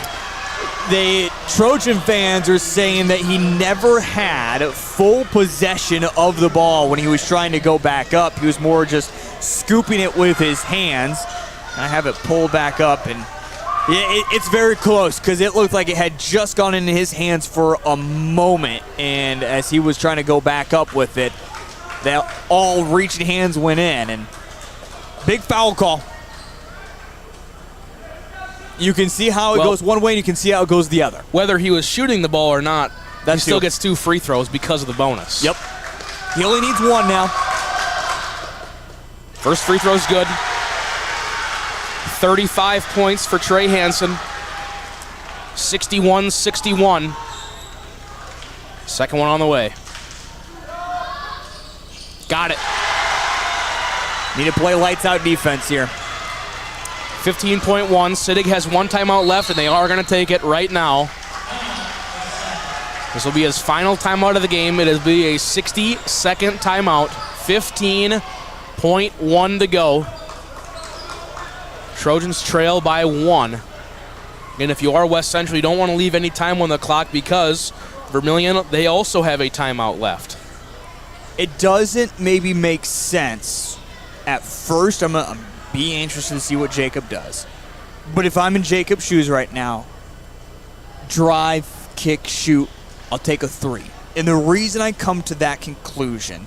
The Trojan fans are saying that he never had full possession of the ball when he was trying to go back up. He was more just scooping it with his hands. I have it pulled back up, and it's very close because it looked like it had just gone into his hands for a moment, and as he was trying to go back up with it, that all reaching hands went in, and big foul call. You can see how it goes one way, and you can see how it goes the other. Whether he was shooting the ball or not, he still gets 2 free throws because of the bonus. Yep. He only needs 1 now. First free throw's good. 35 points for Trey Hansen. 61-61. Second one on the way. Got it. Need to play lights out defense here. 15.1. Siddig has 1 timeout left, and they are going to take it right now. This will be his final timeout of the game. It will be a 60-second timeout. 15.1 to go. Trojans trail by 1. And if you are West Central, you don't want to leave any time on the clock because Vermillion, they also have a timeout left. It doesn't maybe make sense at first. I'm be interested to see what Jacob does. But if I'm in Jacob's shoes right now, drive, kick, shoot, I'll take a 3. And the reason I come to that conclusion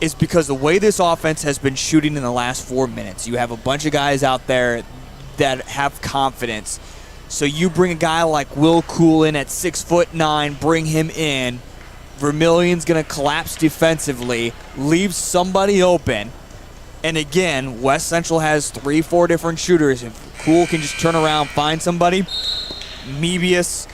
is because the way this offense has been shooting in the last 4 minutes, you have a bunch of guys out there that have confidence. So you bring a guy like Will Coolin at 6'9", bring him in. Vermillion's going to collapse defensively, leave somebody open. And again, West Central has 3-4 different shooters. If Cool can just turn around, find somebody, Mebius,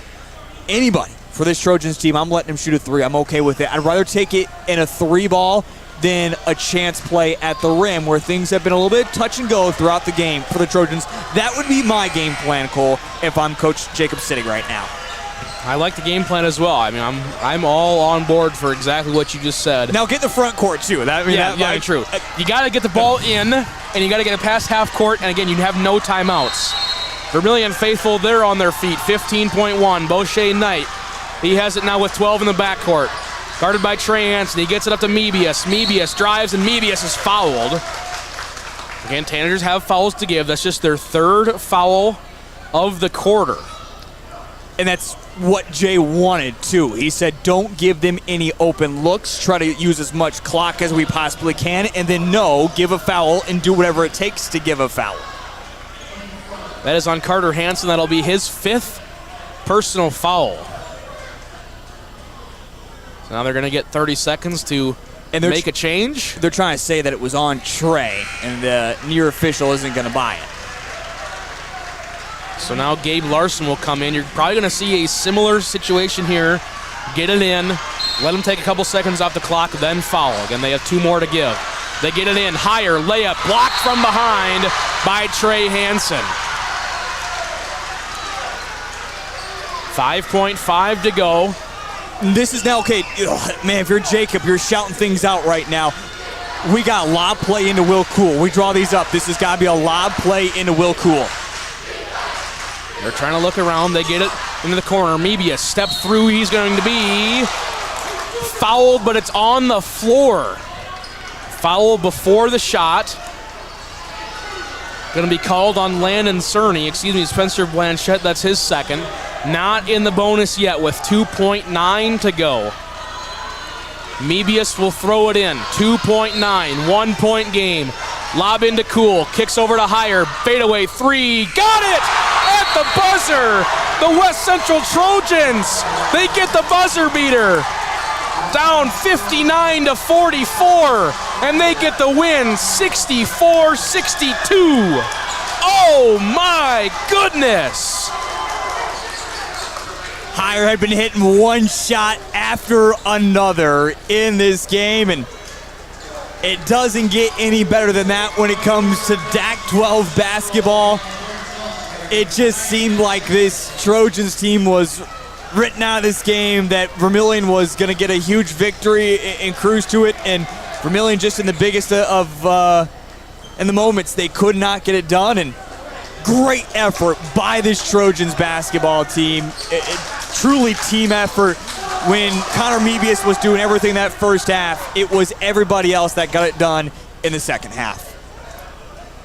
anybody for this Trojans team, I'm letting him shoot a 3. I'm okay with it. I'd rather take it in a 3 ball than a chance play at the rim where things have been a little bit touch and go throughout the game for the Trojans. That would be my game plan, Cole, if I'm Coach Jacob Siddig right now. I like the game plan as well. I mean, I'm all on board for exactly what you just said. Now get the front court too. True. You got to get the ball in, and you got to get it past half court. And again, you have no timeouts. Vermillion faithful, they're on their feet. 15.1. Boucher Knight. He has it now with 12 in the backcourt. Guarded by Trey Hansen. He gets it up to Mebius. Mebius drives, and Mebius is fouled. Again, Tanagers have fouls to give. That's just their 3rd foul of the quarter. And that's what Jay wanted, too. He said, don't give them any open looks. Try to use as much clock as we possibly can. And then, give a foul and do whatever it takes to give a foul. That is on Carter Hansen. That'll be his 5th personal foul. So now they're going to get 30 seconds to make a change. They're trying to say that it was on Trey, and the near official isn't going to buy it. So now Gabe Larson will come in. You're probably going to see a similar situation here. Get it in, let him take a couple seconds off the clock, then foul. Again, they have 2 more to give. They get it in, higher, layup, blocked from behind by Trey Hansen. 5.5 to go. This is now, okay, man, if you're Jacob, you're shouting things out right now. we got lob play into Will Cool. We draw these up. This has got to be a lob play into Will Cool. They're trying to look around. They get it into the corner. Maybe a step through. He's going to be fouled, but it's on the floor. Foul before the shot. Going to be called on Landon Cerny. Spencer Blanchette. That's his second. Not in the bonus yet with 2.9 to go. Mebius will throw it in. 2.9, 1-point game. Lob into Cool. Kicks over to Higher. Fadeaway three. Got it! At the buzzer! The West Central Trojans! They get the buzzer beater! Down 59 to 44, and they get the win 64-62. Oh my goodness! Higher had been hitting one shot after another in this game, and it doesn't get any better than that when it comes to DAC 12 basketball. It just seemed like this Trojans team was written out of this game, that Vermillion was going to get a huge victory and cruise to it, and Vermillion just in the biggest of in the moments, they could not get it done, and great effort by this Trojans basketball team. Truly team effort. When Connor Mebius was doing everything that first half, it was everybody else that got it done in the second half.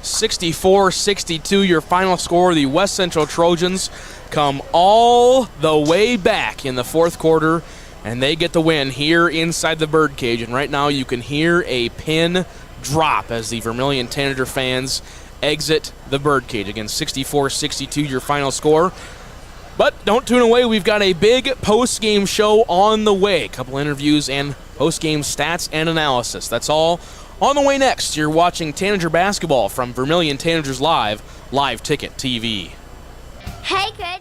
64-62, your final score. The West Central Trojans come all the way back in the fourth quarter, and they get the win here inside the birdcage. And right now you can hear a pin drop as the Vermillion Tanager fans exit the birdcage. Again, 64-62, your final score. But don't tune away. We've got a big post-game show on the way. A couple interviews and post-game stats and analysis. That's all on the way next. You're watching Tanager basketball from Vermillion Tanagers Live Ticket TV. Hey, kid.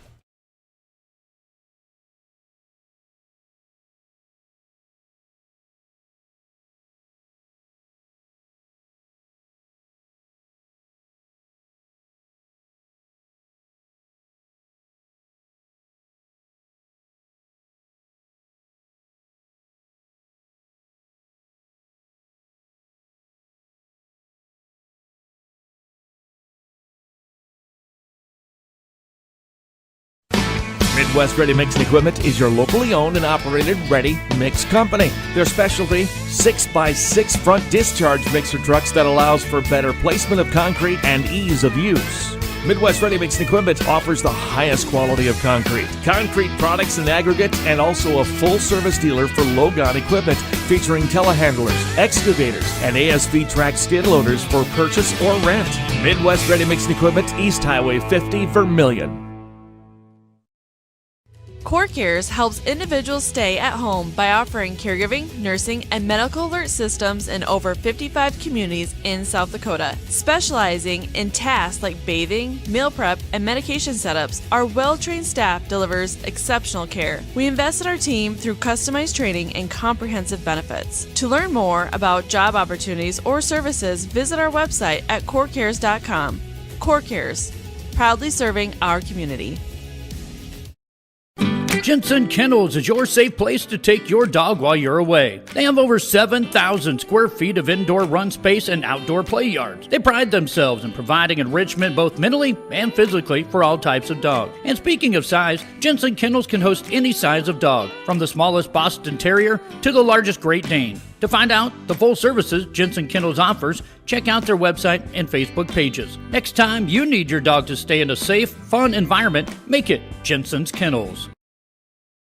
Midwest Ready Mix and Equipment is your locally owned and operated ready mix company. Their specialty, 6x6 front discharge mixer trucks that allows for better placement of concrete and ease of use. Midwest Ready Mix and Equipment offers the highest quality of concrete products and aggregates, and also a full-service dealer for Logon equipment featuring telehandlers, excavators, and ASV track skid loaders for purchase or rent. Midwest Ready Mix and Equipment, East Highway 50, Vermillion. CoreCares helps individuals stay at home by offering caregiving, nursing, and medical alert systems in over 55 communities in South Dakota. Specializing in tasks like bathing, meal prep, and medication setups, our well-trained staff delivers exceptional care. We invest in our team through customized training and comprehensive benefits. To learn more about job opportunities or services, visit our website at corecares.com. CoreCares, proudly serving our community. Jensen Kennels is your safe place to take your dog while you're away. They have over 7,000 square feet of indoor run space and outdoor play yards. They pride themselves in providing enrichment both mentally and physically for all types of dog. And speaking of size, Jensen Kennels can host any size of dog, from the smallest Boston Terrier to the largest Great Dane. To find out the full services Jensen Kennels offers, check out their website and Facebook pages. Next time you need your dog to stay in a safe, fun environment, make it Jensen's Kennels.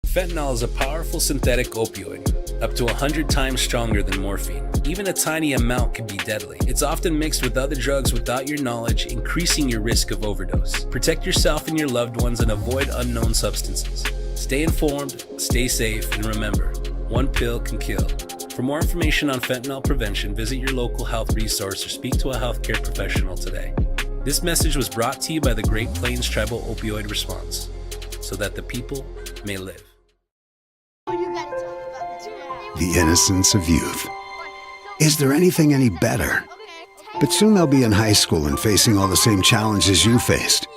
Fentanyl is a powerful synthetic opioid, up to 100 times stronger than morphine. Even a tiny amount can be deadly. It's often mixed with other drugs without your knowledge, increasing your risk of overdose. Protect yourself and your loved ones and avoid unknown substances. Stay informed, stay safe, and remember, one pill can kill. For more information on fentanyl prevention, visit your local health resource or speak to a healthcare professional today. This message was brought to you by the Great Plains Tribal Opioid Response, so that the people may live. The innocence of youth. Is there anything any better? But soon they'll be in high school and facing all the same challenges you faced.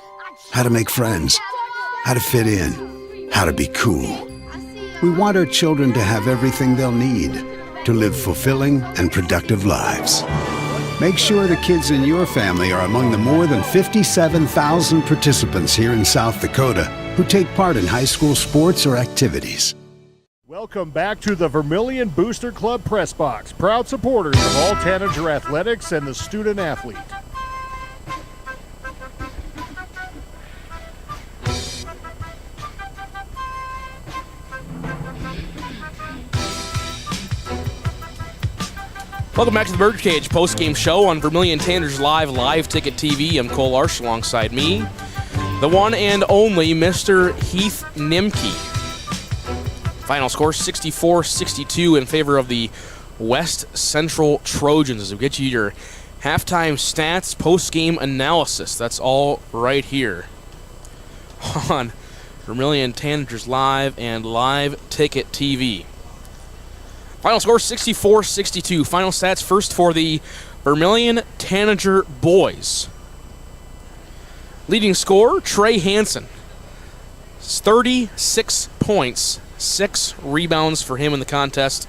How to make friends, how to fit in, how to be cool. We want our children to have everything they'll need. to live fulfilling and productive lives. Make sure the kids in your family are among the more than 57,000 participants here in South Dakota who take part in high school sports or activities. Welcome back to the Vermillion Booster Club Press Box, proud supporters of all Tanager athletics and the student athlete. Welcome back to the Birdcage post-game show on Vermillion Tanagers live ticket TV. I'm Cole Larsch alongside me, the one and only Mr. Heath Nimke. Final score 64-62 in favor of the West Central Trojans. As we get you your halftime stats, post-game analysis. That's all right here on Vermillion Tanagers live and live ticket TV. Final score 64-62. Final stats first for the Vermillion Tanager boys. Leading scorer, Trey Hansen. 36 points, 6 rebounds for him in the contest.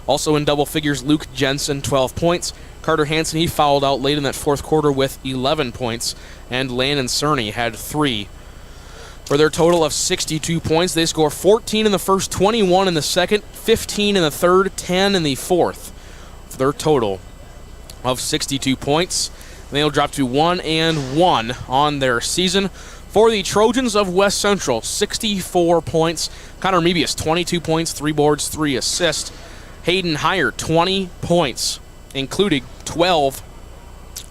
Also in double figures, Luke Jensen, 12 points. Carter Hansen, he fouled out late in that fourth quarter with 11 points. And Landon Cerny had 3. For their total of 62 points, they score 14 in the first, 21 in the second, 15 in the third, 10 in the fourth. For their total of 62 points, they'll drop to 1-1 on their season. For the Trojans of West Central, 64 points. Connor Mebius, 22 points, 3 boards, 3 assists. Hayden Heyer, 20 points, including 12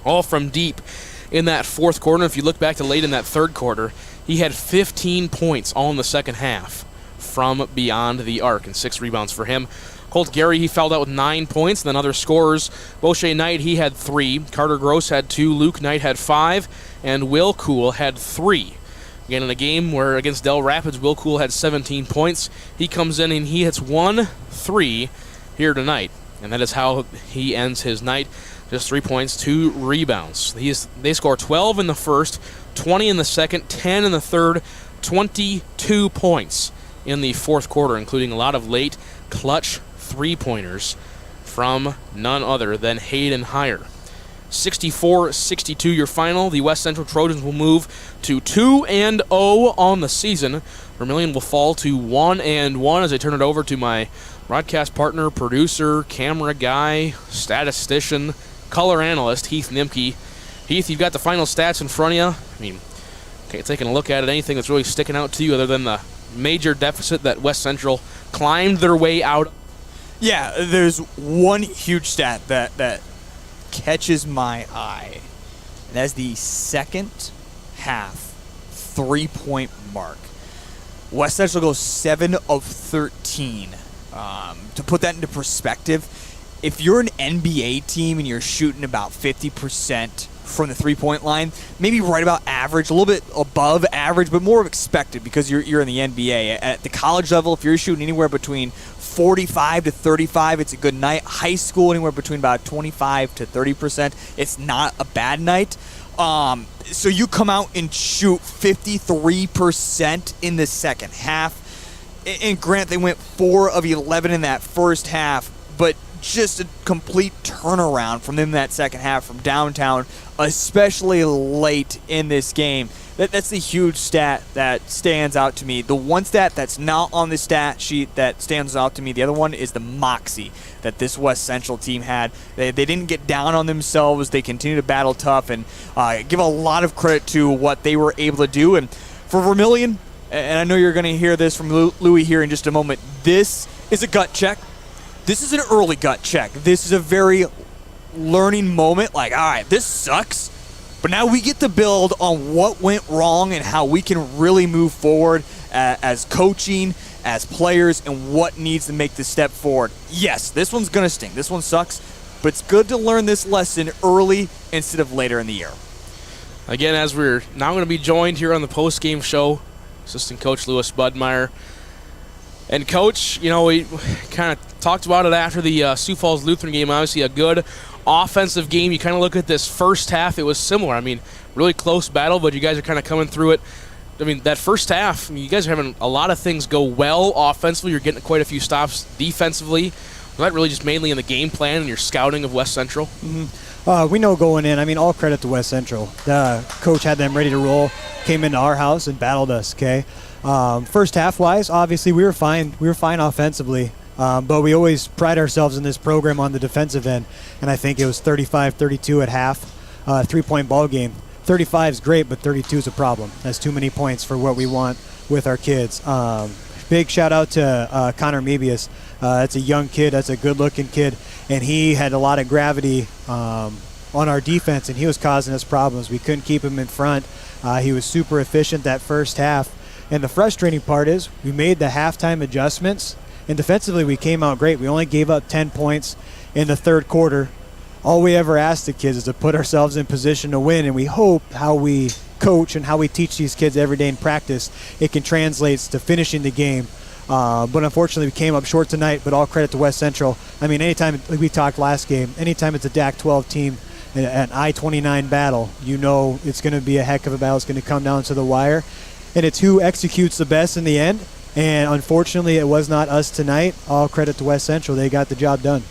all from deep in that fourth quarter. If you look back to late in that third quarter, he had 15 points all in the second half from beyond the arc, and 6 rebounds for him. Colt Gary, he fouled out with 9 points. And then other scorers, Boshe Knight, he had 3. Carter Gross had 2. Luke Knight had 5. And Will Cool had 3. Again, in a game where against Del Rapids, Will Cool had 17 points. He comes in and he hits 1-3 here tonight. And that is how he ends his night. Just 3 points, 2 rebounds. They score 12 in the first, 20 in the second, 10 in the third, 22 points in the fourth quarter, including a lot of late clutch three-pointers from none other than Hayden Heyer. 64-62 your final. The West Central Trojans will move to 2-0 on the season. Vermillion will fall to 1-1 as I turn it over to my broadcast partner, producer, camera guy, statistician, color analyst, Heath Nimke. Heath, you've got the final stats in front of you. I mean, okay, taking a look at it, anything that's really sticking out to you other than the major deficit that West Central climbed their way out? Yeah, there's one huge stat that catches my eye. And that's the second half 3-point mark. West Central goes 7 of 13. To put that into perspective, if you're an NBA team and you're shooting about 50% from the 3-point line, maybe right about average, a little bit above average, but more expected because you're in the NBA. At the college level, if you're shooting anywhere between 45 to 35, it's a good night. High school, anywhere between about 25 to 30%, it's not a bad night. So you come out and shoot 53% in the second half. And grant they went 4 of 11 in that first half, but just a complete turnaround from them in that second half from downtown, especially late in this game. That's the huge stat that stands out to me. The one stat that's not on the stat sheet that stands out to me, the other one is the moxie that this West Central team had. They didn't get down on themselves. They continue to battle tough and give a lot of credit to what they were able to do. And for Vermillion, and I know you're going to hear this from Louie here in just a moment, this is a gut check. This is an early gut check. This is a very learning moment. Like, all right, this sucks, but now we get to build on what went wrong and how we can really move forward as coaching, as players, and what needs to make the step forward. Yes, this one's going to sting. This one sucks, but it's good to learn this lesson early instead of later in the year. Again, as we're now going to be joined here on the post-game show, assistant coach Lewis Budmeyer. And coach, you know, we kind of talked about it after the Sioux Falls Lutheran game. Obviously a good offensive game. You kind of look at this first half, it was similar. I mean, really close battle, but you guys are kind of coming through it. I mean, that first half, you guys are having a lot of things go well offensively. You're getting quite a few stops defensively. that really just mainly in the game plan and your scouting of West Central? We know going in, I mean, all credit to West Central. The coach had them ready to roll, came into our house and battled us, okay? First half-wise, obviously we were fine. We were fine offensively, but we always pride ourselves in this program on the defensive end, and I think it was 35-32 at half, 3-point ball game. 35 is great, but 32 is a problem. That's too many points for what we want with our kids. Big shout-out to Connor Mebius. That's a young kid. That's a good-looking kid, and he had a lot of gravity on our defense, and he was causing us problems. We couldn't keep him in front. He was super efficient that first half, and the frustrating part is we made the halftime adjustments, and defensively we came out great. We only gave up 10 points in the third quarter. All we ever ask the kids is to put ourselves in position to win, and we hope how we coach and how we teach these kids every day in practice, it can translate to finishing the game. But unfortunately, we came up short tonight, but all credit to West Central. I mean, anytime, like we talked last game, anytime it's a DAC-12 team, an I-29 battle, you know it's going to be a heck of a battle. It's going to come down to the wire, and it's who executes the best in the end. And unfortunately, it was not us tonight. All credit to West Central. They got the job done.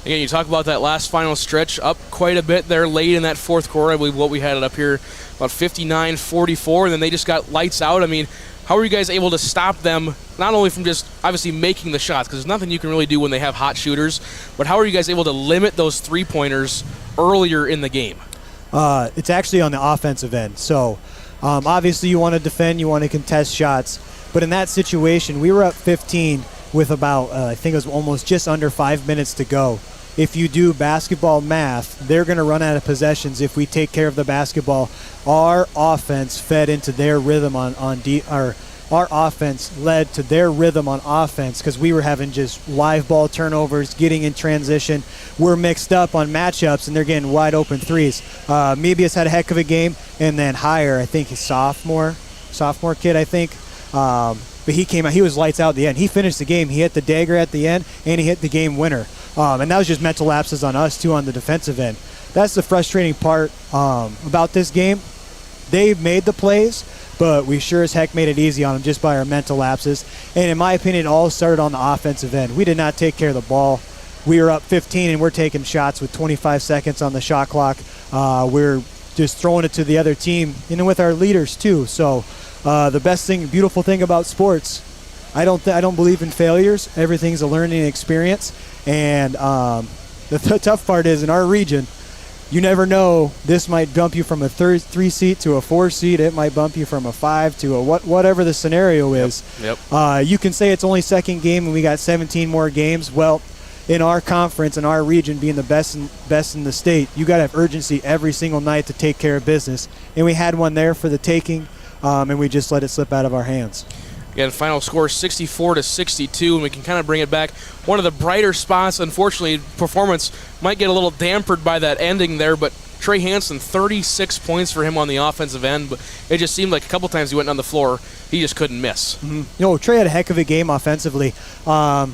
Again, you talk about that last final stretch, up quite a bit there late in that fourth quarter. I believe what we had it up here, about 59-44, and then they just got lights out. I mean, how were you guys able to stop them, not only from just obviously making the shots, because there's nothing you can really do when they have hot shooters, but how are you guys able to limit those three-pointers earlier in the game? It's actually on the offensive end. So obviously you want to defend, you want to contest shots, but in that situation, we were up 15 with about, I think it was almost just under 5 minutes to go. If you do basketball math, they're going to run out of possessions if we take care of the basketball. Our offense fed into their rhythm our offense led to their rhythm on offense because we were having just live ball turnovers, getting in transition. We're mixed up on matchups, and they're getting wide open threes. Mebius had a heck of a game, and then Higher, I think he's sophomore kid, I think. But he came out, he was lights out at the end. He finished the game. He hit the dagger at the end, and he hit the game winner. And that was just mental lapses on us, too, on the defensive end. That's the frustrating part about this game. They made the plays, but we sure as heck made it easy on them just by our mental lapses. And in my opinion, it all started on the offensive end. We did not take care of the ball. We were up 15, and we're taking shots with 25 seconds on the shot clock. We're just throwing it to the other team, and with our leaders, too. So the best thing, beautiful thing about sports, I don't believe in failures. Everything's a learning experience. And the tough part is in our region, you never know. This might bump you from a 3 seat to a 4 seat. It might bump you from a 5 to a whatever the scenario is. Yep. You can say it's only second game and we got 17 more games. Well, in our conference, in our region, being the best in the state, you got to have urgency every single night to take care of business. And we had one there for the taking, and we just let it slip out of our hands. Again, final score 64-62, and we can kind of bring it back. One of the brighter spots, unfortunately, performance might get a little dampered by that ending there, but Trey Hansen, 36 points for him on the offensive end, but it just seemed like a couple times he went on the floor, he just couldn't miss. Mm-hmm. Trey had a heck of a game offensively. I'll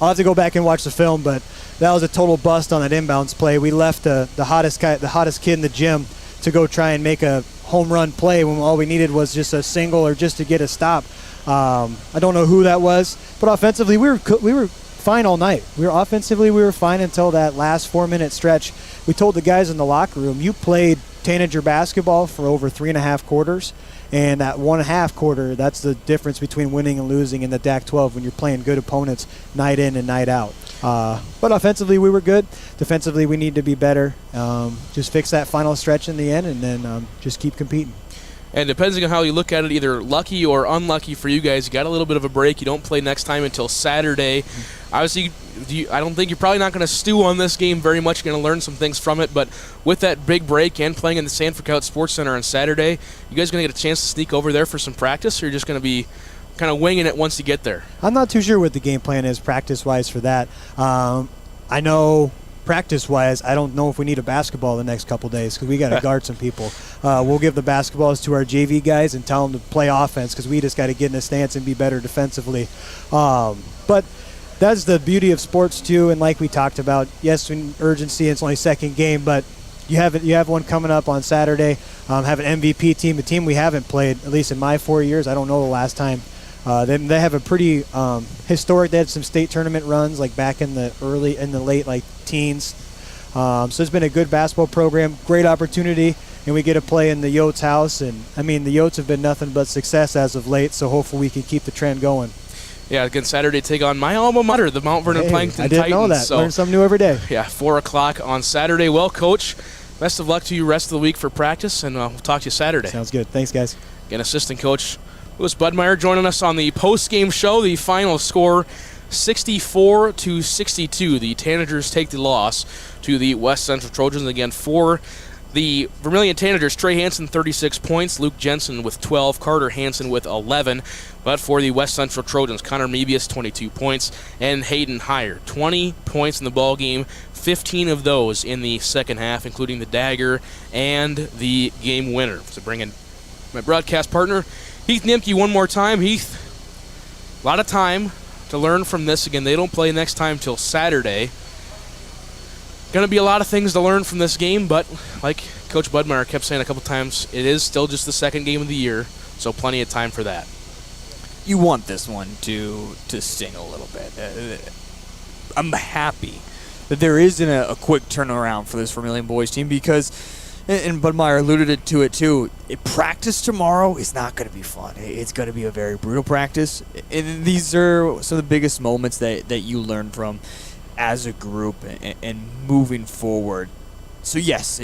have to go back and watch the film, but that was a total bust on that inbounds play. We left the hottest kid in the gym to go try and make a home run play when all we needed was just a single or just to get a stop. I don't know who that was, but offensively we were fine all night. We were fine until that last 4-minute stretch. We told the guys in the locker room, you played Tanager basketball for over 3.5 quarters, and that 1.5 quarter, that's the difference between winning and losing in the DAC-12 when you're playing good opponents night in and night out. But offensively we were good. Defensively we need to be better. Just fix that final stretch in the end, and then just keep competing. And depending on how you look at it, either lucky or unlucky for you guys, you got a little bit of a break. You don't play next time until Saturday. Obviously, I don't think you're probably not going to stew on this game very much. You're going to learn some things from it. But with that big break and playing in the Sanford County Sports Center on Saturday, you guys going to get a chance to sneak over there for some practice, or you're just going to be kind of winging it once you get there? I'm not too sure what the game plan is practice-wise for that. I know practice-wise, I don't know if we need a basketball the next couple days because we got to guard some people. We'll give the basketballs to our JV guys and tell them to play offense because we just got to get in a stance and be better defensively. But that's the beauty of sports too, and like we talked about, yes, urgency, it's only second game, but you have one coming up on Saturday. Have an MVP team, a team we haven't played, at least in my 4 years. I don't know the last time They have a pretty historic. They had some state tournament runs like back in the late like teens. So it's been a good basketball program, great opportunity, and we get to play in the Yotes house. And I mean, the Yotes have been nothing but success as of late. So hopefully we can keep the trend going. Yeah, again, Saturday take on my alma mater, the Mount Vernon Plankton I didn't Titans. know that. So, learn something new every day. Yeah, 4 o'clock on Saturday. Well, Coach, best of luck to you rest of the week for practice, and we'll talk to you Saturday. Sounds good. Thanks, guys. Again, Assistant Coach Louis Budmeyer joining us on the post-game show. The final score, 64-62. The Tanagers take the loss to the West Central Trojans. Again, for the Vermillion Tanagers, Trey Hansen, 36 points. Luke Jensen with 12. Carter Hansen with 11. But for the West Central Trojans, Connor Mebius, 22 points. And Hayden Heyer, 20 points in the ball game. 15 of those in the second half, including the dagger and the game winner. So bring in my broadcast partner, Heath Nimke, one more time. Heath, a lot of time to learn from this. Again, they don't play next time till Saturday. Going to be a lot of things to learn from this game, but like Coach Budmeyer kept saying a couple times, it is still just the second game of the year, so plenty of time for that. You want this one to sting a little bit. I'm happy that there isn't a quick turnaround for this Vermillion boys team because, and Budmeyer alluded to it too, practice tomorrow is not going to be fun. It's going to be a very brutal practice. And these are some of the biggest moments that you learn from as a group and moving forward. So yes,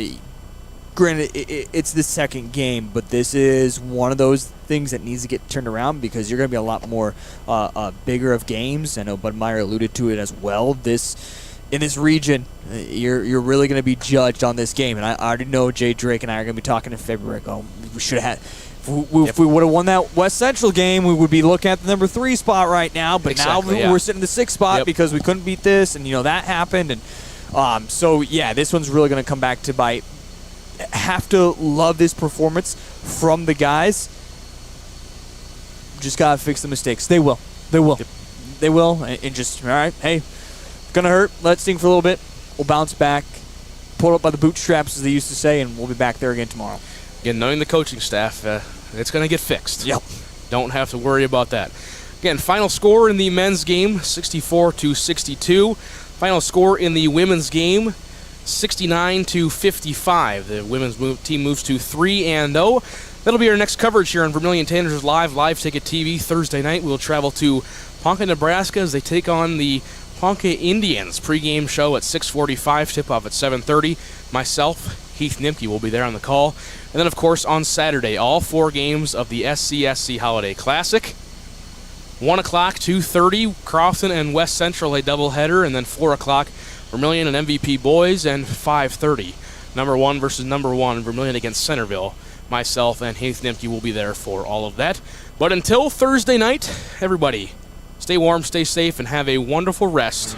granted, it's the second game, but this is one of those things that needs to get turned around because you're going to be a lot more bigger of games. I know Budmeyer alluded to it as well. In this region, you're really going to be judged on this game. And I already know Jay Drake and I are going to be talking in February. We should have had. If we would have won that West Central game, we would be looking at the number 3 spot right now. But exactly, now we're sitting in the 6th spot because we couldn't beat this, and that happened. And so yeah, this one's really going to come back to bite. Have to love this performance from the guys. Just gotta fix the mistakes. They will. They will. And just all right. Hey, gonna hurt. Let's sing for a little bit. We'll bounce back. Pull up by the bootstraps, as they used to say, and we'll be back there again tomorrow. Again, knowing the coaching staff, it's going to get fixed. Yep. Don't have to worry about that. Again, final score in the men's game, 64-62. Final score in the women's game, 69-55. The women's team moves to 3-0. That'll be our next coverage here on Vermillion Tanagers Live Ticket TV Thursday night. We'll travel to Ponca, Nebraska as they take on the Ponca Indians. Pregame show at 6:45, tip-off at 7:30. Myself, Heath Nimke, will be there on the call. And then, of course, on Saturday, all 4 games of the SCSC Holiday Classic. 1 o'clock, 2:30, Crofton and West Central, a doubleheader. And then 4 o'clock, Vermillion and MVP boys. And 5:30, number 1 versus number 1, Vermillion against Centerville. Myself and Heath Nimke will be there for all of that. But until Thursday night, everybody, stay warm, stay safe, and have a wonderful rest